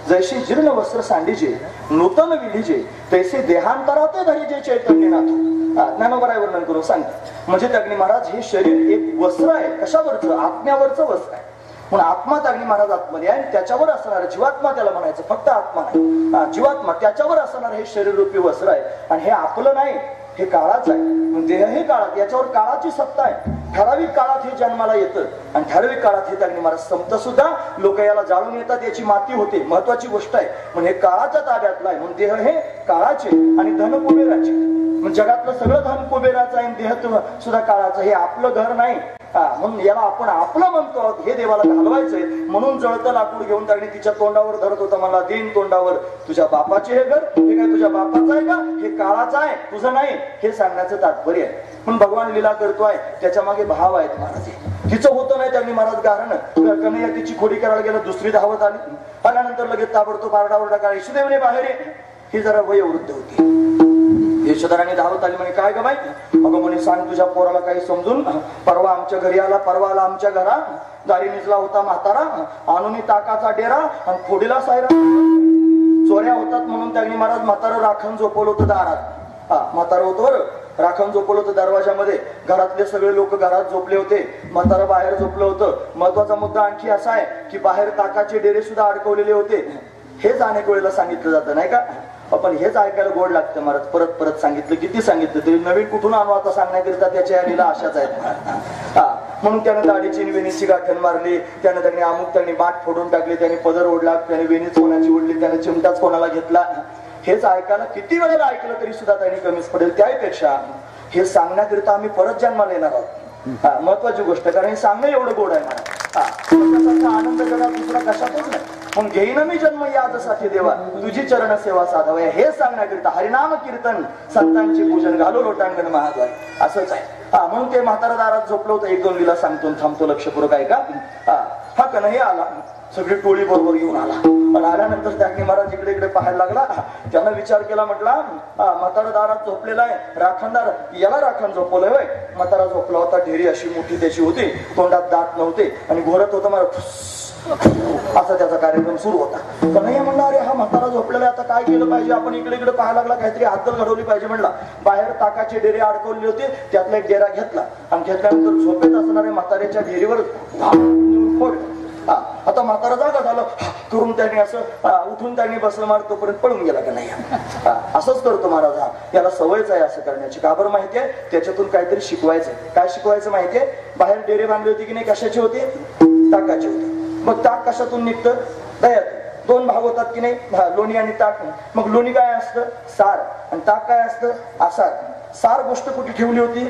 जैसे जीर्ण वस्त्र सांडीजे, नूतन विधीजे, तैसे देहांतराते धरीजे चैतन्यनाथ. ज्ञानोबराय वर्णन करून सांगते. म्हणजे त्यांनी महाराज हे शरीर एक वस्त्र आहे. कशावरचं? आत्म्यावरचं वस्त्र आहे. म्हणून आत्मा त्यांनी महाराज आतमध्ये आहे, त्याच्यावर असणार जीवात्मा, त्याला म्हणायचं फक्त आत्मा नाही, जीवात्मा, त्याच्यावर असणार हे शरीर रूपी वस्त्र आहे. आणि हे आपलं नाही, हे काळाच आहे. देह हे काळात, याच्यावर काळाची सत्ता आहे. ठराविक काळात हे जन्माला येतं आणि ठराविक काळात हे त्यांनी महाराज संपत सुद्धा. लोक याला जाळून येतात, याची माती होते, महत्वाची गोष्ट आहे. म्हणजे हे काळाच्या ताब्यातला आहे. म्हणून देह हे काळाचे आणि धन कुबेराचे. म्हणजे जगातलं सगळं धन कुबेराचं आहे, देह सुद्धा काळाचं. हे आपलं घर नाही, म्हणून याला आपण आपलं म्हणतो. हे देवाला घालवायचंय म्हणून जळतं लाकूड घेऊन त्यांनी तिच्या तोंडावर धरत होता. मला देईन तोंडावर, तुझ्या बापाचे हे घर, हे काय तुझ्या बापाचं आहे का? हे काळाचं आहे, तुझं नाही, हे सांगण्याचं तात्पर्य आहे. पण भगवान लीला करतोय, त्याच्या मागे भाव आहेत महाराज. तिचं होतं नाही त्यांनी महाराज गारणं, कन्हैया तिची खोडी करायला गेलं, दुसरी धावत आली. आल्यानंतर लगेच ताबडतोब आरडाओरडा करा, यशोदेवने बाहेर ये. ही जरा वयोवृद्ध होती. यशोधराने धावत आली, म्हणे काय ग बाई? अगं म्हणे सांग तुझ्या पोराला काही समजून. परवा आमच्या घरी आला, परवा आला आमच्या घरा, दारी निजला होता म्हातारा, आणून ताकाचा डेरा आणि खोडीला सायरा. चोऱ्या होतात म्हणून त्यांनी महाराज म्हातारा राखण झोपवलं होतं दारात. म्हातारा होतं बरं, राखण झोपलं होतं दरवाजामध्ये. घरातले सगळे लोक घरात झोपले होते, म्हातारा बाहेर झोपलं होतं. महत्वाचा मुद्दा आणखी असा आहे की बाहेर ताकाचे डेरे सुद्धा अडकवलेले होते. हेच अनेक वेळेला सांगितलं जातं नाही का, पण हेच ऐकायला गोड लागतं महाराज. परत परत सांगितलं, किती सांगितलं तरी नवीन कुठून आणू आता सांगण्याकरिता त्याच्या यारीला आशाच आहेत. म्हणून त्यानं दाढीची वेणीची गाठण मारली, त्यानं त्यांनी अमुक त्यांनी बाट फोडून टाकली, त्याने पदर ओढला, त्याने वेणीच कोणाची ओढली, त्याने चिमटाच कोणाला घेतला. हेच ऐकायला किती वेळेला ऐकलं तरी सुद्धा त्यांनी कमीच पडेल. त्यापेक्षा हे सांगण्याकरिता आम्ही परत जन्माला येणार आहोत. महत्वाची गोष्ट, कारण हे सांगणं एवढं गोड आहे मला. आनंद जगात दुसरा कशातच नाही. मग घेईन मी जन्म यादसाठी देवा, तुझी चरण सेवा साधावा, हे सांगण्याकरिता हरिनाम कीर्तन, संतांचे पूजन, घालो लोटांगण महाद्वार, असंच आहे. म्हणून ते म्हातारा दारात झोपलं होतं. एक दोन लीला सांगतो, थांबतो, लक्षपूर्वक आहे का. हा कन्हैया आला, सगळी टोळी बरोबर घेऊन आला. पण आल्यानंतर त्याने महाराज इकडे इकडे पाहायला लागला. त्यानं विचार केला, म्हटला म्हातारा दारात झोपलेला आहे, राखणदार याला राखण झोपवलंय होय. म्हातारा झोपला होता, ढेरी अशी मोठी त्याची होती, तोंडात दात नव्हते आणि घोरत होता महाराज, असा त्याचा कार्यक्रम सुरू होता. कन्हैया म्हणला, अरे हा म्हातारा झोपलेला आता काय केलं पाहिजे. आपण इकडे इकडे पाहायला लागला, काहीतरी हातल घडवली पाहिजे म्हणला. बाहेर ताकाचे डेरे अडकवले होते, त्यातला एक डेरा घेतला आणि घेतल्यानंतर झोपेत असणाऱ्या म्हाताऱ्याच्या ढेरीवर फोडलं. आता म्हातारा जागा झालं करून त्याने असं उठून त्याने बसलं मार, तोपर्यंत पळून गेला का नाही. असंच करतो महाराज, हा याला सवयच आहे असं करण्याची. का बरं माहितीये, त्याच्यातून काहीतरी शिकवायचं. काय शिकवायचं माहितीये, बाहेर डेरे बांधले होते की नाही, कशाचे होते, ताकाचे होते. मग ताक कशातून निघतं, दह्यात. दोन भाग होतात की नाही, लोणी आणि ताक. मग लोणी काय असतं, सार, आणि ताक काय असतं, आसार. सार गोष्ट कुठे ठेवली होती,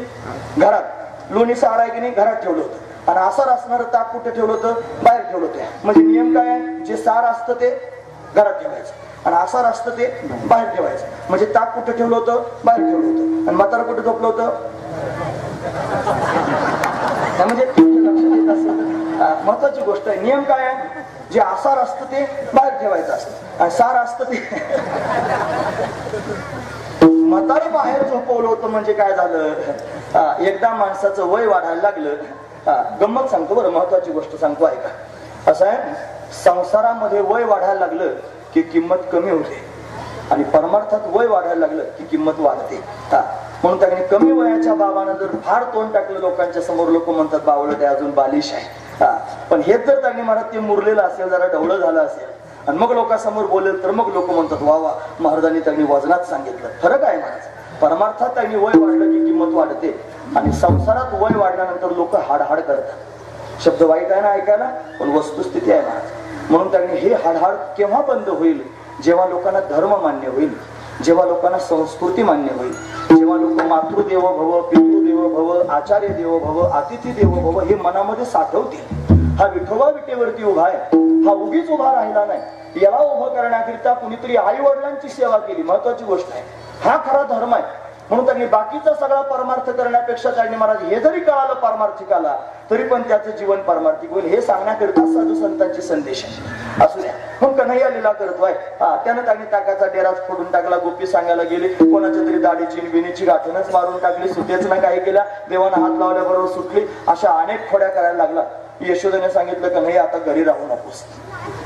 घरात. लोणी सार आहे की नाही, घरात ठेवलं होतं. आणि आसार असणारं ताक कुठे ठेवलं होतं, बाहेर ठेवलं होतं. म्हणजे नियम काय आहे, जे सार असतं ते घरात ठेवायचं आणि आसार असतं ते बाहेर ठेवायचं. म्हणजे ताक कुठे ठेवलं होतं, बाहेर ठेवलं होतं. आणि म्हातारा कुठे झोपलं होतं, म्हणजे महत्वाची गोष्ट आहे. नियम काय आहे, जे आसार असतं ते बाहेर ठेवायचं असतं आणि सार असतं ते म्हातारा बाहेर झोपवलं होतं. म्हणजे काय झालं, एकदा माणसाचं वय वाढायला लागलं. गंमत सांगतो बरं, महत्वाची गोष्ट सांगतो ऐका. असं आहे, संसारामध्ये वय वाढायला लागलं की किंमत कमी होते आणि परमार्थात वय वाढायला लागलं की किंमत वाढते. म्हणून त्याने कमी वयाच्या बाबानं जर फार तोंड टाकलं लोकांच्या समोर, लोक म्हणतात बावलं ते अजून बालिश आहे. पण हेच जर त्यांनी महाराज ते मुरलेलं असेल, जरा ढवळं झालं असेल आणि मग लोकांसमोर बोलेल, तर मग लोक म्हणतात वा वा, महाराजांनी त्यांनी वजनात सांगितलं. फरक आहे महाराज. परमार्थात त्यांनी वय वाढलं की किंमत वाढते आणि संसारात वय वाढल्यानंतर लोक हाडहाड करतात. शब्द वाईट आहे ना ऐकायला, पण वस्तुस्थिती आहे महाराज. म्हणून त्यांनी हे हाडहाड केव्हा बंद होईल, जेव्हा लोकांना धर्म मान्य होईल, जेव्हा लोकांना संस्कृती मान्य होईल, जेव्हा लोक मातृदेव भव, पितृदेव भव, आचार्य देव भव, अतिथी देव भव हे मनामध्ये साठवतील. हा विठोबा विटेवरती उभा आहे, हा उगीच उभा राहिला नाही. याला उभं करण्याकरिता कुणीतरी आई वडिलांची सेवा केली. महत्वाची गोष्ट आहे, हा खरा धर्म आहे. म्हणून त्यांनी बाकीचा सगळा परमार्थ करण्यापेक्षा त्यांनी महाराज हे जरी कळालं पारमार्थिक आला तरी पण त्याचं जीवन पारमार्थिक होईल हे सांगण्याकरिता साधू संतांचे संदेश आहे. असू द्या. मग कन्हैया लीला करतोय. त्यानं त्यांनी ताकाचा डेराच फोडून टाकला, गोपी सांगायला गेली, कोणाच्या तरी दाढीची विणीची गाठणच मारून टाकली, सुटेच ना काही केल्या, देवानं हात लावल्याबरोबर सुटली. अशा अनेक खोड्या करायला लागला. यशोदेने सांगितलं, कन्हैया आता घरी राहू नकोस,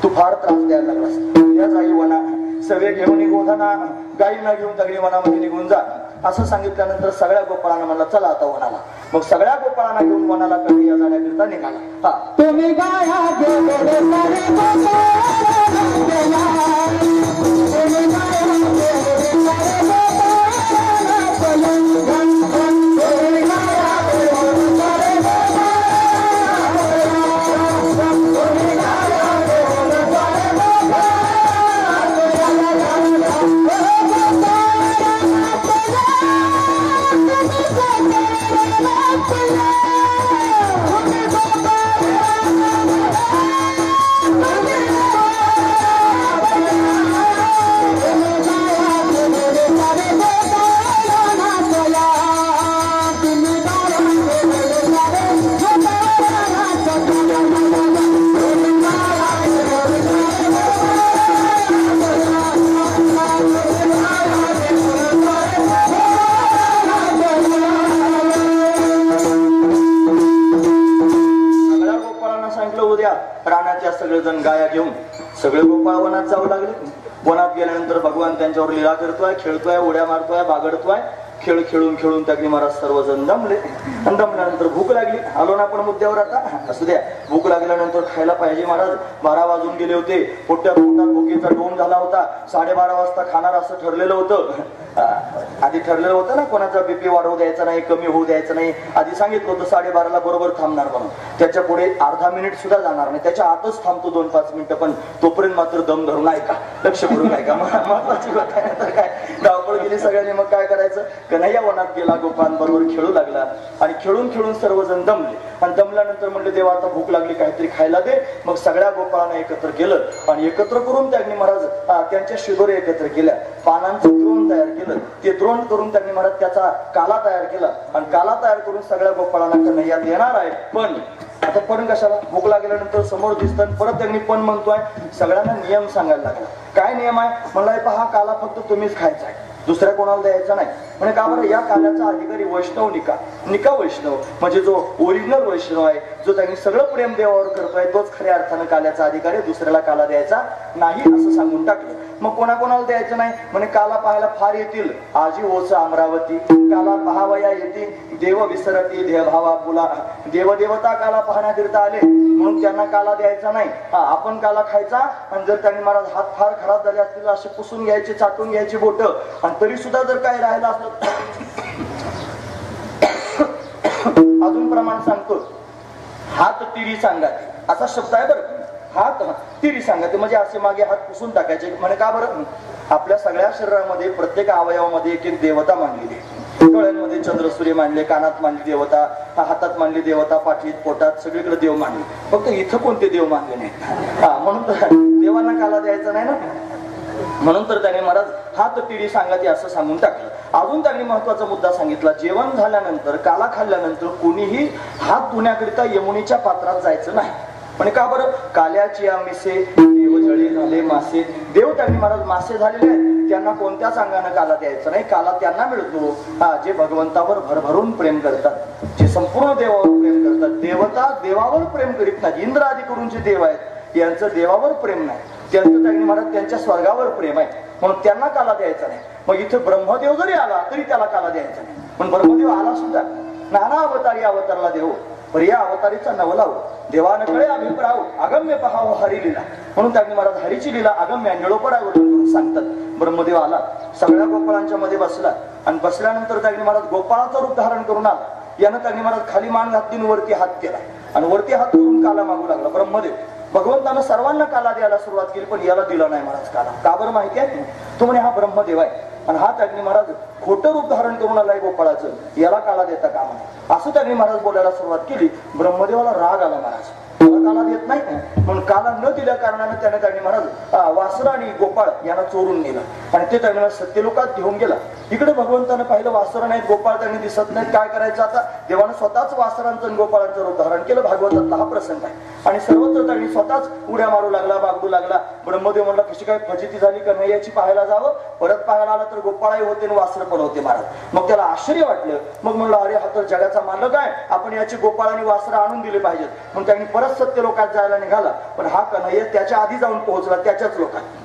तू फार त्रास द्यायला लागलास. त्या जाई वना सवे घेऊन निघोना, गाईंना घेऊन दगडी वनामध्ये निघून जा असं सांगितल्यानंतर सगळ्या गोपाळांना म्हणला चला आता वनाला. मग सगळ्या गोपाळांना घेऊन वनाला कन्हैया जाण्याकरिता निघाला. तुम्ही सगळेजण गाया घेऊन सगळे गोपाळ वनात जाऊ लागले. वनात गेल्यानंतर भगवान त्यांच्यावर लीला करतोय, खेळतोय, उड्या मारतोय, बागडतोय. खेळ खेळून खेळून त्यागणी महाराज सर्वजण दमले. आणि दमल्यानंतर भूक लागली. आलो ना आपण मुद्द्यावर आता. असू द्या, भूक लागल्यानंतर खायला पाहिजे महाराज. 12 वाजून गेले होते. पोटात भुकेचा डोम झाला होता. 12:30 वाजता खाणार असं ठरलेलं होतं. आधी ठरलेलं होतं ना, कोणाचा बीपी वाढवू द्यायचा नाही, कमी होऊ द्यायचं नाही. आधी सांगितलं होतं 12:30ला बरोबर थांबणार म्हणून. त्याच्या पुढे अर्धा मिनिट सुद्धा जाणार नाही, त्याच्या आतच थांबतो 2-5 मिनिटं. पण तोपर्यंत मात्र दम धरून ऐका, लक्ष करून ऐका. महत्वाची गोष्ट आहे. तर काय धावपळ गेली सगळ्यांनी. मग काय करायचं, कन्हैया वनात गेला, गोपांबरोबर खेळू लागला. आणि खेळून खेळून सर्वजण दमले. आणि दमल्यानंतर म्हणले देवा आता भूक लागली, काहीतरी खायला दे. मग सगळ्या गोपाळांना एकत्र केलं आणि एकत्र करून त्यांनी महाराज त्यांच्या शिदोरे एकत्र केल्या. पानांचं द्रोण तयार केलं. ते द्रोण करून त्यांनी महाराज त्याचा काला तयार केला. आणि काला तयार करून सगळ्या गोपाळांना कन्हैया देणार आहे. पण आता पण कशाला, भूक लागल्यानंतर समोर दिसतं. परत त्यांनी पण म्हणतोय. सगळ्यांना नियम सांगायला लागला. काय नियम आहे म्हणला, पहा काला फक्त तुम्हीच खायचा आहे, दुसऱ्या कोणाला द्यायचा नाही. म्हणजे का बरं, या काल्याचा अधिकारी वैष्णव निका वैष्णव म्हणजे जो ओरिजिनल वैष्णव आहे, जो त्यांनी सगळं प्रेम देवावर करतोय, तोच खऱ्या अर्थानं काल्याचा अधिकारी, दुसऱ्याला काला द्यायचा नाही असं सांगून टाकलं. मग कोणाकोणाला द्यायचं नाही म्हणे. काला पाहायला फार येतील आजी ओच अमरावती, काला पहावया येतील देव विसरती देवभावा पुला. देवदेवता काला पाहण्याकरिता आले म्हणून त्यांना काला द्यायचा नाही. आपण काला खायचा. आणि जर त्यांनी महाराज हात फार खराब झाले असतील असे पुसून घ्यायचे, चाटून घ्यायची बोट. आणि तरी सुद्धा जर काही राहिलं असलं अजून प्रमाण सांगतो. हात तिरी सांगाते असा शब्द आहे बरं. हात तिरी सांगाते म्हणजे असे मागे हात पुसून टाकायचे. म्हणे का बरं, आपल्या सगळ्या शरीरामध्ये प्रत्येक अवयवामध्ये एक एक देवता मांडलेली. डोळ्यांमध्ये चंद्र सूर्य मांडले, कानात मांडली देवता, हातात मांडली देवता, पाठीत पोटात सगळीकडे देव मांडले. फक्त इथं कोणते देव मांडले नाही. म्हणून तर देवांना काला द्यायचा नाही ना. म्हणून तर त्याने महाराज हात तिरी सांगाते असं सांगून टाकलं. अजून त्यांनी महत्वाचा मुद्दा सांगितला. जेवण झाल्यानंतर, काला खाल्ल्यानंतर कोणीही हात धुण्याकरिता यमुनेच्या पात्रात जायचं नाही. म्हणजे का बरं, काल्याची मिसे देव जळे झाले मासे. देव त्यांनी महाराज मासे झालेले आहेत, त्यांना कोणत्याच अंगाने काला द्यायचा नाही. काला त्यांना मिळतो जे भगवंतावर भरभरून प्रेम करतात, जे संपूर्ण देवावर प्रेम करतात. देवता देवावर प्रेम करीत नाही. इंद्र आदी करून जे देव आहेत यांचं देवावर प्रेम नाही, त्यांचं त्यांनी महाराज त्यांच्या स्वर्गावर प्रेम आहे, म्हणून त्यांना काला द्यायचा नाही. मग इथे ब्रह्मदेव जरी आला तरी त्याला काला द्यायचा नाही. पण ब्रह्मदेव आला सुद्धा, नाना अवतारी अवतारला देव, पर या अवतारीचा नवलाव देवान कळे अभिप्राव अगम्य पहाव हरी लीला. म्हणून त्यांनी महाराज हरीची लीला अगम्य निळोपरावरून करून सांगतात. ब्रह्मदेव आला, सगळ्या गोपाळांच्या मध्ये बसला. आणि बसल्यानंतर त्यांनी महाराज गोपाळाचं रूप धारण करून आला. यानं त्यांनी महाराज खाली मान घातली, वरती हात केला आणि वरती हात करून काला मागू लागला. ब्रह्मदेव भगवंतानं सर्वांना काला द्यायला सुरुवात केली, पण याला दिला नाही महाराज काला. का बरं माहिती आहे, तो म्हणे हा ब्रह्मदेव आहे आणि हा त्यांनी महाराज खोटं रूप धारण करून आलाय गोपाळाचं, याला काला देता कामा नये असं त्यांनी महाराज बोलायला सुरुवात केली. ब्रह्मदेवाला राग आला, महाराज काला देत नाही म्हणून काला न दिल्या कारणाने त्यांनी महाराज वासर आणि गोपाळ यांना चोरून नेलं आणि ते त्यांना सत्यलोकात घेऊन गेला. इकडे भगवंतानं पाहिलं वासर नाहीत, गोपाळ त्यांनी दिसत नाहीत. काय करायचं आता, देवानं स्वतःच वासरांचं आणि गोपाळांचं रूप धारण केलं. भागवतातला हा प्रसंग आहे. आणि सर्वत्र त्यांनी स्वतःच उड्या मारू लागला, बागडू लागला. ब्रह्मदेव म्हणला कशी काय फजिती झाली, कन्हैयाची पाहायला जावं. परत पाहायला आला तर गोपाळही होते आणि वासर पण होते महाराज. मग त्याला आश्चर्य वाटलं. मग म्हणलं अरे हा तर जगाचा मालक आहे, आपण याची गोपाळ आणि वासर आणून दिले पाहिजेत. मग त्यांनी परत सत्य लोकात जायला निघाला. पण हा कन्हैया त्याच्या आधी जाऊन पोहोचला, त्याच्याच लोकात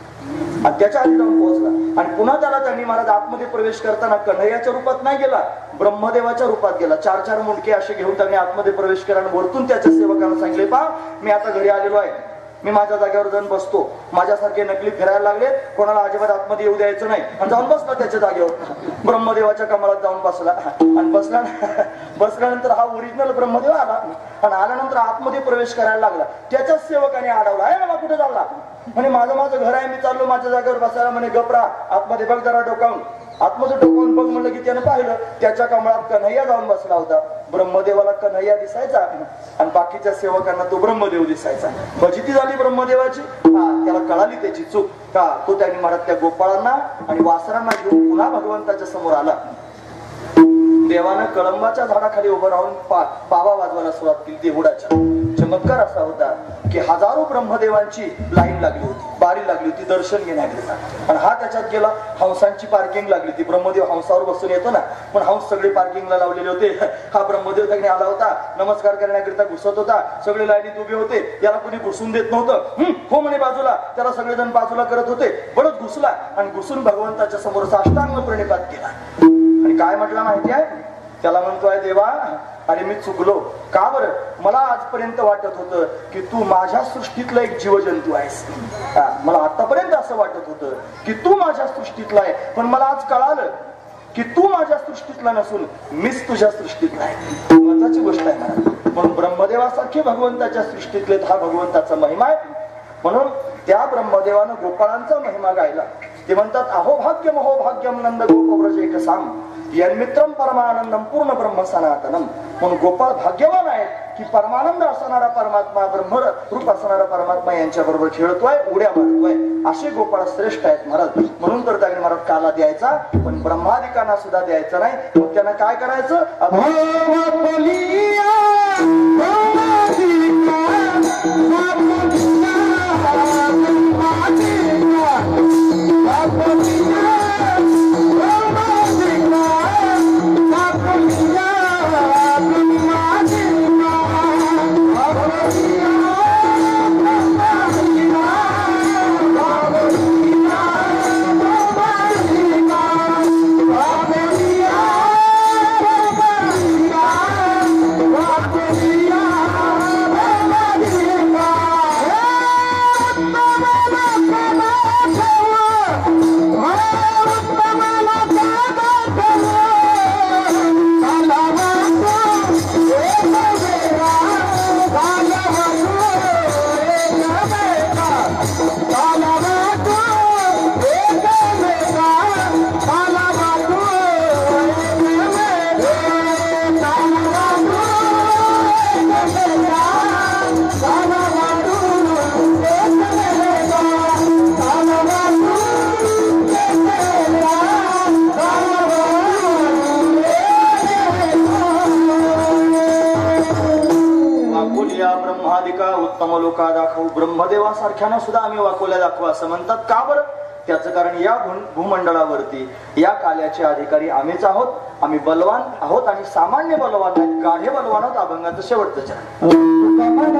आणि त्याच्या आधी जाऊन पोहोचला. आणि पुन्हा त्याला त्यांनी महाराज आतमध्ये प्रवेश करताना कन्हैयाच्या रूपात नाही गेला, ब्रह्मदेवाच्या रूपात गेला. 4-4 मुंडके असे घेऊन त्यांनी आतमध्ये प्रवेश केला आणि वरतून त्याच्या सेवकांना सांगितले, पहा मी आता घरी आलेलो आहे, मी माझ्या जागेवर जाऊन बसतो. माझ्यासारखे नकली फिरायला लागले, कोणाला अजिबात आतमध्ये येऊ द्यायचं नाही. आणि जाऊन बसला त्याच्या जागेवर, ब्रह्मदेवाच्या कमळात जाऊन बसला. आणि बसल्यानंतर हा ओरिजिनल ब्रह्मदेव आला आणि आल्यानंतर आतमध्ये प्रवेश करायला लागला. त्याच्याच सेवकाने अडवला, आहे मला कुठे चालला म्हणे, माझं घर आहे, मी चाललो माझ्या जागेवर बसायला. म्हणे गपरा, आतमध्ये बघ जरा डोकावून. आतमध्ये डोकावून बघ म्हणलं की त्यानं पाहिलं त्याच्या कमळात कन्हैया जाऊन बसला होता. ब्रह्मदेवाला कन्हैया दिसायचा आणि बाकीच्या सेवकांना तो ब्रह्मदेव दिसायचा. फजिती झाली ब्रह्मदेवाची. त्याला कळाली त्याची चूक. का तो त्यांनी महाराज त्या गोपाळांना आणि वासरांना घेऊन पुन्हा भगवंताच्या समोर आला. देवानं कळंबाच्या झाडाखाली उभं राहून पावा वाजवायला सुरुवात केली. देहुडाच्या चमत्कार असा होता की हजारो ब्रह्मदेवांची लाईन लागली होती, बारी लागली होती दर्शन घेण्याकरिता. आणि हा त्याच्यात गेला. हंसांची पार्किंग लागली होती. ब्रह्मदेव हंसावर बसून येतो ना, पण हंस सगळे पार्किंगला लावलेले होते. हा ब्रह्मदेव त्यांनी आला होता, नमस्कार करण्याकरिता घुसत होता. सगळे लाईनीत उभे होते, याला कोणी घुसून देत नव्हतं. हो म्हणे बाजूला, त्याला सगळेजण बाजूला करत होते. बळच घुसला आणि घुसून भगवंताच्या समोर साष्टांग प्रणिपात केला. आणि काय म्हटलं माहिती आहे? त्याला म्हणतोय देवा अरे मी चुकलो. का बरं? मला आजपर्यंत वाटत होतं की तू माझ्या सृष्टीतला एक जीवजंतू आहेस. मला आतापर्यंत असं वाटत होतं की तू माझ्या सृष्टीतला आहे, पण मला आज कळालं की तू माझ्या सृष्टीतला नसून मीच तुझ्या सृष्टीतला आहे. महत्वाची गोष्ट आहे मला. म्हणून ब्रह्मदेवासारखे भगवंताच्या सृष्टीतले हा भगवंताचा महिमा आहे. म्हणून त्या ब्रह्मदेवानं गोपाळांचा महिमा गायला. ते म्हणतात अहो भाग्यम अहो भाग्यम नंद गोपव्रज एक साम यन्मित्रम परमानंदम पूर्ण ब्रह्म सनातनम. म्हणून गोपाळ भाग्यवान आहे की परमानंद असणारा परमात्मा, ब्रह्म रूप असणारा परमात्मा यांच्या बरोबर खेळतोय, उड्या मारतोय. असे गोपाळ श्रेष्ठ आहेत महाराज. म्हणून तर त्याने महाराज काला द्यायचा, पण ब्रह्मादिकांना सुद्धा द्यायचा नाही. मग त्यांना काय करायचं? उत्तम लोका दाखवू. ब्रह्मदेवासारख्यानं सुद्धा आम्ही वाकोल्या दाखवू असं म्हणतात. का बरं? त्याचं कारण या भूमंडळावरती या काल्याचे अधिकारी आम्हीच आहोत. आम्ही बलवान आहोत आणि सामान्य बलवान नाहीत, गाढे बलवान आहोत. अभंगाचं शेवटचं चरण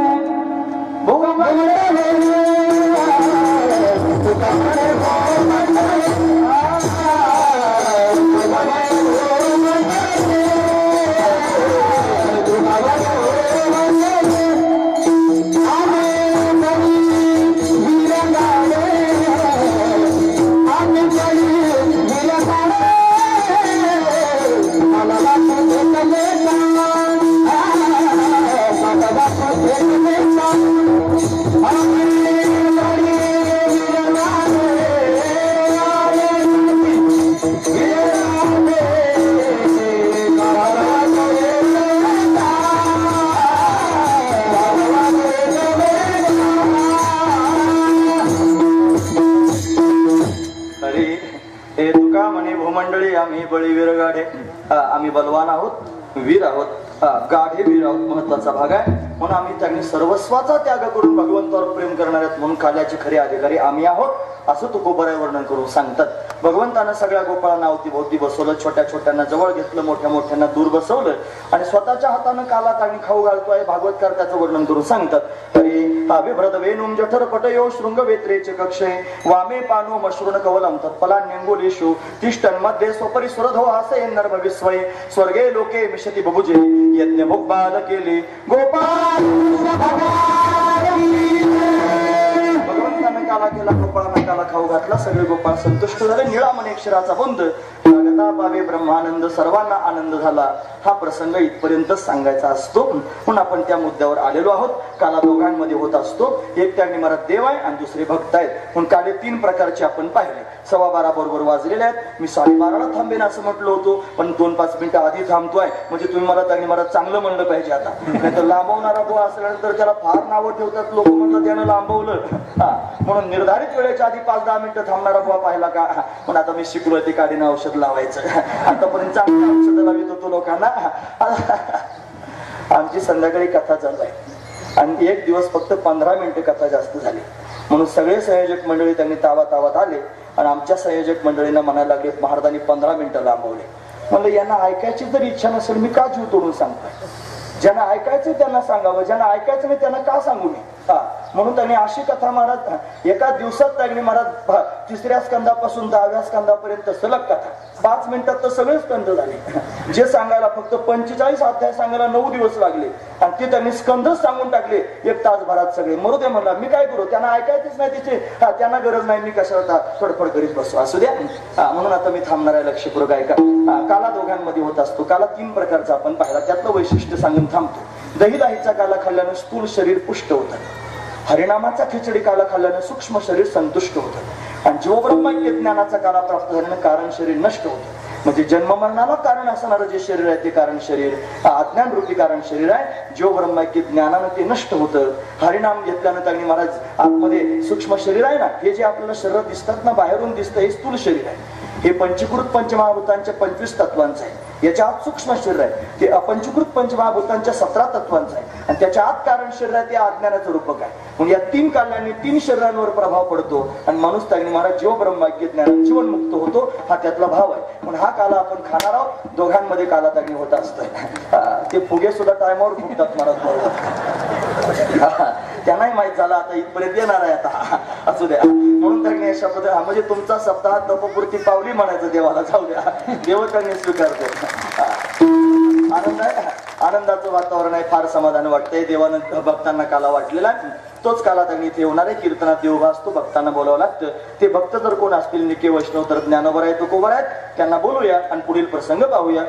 आम्ही बळीवीर गाढे, आम्ही बलवान आहोत, वीर आहोत, गाढे वीर आहोत. महत्वाचा भाग आहे. म्हणून आम्ही त्यांनी सर्वस्वाचा त्याग करून भगवंतावर प्रेम करणार आहेत. म्हणून काल्याचे खरे अधिकारी आम्ही आहोत असं तुकोबराय वर्णन करून सांगतात. भगवंतानं सगळ्या गोपाळांना अवतीभोवती बसवलं, छोट्या छोट्यांना जवळ घेतलं, मोठ्या मोठ्यांना दूर बसवलं आणि स्वतःच्या हातानं कालात आणि खाऊ घालतोय. भागवतकार त्याचं वर्णन करून सांगतात. तरी विभ्रत वेणुम जठर पटयो शृंग वेत्रेचे कक्षे वामे पानो मश्रुण कवलम तत्फलान्यंगुलीषु तिष्ठन् मध्ये स्वपरी सुरधो हासे नर्म विस्वये स्वर्गे लोके मिशति बभुजे यज्ञ भोगबाल केले गोपाळ. भगवंतानं काला केला, गोपाळांना काला खाऊ घातला. सगळे गोपाळ संतुष्ट झाले. निळामणी अक्षराचा बंद लागता पावे ब्रह्मानंद, सर्वांना आनंद झाला. हा प्रसंग इथपर्यंत सांगायचा असतो. म्हणून आपण त्या मुद्द्यावर आलेलो आहोत. काला दोघांमध्ये होत असतो. एक त्या निमारात देव आहे आणि दुसरे भक्त आहेत. म्हणून काले 3 प्रकारचे आपण पाहिले. 12:15 बरोबर वाजलेले आहेत. मी 12:30ला थांबेन असं म्हटलं होतो, पण 2-5 मिनिटं आधी थांबतोय. म्हणजे तुम्ही मला त्या निमारात चांगलं म्हणलं पाहिजे. आता नाही तर लांबवणारा बुवा असल्यानंतर त्याला फार नावं ठेवतात लोक, म्हणतात त्यानं लांबवलं. म्हणून निर्धारित वेळेच्या आधी 5-10 मिनिटं थांबणारा बुवा पाहिला का. पण आता मी शिकलोय ते काढीनं औषध लावायचं. आतापर्यंत चांगलं औषध लावित होतो लोकांना. आमची संध्याकाळी कथा चालू आहे आणि एक दिवस फक्त 15 मिनिटं कथा जास्त झाली. म्हणून सगळे संयोजक मंडळी त्यांनी तावात आले आणि आमच्या संयोजक मंडळींना म्हणायला लागले महाराजांनी 15 मिनिटं लांबवले. म्हणलं यांना ऐकायची जर इच्छा नसेल मी का जीव तोडून सांगतोय. ज्यांना ऐकायचं त्यांना सांगावं, ज्यांना ऐकायचं नाही त्यांना का सांगू मी. म्हणून त्यांनी अशी कथा महाराज एका दिवसात त्यांनी महाराज 3ऱ्या स्कंदापासून 10व्या स्कंदापर्यंत सलग कथा 5 मिनिटात तर सगळे स्कंद झाले. जे सांगायला फक्त 45 अध्याय सांगायला 9 दिवस लागले आणि ते त्यांनी स्कंदच सांगून टाकले 1 तासभरात सगळे. मरू दे म्हणला, मी काय करू, त्यांना ऐकायचंच नाही तिचे. त्यांना गरज नाही, मी कशाला फडफड करीत बसू, असू द्या. म्हणून आता मी थांबणार आहे. लक्षपूर्वक ऐका. काला दोघांमध्ये होत असतो. काला 3 प्रकारचा आपण पाहिला, त्यातलं वैशिष्ट्य सांगून थांबतो. दहीचा काला खाल्ल्यानं स्थूल शरीर पुष्ट होतं. हरिनामाचा खिचडी काला खाल्ल्यानं सूक्ष्म शरीर संतुष्ट होतं. आणि जीवब्रह्मैक्य ज्ञानाचा काला प्राप्त झाल्यानं कारण शरीर नष्ट होतं. म्हणजे जन्ममरणाला कारण असणारं जे शरीर आहे ते कारण शरीर, अज्ञान रूपी कारण शरीर आहे. जीवब्रह्मैक्य ज्ञानानं ते नष्ट होतं. हरिनाम घेतल्यानं त्यांनी महाराज आतमध्ये सूक्ष्म शरीर आहे ना, हे जे आपल्याला शरीर दिसतात ना, बाहेरून दिसतं, हे स्थूल शरीर आहे. हे पंचीकृत पंचमहाभूतांच्या 25 तत्वांचं आहे. याच्या आत सूक्ष्म शरीर आहे, ते अपंचीकृत पंचमहाभूतांच्या 17 तत्वांचं आहे. आणि त्याच्या आत कारण शरीर आहे, ते अज्ञानाचं रूपक आहे. म्हणजे या 3 कालांनी 3 शरीरांवर प्रभाव पडतो आणि माणूस त्यांनी महाराज जीव ब्रह्मैक्य ज्ञानात जीवनमुक्त होतो. हा त्यातला भाव आहे. म्हणून हा काला आपण खाणार आहोत. दोघांमध्ये काला त्यांनी होत असतं. ते फुगे सुद्धा टायमावर फुगतात महाराज. त्यांनाही माहित झालं आता इथपर्यंत येणार आहे आता, असू द्या. म्हणून त्यांनी अशा पद्धतीने म्हणजे तुमचा सप्ताह तपपूर्ती पावली म्हणायचं देवाला, जाऊ द्या, देव त्यांनी स्वीकारतो. आनंद आहे, आनंदाचं वातावरण आहे. फार समाधान वाटतंय. देवानं भक्तांना काला वाटलेला तोच काला त्यांनी इथे होणार आहे. कीर्तनात देवभा असतो, भक्तांना बोलावं लागतं. ते भक्त जर कोण असतील निके वैष्णव तर ज्ञानोबर आहे, तो कोबर आहेत, त्यांना बोलूया आणि पुढील प्रसंग पाहूया.